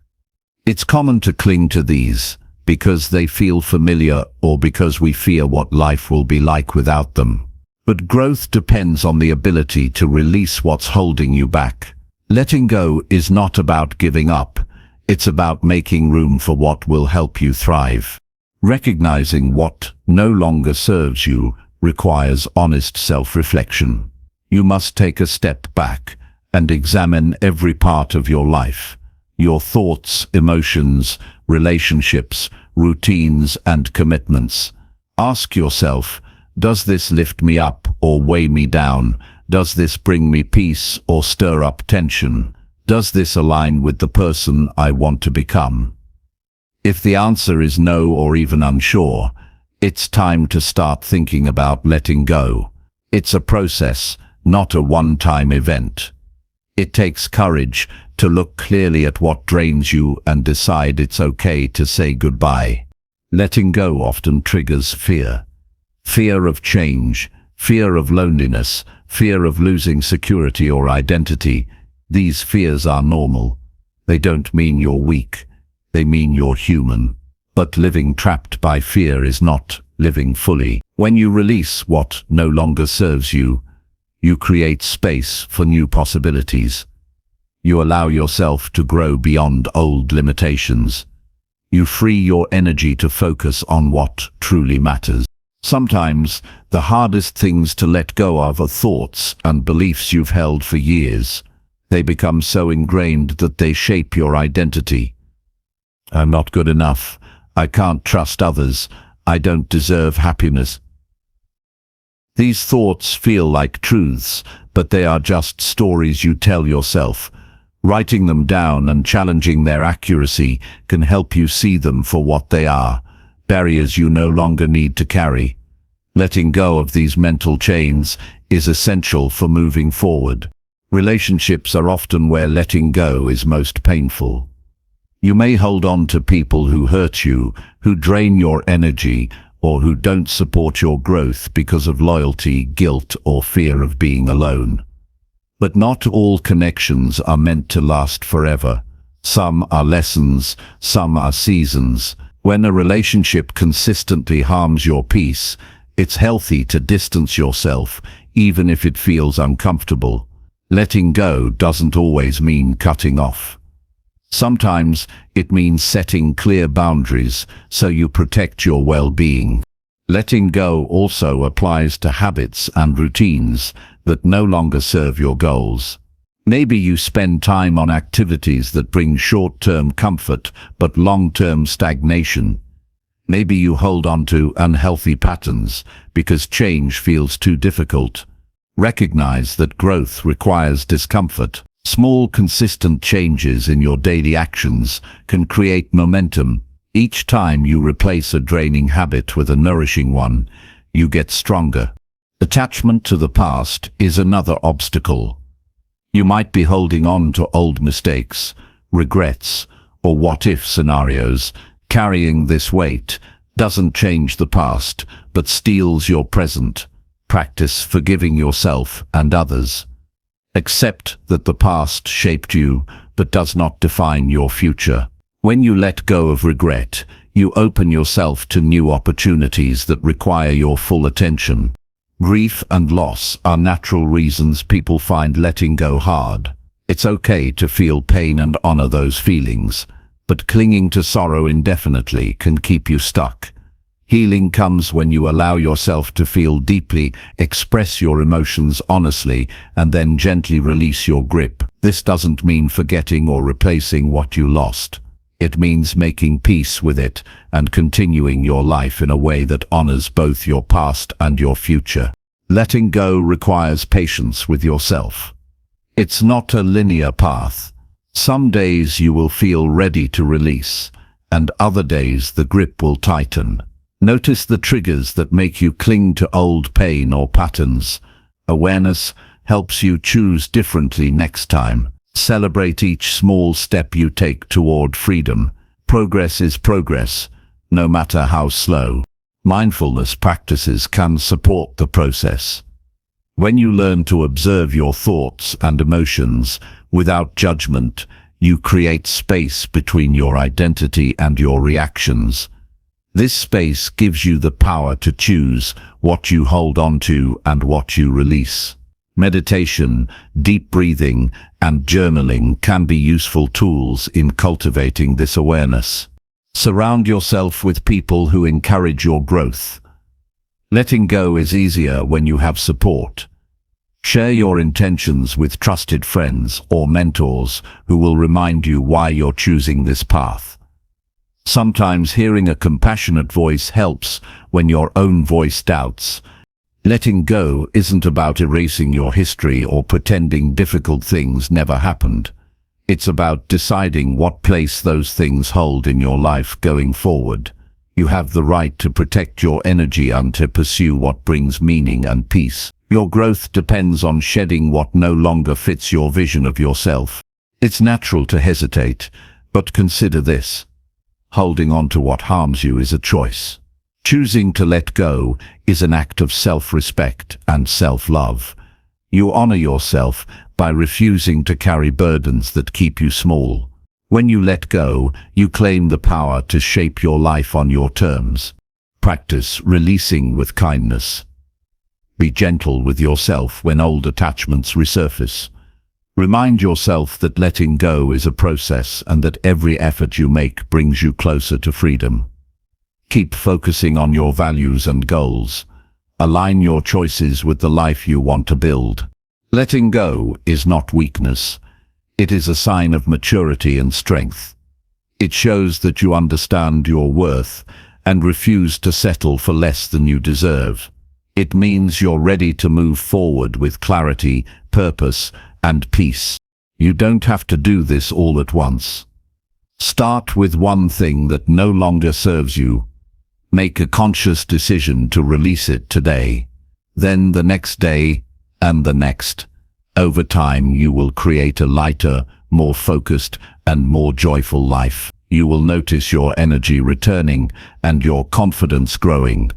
It's common to cling to these because they feel familiar or because we fear what life will be like without them. But growth depends on the ability to release what's holding you back. Letting go is not about giving up. It's about making room for what will help you thrive. Recognizing what no longer serves you requires honest self-reflection. You must take a step back and examine every part of your life. Your thoughts, emotions, relationships, routines, and commitments. Ask yourself, does this lift me up or weigh me down? Does this bring me peace or stir up tension? Does this align with the person I want to become? If the answer is no or even unsure, it's time to start thinking about letting go. It's a process, not a one-time event. It takes courage to look clearly at what drains you and decide it's okay to say goodbye. Letting go often triggers fear. Fear of change, fear of loneliness, fear of losing security or identity. These fears are normal. They don't mean you're weak. They mean you're human. But living trapped by fear is not living fully. When you release what no longer serves you, you create space for new possibilities. You allow yourself to grow beyond old limitations. You free your energy to focus on what truly matters. Sometimes the hardest things to let go of are thoughts and beliefs you've held for years. They become so ingrained that they shape your identity. I'm not good enough. I can't trust others. I don't deserve happiness. These thoughts feel like truths, but they are just stories you tell yourself. Writing them down and challenging their accuracy can help you see them for what they are, barriers you no longer need to carry. Letting go of these mental chains is essential for moving forward. Relationships are often where letting go is most painful. You may hold on to people who hurt you, who drain your energy, or who don't support your growth because of loyalty, guilt, or fear of being alone. But not all connections are meant to last forever. Some are lessons, some are seasons. When a relationship consistently harms your peace, it's healthy to distance yourself, even if it feels uncomfortable. Letting go doesn't always mean cutting off. Sometimes it means setting clear boundaries so you protect your well-being. Letting go also applies to habits and routines that no longer serve your goals. Maybe you spend time on activities that bring short-term comfort but long-term stagnation. Maybe you hold on to unhealthy patterns because change feels too difficult. Recognize that growth requires discomfort. Small, consistent changes in your daily actions can create momentum. Each time you replace a draining habit with a nourishing one, you get stronger. Attachment to the past is another obstacle. You might be holding on to old mistakes, regrets, or what-if scenarios. Carrying this weight doesn't change the past, but steals your present. Practice forgiving yourself and others. Accept that the past shaped you, but does not define your future. When you let go of regret, you open yourself to new opportunities that require your full attention. Grief and loss are natural reasons people find letting go hard. It's okay to feel pain and honor those feelings, but clinging to sorrow indefinitely can keep you stuck. Healing comes when you allow yourself to feel deeply, express your emotions honestly, and then gently release your grip. This doesn't mean forgetting or replacing what you lost. It means making peace with it and continuing your life in a way that honors both your past and your future. Letting go requires patience with yourself. It's not a linear path. Some days you will feel ready to release, and other days the grip will tighten. Notice the triggers that make you cling to old pain or patterns. Awareness helps you choose differently next time. Celebrate each small step you take toward freedom. Progress is progress, no matter how slow. Mindfulness practices can support the process. When you learn to observe your thoughts and emotions without judgment, you create space between your identity and your reactions. This space gives you the power to choose what you hold on to and what you release. Meditation, deep breathing, and journaling can be useful tools in cultivating this awareness. Surround yourself with people who encourage your growth. Letting go is easier when you have support. Share your intentions with trusted friends or mentors who will remind you why you're choosing this path. Sometimes hearing a compassionate voice helps when your own voice doubts. Letting go isn't about erasing your history or pretending difficult things never happened. It's about deciding what place those things hold in your life going forward. You have the right to protect your energy and to pursue what brings meaning and peace. Your growth depends on shedding what no longer fits your vision of yourself. It's natural to hesitate, but consider this. Holding on to what harms you is a choice. Choosing to let go is an act of self-respect and self-love. You honor yourself by refusing to carry burdens that keep you small. When you let go, you claim the power to shape your life on your terms. Practice releasing with kindness. Be gentle with yourself when old attachments resurface. Remind yourself that letting go is a process and that every effort you make brings you closer to freedom. Keep focusing on your values and goals. Align your choices with the life you want to build. Letting go is not weakness. It is a sign of maturity and strength. It shows that you understand your worth and refuse to settle for less than you deserve. It means you're ready to move forward with clarity, purpose, and peace. You don't have to do this all at once. Start with one thing that no longer serves you. Make a conscious decision to release it today. Then the next day, and the next. Over time, you will create a lighter, more focused, and more joyful life. You will notice your energy returning and your confidence growing.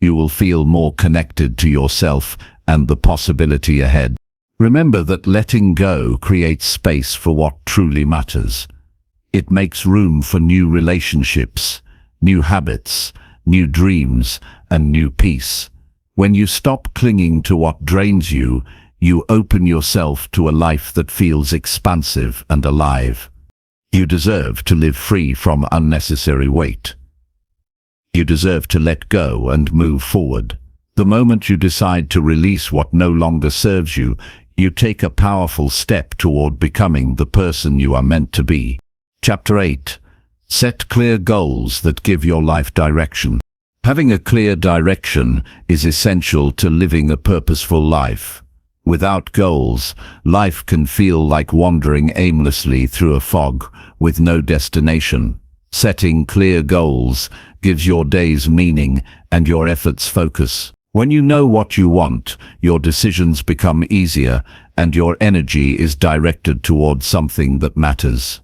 You will feel more connected to yourself and the possibility ahead. Remember that letting go creates space for what truly matters. It makes room for new relationships, new habits, new dreams, and new peace. When you stop clinging to what drains you, you open yourself to a life that feels expansive and alive. You deserve to live free from unnecessary weight. You deserve to let go and move forward. The moment you decide to release what no longer serves you, you take a powerful step toward becoming the person you are meant to be. Chapter 8. Set clear goals that give your life direction. Having a clear direction is essential to living a purposeful life. Without goals, life can feel like wandering aimlessly through a fog with no destination. Setting clear goals gives your days meaning and your efforts focus. When you know what you want, your decisions become easier and your energy is directed towards something that matters.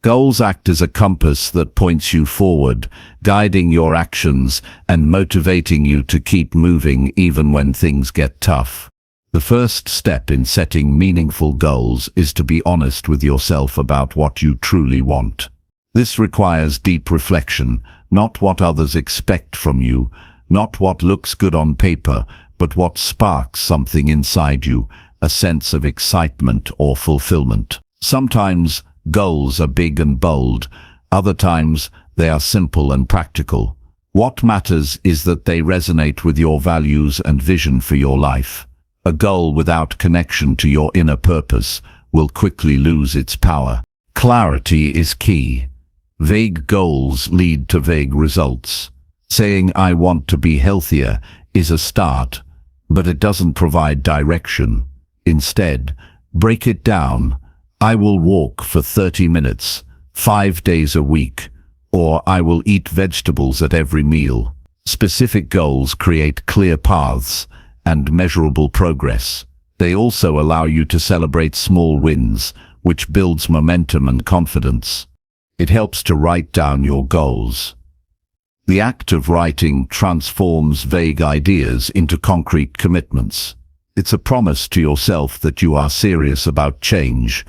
Goals act as a compass that points you forward, guiding your actions and motivating you to keep moving even when things get tough. The first step in setting meaningful goals is to be honest with yourself about what you truly want. This requires deep reflection, not what others expect from you, not what looks good on paper, but what sparks something inside you, a sense of excitement or fulfillment. Sometimes goals are big and bold, other times they are simple and practical. What matters is that they resonate with your values and vision for your life. A goal without connection to your inner purpose will quickly lose its power. Clarity is key. Vague goals lead to vague results. Saying "I want to be healthier" is a start, but it doesn't provide direction. Instead, break it down. I will walk for 30 minutes, 5 days a week, or I will eat vegetables at every meal. Specific goals create clear paths and measurable progress. They also allow you to celebrate small wins, which builds momentum and confidence. It helps to write down your goals. The act of writing transforms vague ideas into concrete commitments. It's a promise to yourself that you are serious about change.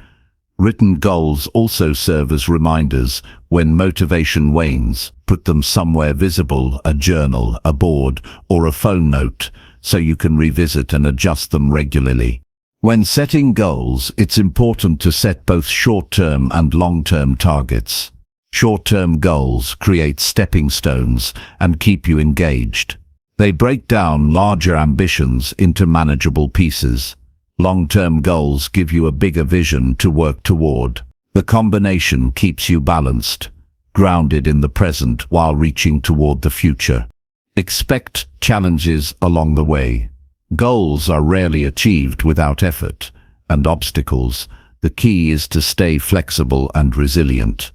Written goals also serve as reminders when motivation wanes. Put them somewhere visible, a journal, a board, or a phone note, so you can revisit and adjust them regularly. When setting goals, it's important to set both short-term and long-term targets. Short-term goals create stepping stones and keep you engaged. They break down larger ambitions into manageable pieces. Long-term goals give you a bigger vision to work toward. The combination keeps you balanced, grounded in the present while reaching toward the future. Expect challenges along the way. Goals are rarely achieved without effort and obstacles. The key is to stay flexible and resilient.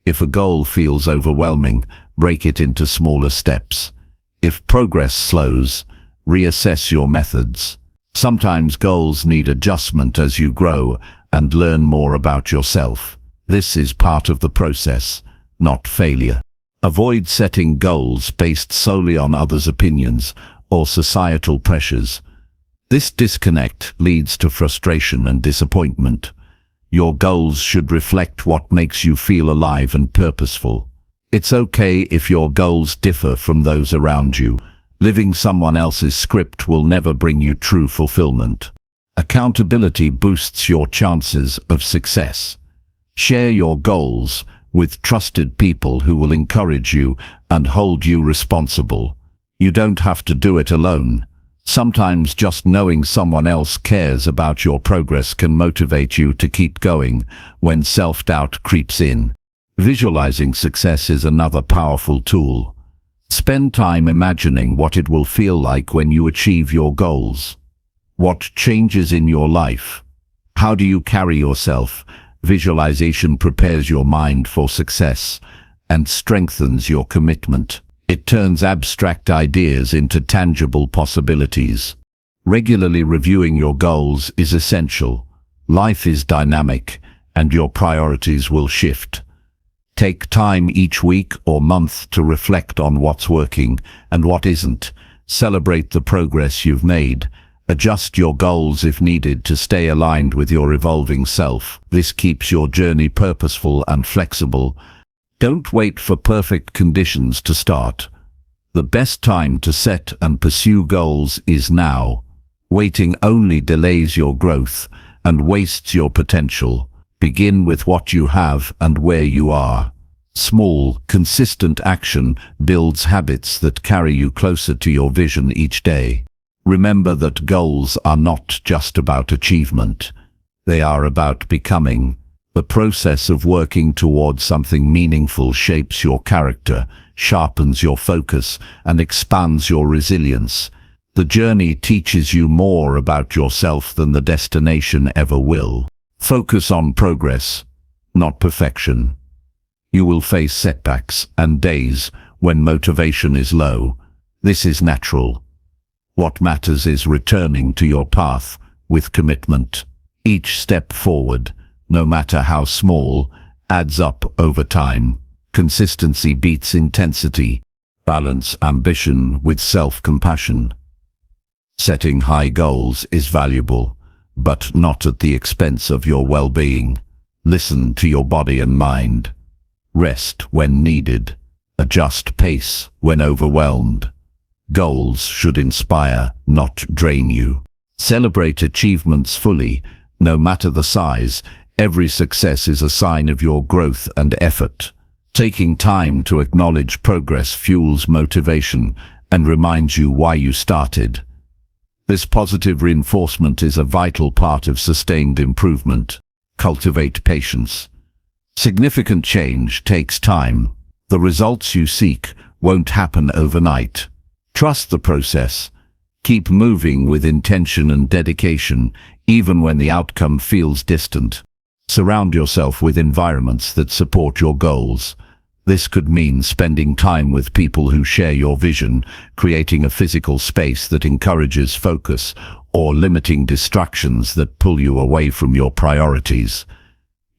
If a goal feels overwhelming, break it into smaller steps. If progress slows, reassess your methods. Sometimes goals need adjustment as you grow and learn more about yourself. This is part of the process, not failure. Avoid setting goals based solely on others' opinions or societal pressures. This disconnect leads to frustration and disappointment. Your goals should reflect what makes you feel alive and purposeful. It's okay if your goals differ from those around you. Living someone else's script will never bring you true fulfillment. Accountability boosts your chances of success. Share your goals with trusted people who will encourage you and hold you responsible. You don't have to do it alone. Sometimes just knowing someone else cares about your progress can motivate you to keep going when self-doubt creeps in. Visualizing success is another powerful tool. Spend time imagining what it will feel like when you achieve your goals. What changes in your life? How do you carry yourself? Visualization prepares your mind for success and strengthens your commitment. It turns abstract ideas into tangible possibilities. Regularly reviewing your goals is essential. Life is dynamic, and your priorities will shift. Take time each week or month to reflect on what's working and what isn't. Celebrate the progress you've made. Adjust your goals if needed to stay aligned with your evolving self. This keeps your journey purposeful and flexible. Don't wait for perfect conditions to start. The best time to set and pursue goals is now. Waiting only delays your growth and wastes your potential. Begin with what you have and where you are. Small, consistent action builds habits that carry you closer to your vision each day. Remember that goals are not just about achievement. They are about becoming. The process of working towards something meaningful shapes your character, sharpens your focus, and expands your resilience. The journey teaches you more about yourself than the destination ever will. Focus on progress, not perfection. You will face setbacks and days when motivation is low. This is natural. What matters is returning to your path with commitment. Each step forward, no matter how small, adds up over time. Consistency beats intensity. Balance ambition with self-compassion. Setting high goals is valuable, but not at the expense of your well-being. Listen to your body and mind. Rest when needed. Adjust pace when overwhelmed. Goals should inspire, not drain you. Celebrate achievements fully, no matter the size. Every success is a sign of your growth and effort. Taking time to acknowledge progress fuels motivation and reminds you why you started. This positive reinforcement is a vital part of sustained improvement. Cultivate patience. Significant change takes time. The results you seek won't happen overnight. Trust the process. Keep moving with intention and dedication, even when the outcome feels distant. Surround yourself with environments that support your goals. This could mean spending time with people who share your vision, creating a physical space that encourages focus, or limiting distractions that pull you away from your priorities.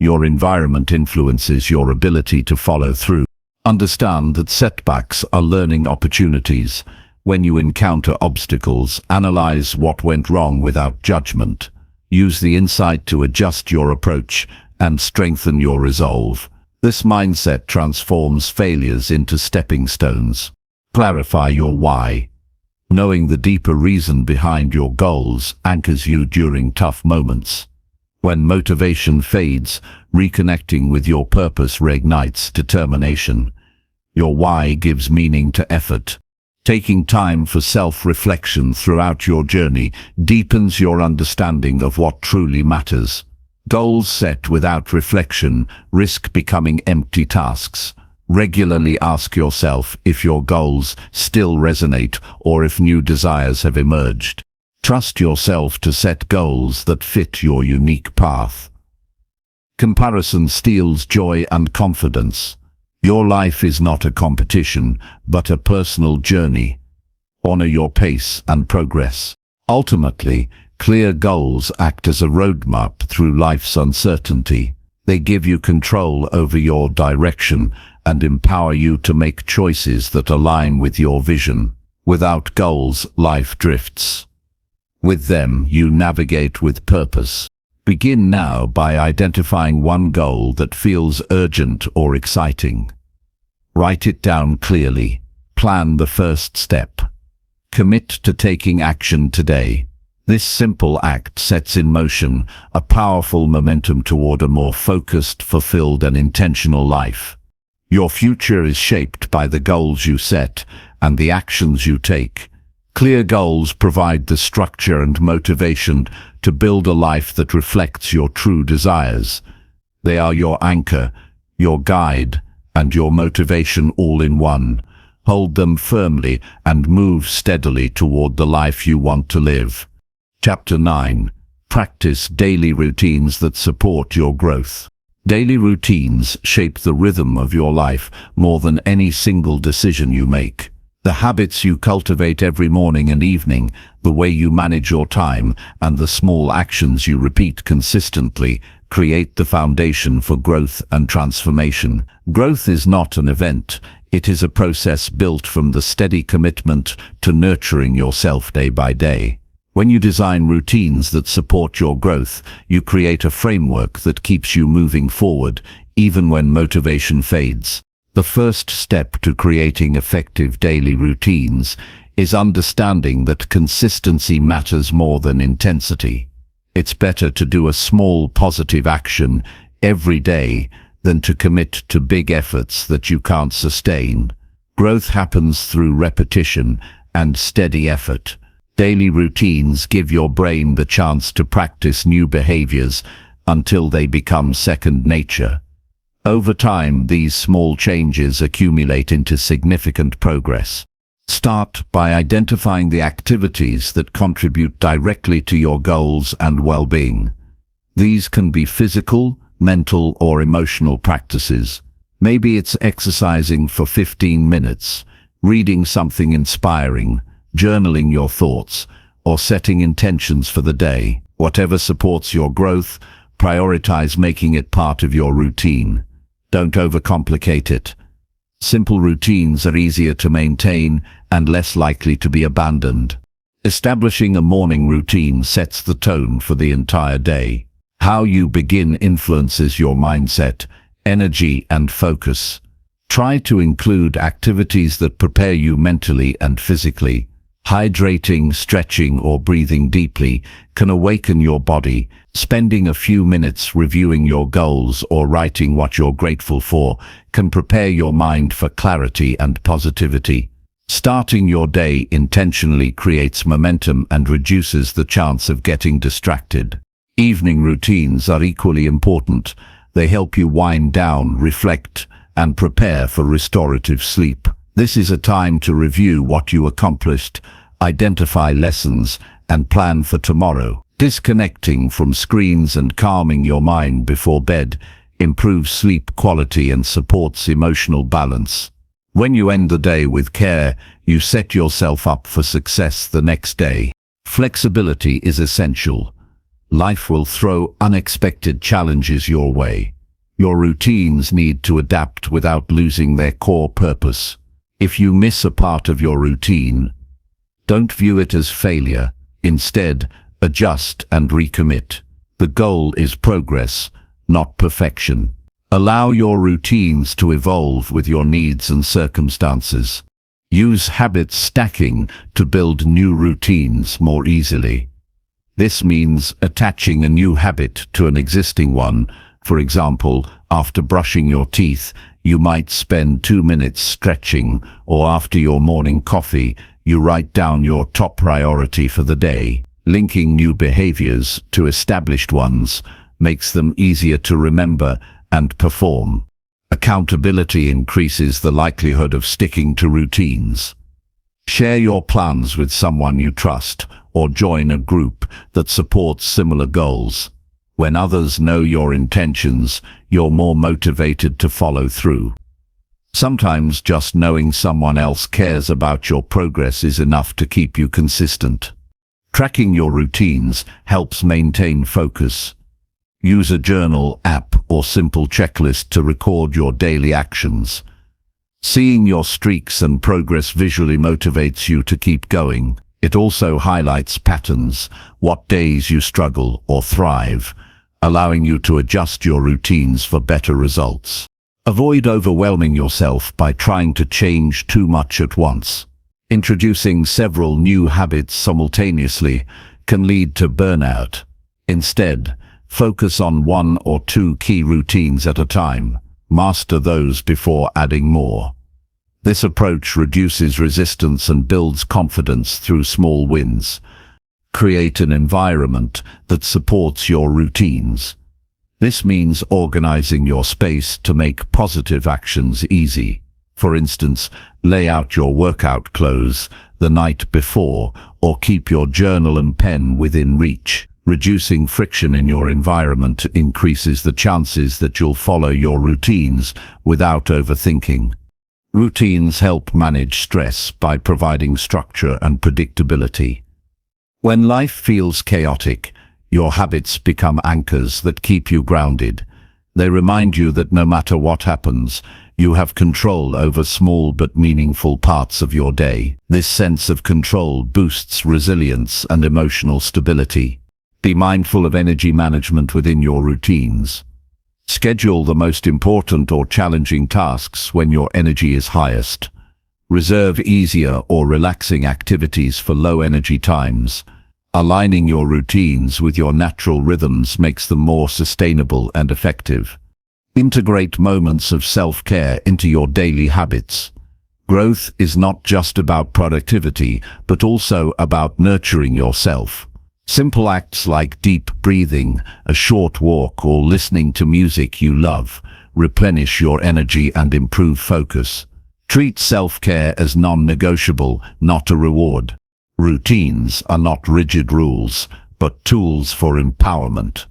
Your environment influences your ability to follow through. Understand that setbacks are learning opportunities. When you encounter obstacles, analyze what went wrong without judgment. Use the insight to adjust your approach and strengthen your resolve. This mindset transforms failures into stepping stones. Clarify your why. Knowing the deeper reason behind your goals anchors you during tough moments. When motivation fades, reconnecting with your purpose reignites determination. Your why gives meaning to effort. Taking time for self-reflection throughout your journey deepens your understanding of what truly matters. Goals set without reflection risk becoming empty tasks. Regularly ask yourself if your goals still resonate or if new desires have emerged. Trust yourself to set goals that fit your unique path. Comparison steals joy and confidence. Your life is not a competition, but a personal journey. Honor your pace and progress. Ultimately, clear goals act as a roadmap through life's uncertainty. They give you control over your direction and empower you to make choices that align with your vision. Without goals, life drifts. With them, you navigate with purpose. Begin now by identifying one goal that feels urgent or exciting. Write it down clearly. Plan the first step. Commit to taking action today. This simple act sets in motion a powerful momentum toward a more focused, fulfilled, and intentional life. Your future is shaped by the goals you set and the actions you take. Clear goals provide the structure and motivation to build a life that reflects your true desires. They are your anchor, your guide, and your motivation all in one. Hold them firmly and move steadily toward the life you want to live. Chapter 9. Practice daily routines that support your growth. Daily routines shape the rhythm of your life more than any single decision you make. The habits you cultivate every morning and evening, the way you manage your time, and the small actions you repeat consistently create the foundation for growth and transformation. Growth is not an event. It is a process built from the steady commitment to nurturing yourself day by day. When you design routines that support your growth, you create a framework that keeps you moving forward, even when motivation fades. The first step to creating effective daily routines is understanding that consistency matters more than intensity. It's better to do a small positive action every day than to commit to big efforts that you can't sustain. Growth happens through repetition and steady effort. Daily routines give your brain the chance to practice new behaviors until they become second nature. Over time, these small changes accumulate into significant progress. Start by identifying the activities that contribute directly to your goals and well-being. These can be physical, mental, or emotional practices. Maybe it's exercising for 15 minutes, reading something inspiring, journaling your thoughts, or setting intentions for the day. Whatever supports your growth, prioritize making it part of your routine. Don't overcomplicate it. Simple routines are easier to maintain and less likely to be abandoned. Establishing a morning routine sets the tone for the entire day. How you begin influences your mindset, energy, and focus. Try to include activities that prepare you mentally and physically. Hydrating, stretching, or breathing deeply can awaken your body. Spending a few minutes reviewing your goals or writing what you're grateful for can prepare your mind for clarity and positivity. Starting your day intentionally creates momentum and reduces the chance of getting distracted. Evening routines are equally important. They help you wind down, reflect, and prepare for restorative sleep. This is a time to review what you accomplished, identify lessons, and plan for tomorrow. Disconnecting from screens and calming your mind before bed improves sleep quality and supports emotional balance. When you end the day with care, you set yourself up for success the next day. Flexibility is essential. Life will throw unexpected challenges your way. Your routines need to adapt without losing their core purpose. If you miss a part of your routine, don't view it as failure. Instead, adjust and recommit. The goal is progress, not perfection. Allow your routines to evolve with your needs and circumstances. Use habit stacking to build new routines more easily. This means attaching a new habit to an existing one. For example, after brushing your teeth, you might spend 2 minutes stretching, or after your morning coffee, you write down your top priority for the day. Linking new behaviors to established ones makes them easier to remember and perform. Accountability increases the likelihood of sticking to routines. Share your plans with someone you trust, or join a group that supports similar goals. When others know your intentions, you're more motivated to follow through. Sometimes just knowing someone else cares about your progress is enough to keep you consistent. Tracking your routines helps maintain focus. Use a journal, app, or simple checklist to record your daily actions. Seeing your streaks and progress visually motivates you to keep going. It also highlights patterns, what days you struggle or thrive, allowing you to adjust your routines for better results. Avoid overwhelming yourself by trying to change too much at once. Introducing several new habits simultaneously can lead to burnout. Instead, focus on 1 or 2 key routines at a time. Master those before adding more. This approach reduces resistance and builds confidence through small wins. Create an environment that supports your routines. This means organizing your space to make positive actions easy. For instance, lay out your workout clothes the night before, or keep your journal and pen within reach. Reducing friction in your environment increases the chances that you'll follow your routines without overthinking. Routines help manage stress by providing structure and predictability. When life feels chaotic, your habits become anchors that keep you grounded. They remind you that no matter what happens, you have control over small but meaningful parts of your day. This sense of control boosts resilience and emotional stability. Be mindful of energy management within your routines. Schedule the most important or challenging tasks when your energy is highest. Reserve easier or relaxing activities for low-energy times. Aligning your routines with your natural rhythms makes them more sustainable and effective. Integrate moments of self-care into your daily habits. Growth is not just about productivity, but also about nurturing yourself. Simple acts like deep breathing, a short walk, or listening to music you love replenish your energy and improve focus. Treat self-care as non-negotiable, not a reward. Routines are not rigid rules, but tools for empowerment.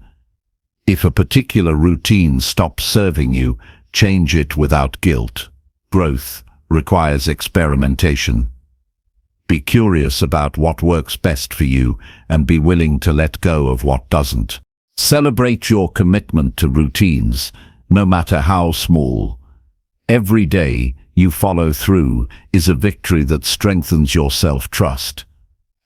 If a particular routine stops serving you, change it without guilt. Growth requires experimentation. Be curious about what works best for you and be willing to let go of what doesn't. Celebrate your commitment to routines, no matter how small. Every day you follow through is a victory that strengthens your self-trust.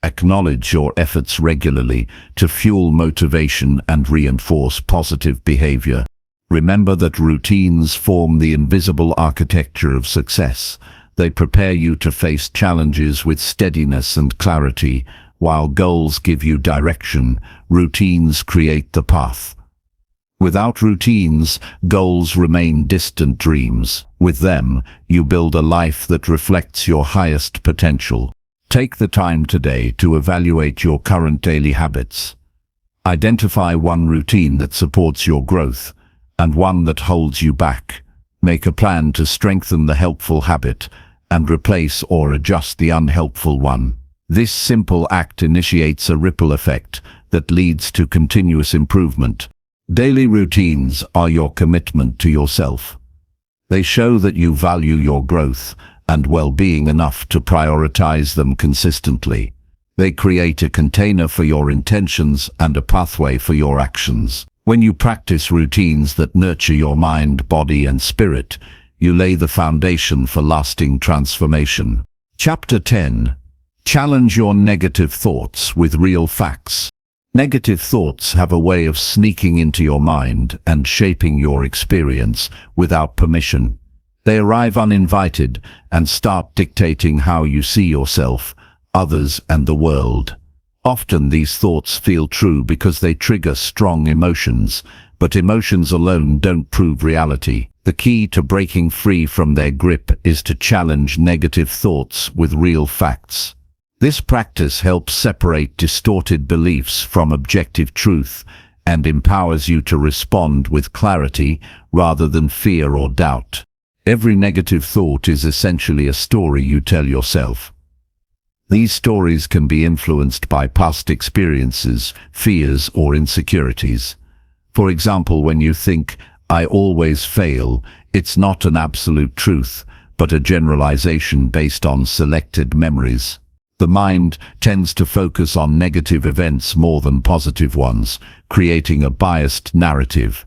Acknowledge your efforts regularly to fuel motivation and reinforce positive behavior. Remember that routines form the invisible architecture of success. They prepare you to face challenges with steadiness and clarity. While goals give you direction, routines create the path. Without routines, goals remain distant dreams. With them, you build a life that reflects your highest potential. Take the time today to evaluate your current daily habits. Identify one routine that supports your growth and one that holds you back. Make a plan to strengthen the helpful habit and replace or adjust the unhelpful one. This simple act initiates a ripple effect that leads to continuous improvement. Daily routines are your commitment to yourself. They show that you value your growth and well-being enough to prioritize them consistently. They create a container for your intentions and a pathway for your actions. When you practice routines that nurture your mind, body, and spirit, you lay the foundation for lasting transformation. Chapter 10. Challenge your negative thoughts with real facts. Negative thoughts have a way of sneaking into your mind and shaping your experience without permission. They arrive uninvited and start dictating how you see yourself, others, and the world. Often these thoughts feel true because they trigger strong emotions, but emotions alone don't prove reality. The key to breaking free from their grip is to challenge negative thoughts with real facts. This practice helps separate distorted beliefs from objective truth and empowers you to respond with clarity rather than fear or doubt. Every negative thought is essentially a story you tell yourself. These stories can be influenced by past experiences, fears, or insecurities. For example, when you think, "I always fail," it's not an absolute truth, but a generalization based on selected memories. The mind tends to focus on negative events more than positive ones, creating a biased narrative.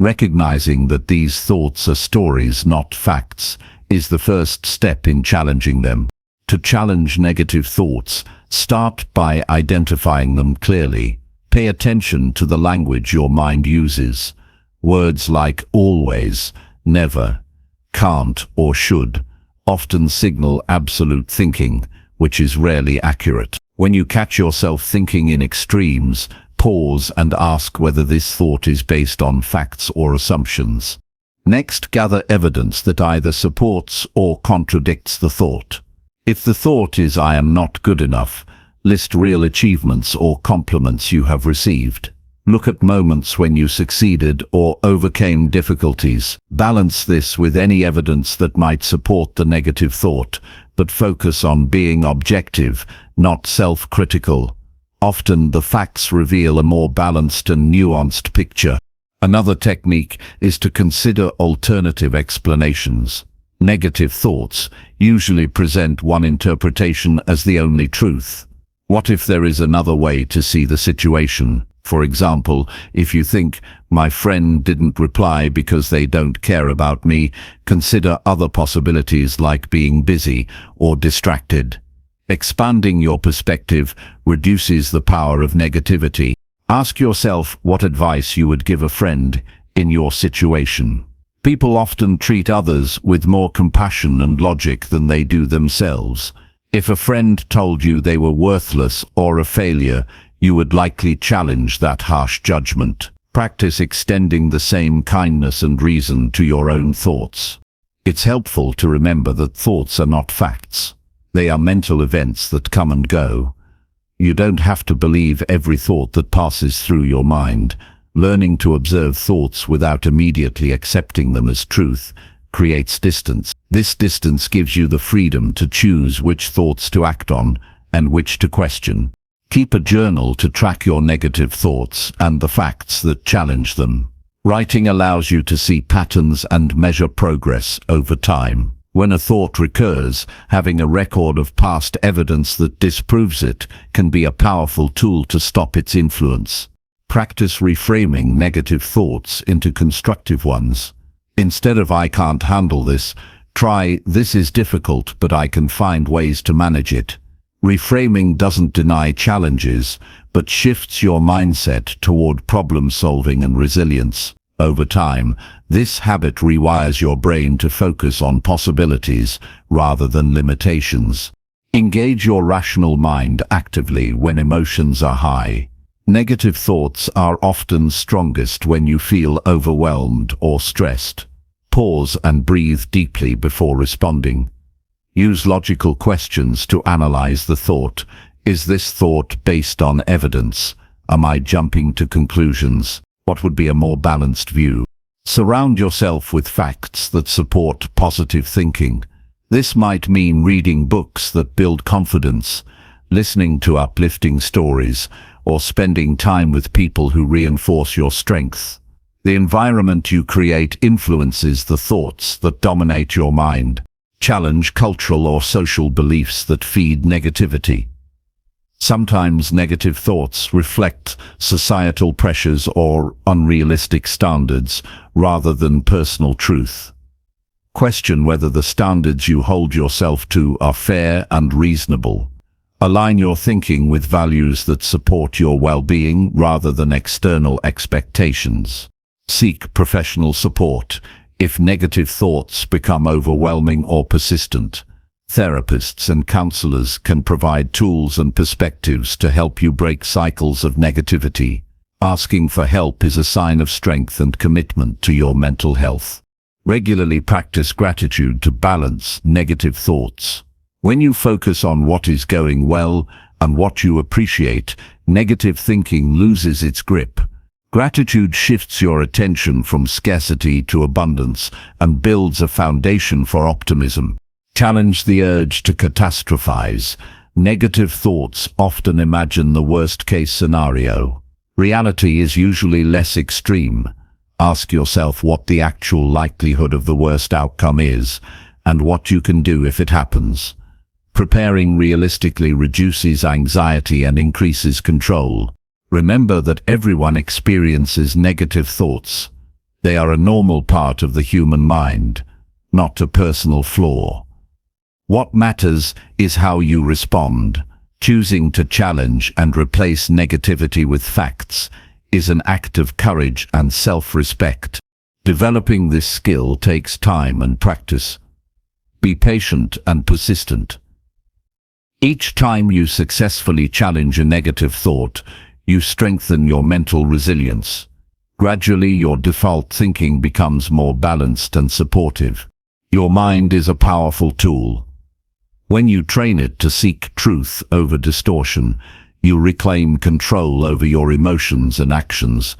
Recognizing that these thoughts are stories, not facts, is the first step in challenging them. To challenge negative thoughts, start by identifying them clearly. Pay attention to the language your mind uses. Words like always, never, can't, or should often signal absolute thinking, which is rarely accurate. When you catch yourself thinking in extremes, pause and ask whether this thought is based on facts or assumptions. Next, gather evidence that either supports or contradicts the thought. If the thought is "I am not good enough," list real achievements or compliments you have received. Look at moments when you succeeded or overcame difficulties. Balance this with any evidence that might support the negative thought, but focus on being objective, not self-critical. Often the facts reveal a more balanced and nuanced picture. Another technique is to consider alternative explanations. Negative thoughts usually present one interpretation as the only truth. What if there is another way to see the situation? For example, if you think, "My friend didn't reply because they don't care about me," consider other possibilities like being busy or distracted. Expanding your perspective reduces the power of negativity. Ask yourself what advice you would give a friend in your situation. People often treat others with more compassion and logic than they do themselves. If a friend told you they were worthless or a failure, you would likely challenge that harsh judgment. Practice extending the same kindness and reason to your own thoughts. It's helpful to remember that thoughts are not facts. They are mental events that come and go. You don't have to believe every thought that passes through your mind. Learning to observe thoughts without immediately accepting them as truth creates distance. This distance gives you the freedom to choose which thoughts to act on and which to question. Keep a journal to track your negative thoughts and the facts that challenge them. Writing allows you to see patterns and measure progress over time. When a thought recurs, having a record of past evidence that disproves it can be a powerful tool to stop its influence. Practice reframing negative thoughts into constructive ones. Instead of "I can't handle this," try "This is difficult, but I can find ways to manage it." Reframing doesn't deny challenges, but shifts your mindset toward problem solving and resilience. Over time, this habit rewires your brain to focus on possibilities rather than limitations. Engage your rational mind actively when emotions are high. Negative thoughts are often strongest when you feel overwhelmed or stressed. Pause and breathe deeply before responding. Use logical questions to analyze the thought. Is this thought based on evidence? Am I jumping to conclusions? What would be a more balanced view? Surround yourself with facts that support positive thinking. This might mean reading books that build confidence, listening to uplifting stories, or spending time with people who reinforce your strength. The environment you create influences the thoughts that dominate your mind. Challenge cultural or social beliefs that feed negativity. Sometimes negative thoughts reflect societal pressures or unrealistic standards rather than personal truth. Question whether the standards you hold yourself to are fair and reasonable. Align your thinking with values that support your well-being rather than external expectations. Seek professional support if negative thoughts become overwhelming or persistent. Therapists and counselors can provide tools and perspectives to help you break cycles of negativity. Asking for help is a sign of strength and commitment to your mental health. Regularly practice gratitude to balance negative thoughts. When you focus on what is going well and what you appreciate, negative thinking loses its grip. Gratitude shifts your attention from scarcity to abundance and builds a foundation for optimism. Challenge the urge to catastrophize. Negative thoughts often imagine the worst-case scenario. Reality is usually less extreme. Ask yourself what the actual likelihood of the worst outcome is, and what you can do if it happens. Preparing realistically reduces anxiety and increases control. Remember that everyone experiences negative thoughts. They are a normal part of the human mind, not a personal flaw. What matters is how you respond. Choosing to challenge and replace negativity with facts is an act of courage and self-respect. Developing this skill takes time and practice. Be patient and persistent. Each time you successfully challenge a negative thought, you strengthen your mental resilience. Gradually, your default thinking becomes more balanced and supportive. Your mind is a powerful tool. When you train it to seek truth over distortion, you reclaim control over your emotions and actions.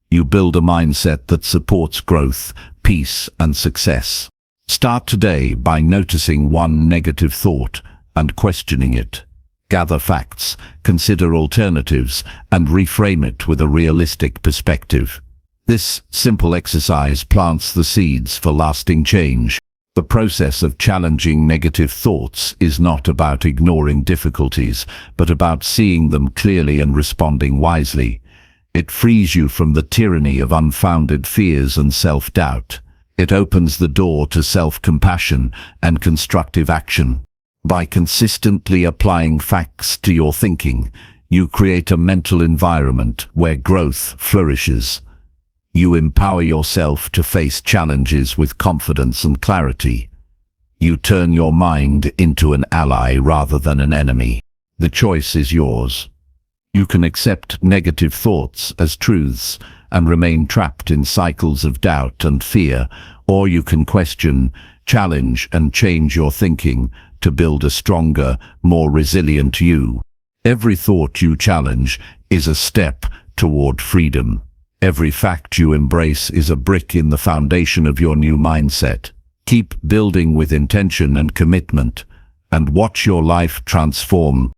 You build a mindset that supports growth, peace, and success. Start today by noticing one negative thought and questioning it. Gather facts, consider alternatives, and reframe it with a realistic perspective. This simple exercise plants the seeds for lasting change. The process of challenging negative thoughts is not about ignoring difficulties, but about seeing them clearly and responding wisely. It frees you from the tyranny of unfounded fears and self-doubt. It opens the door to self-compassion and constructive action. By consistently applying facts to your thinking, you create a mental environment where growth flourishes. You empower yourself to face challenges with confidence and clarity. You turn your mind into an ally rather than an enemy. The choice is yours. You can accept negative thoughts as truths and remain trapped in cycles of doubt and fear, or you can question, challenge, and change your thinking to build a stronger, more resilient you. Every thought you challenge is a step toward freedom. Every fact you embrace is a brick in the foundation of your new mindset. Keep building with intention and commitment, and watch your life transform.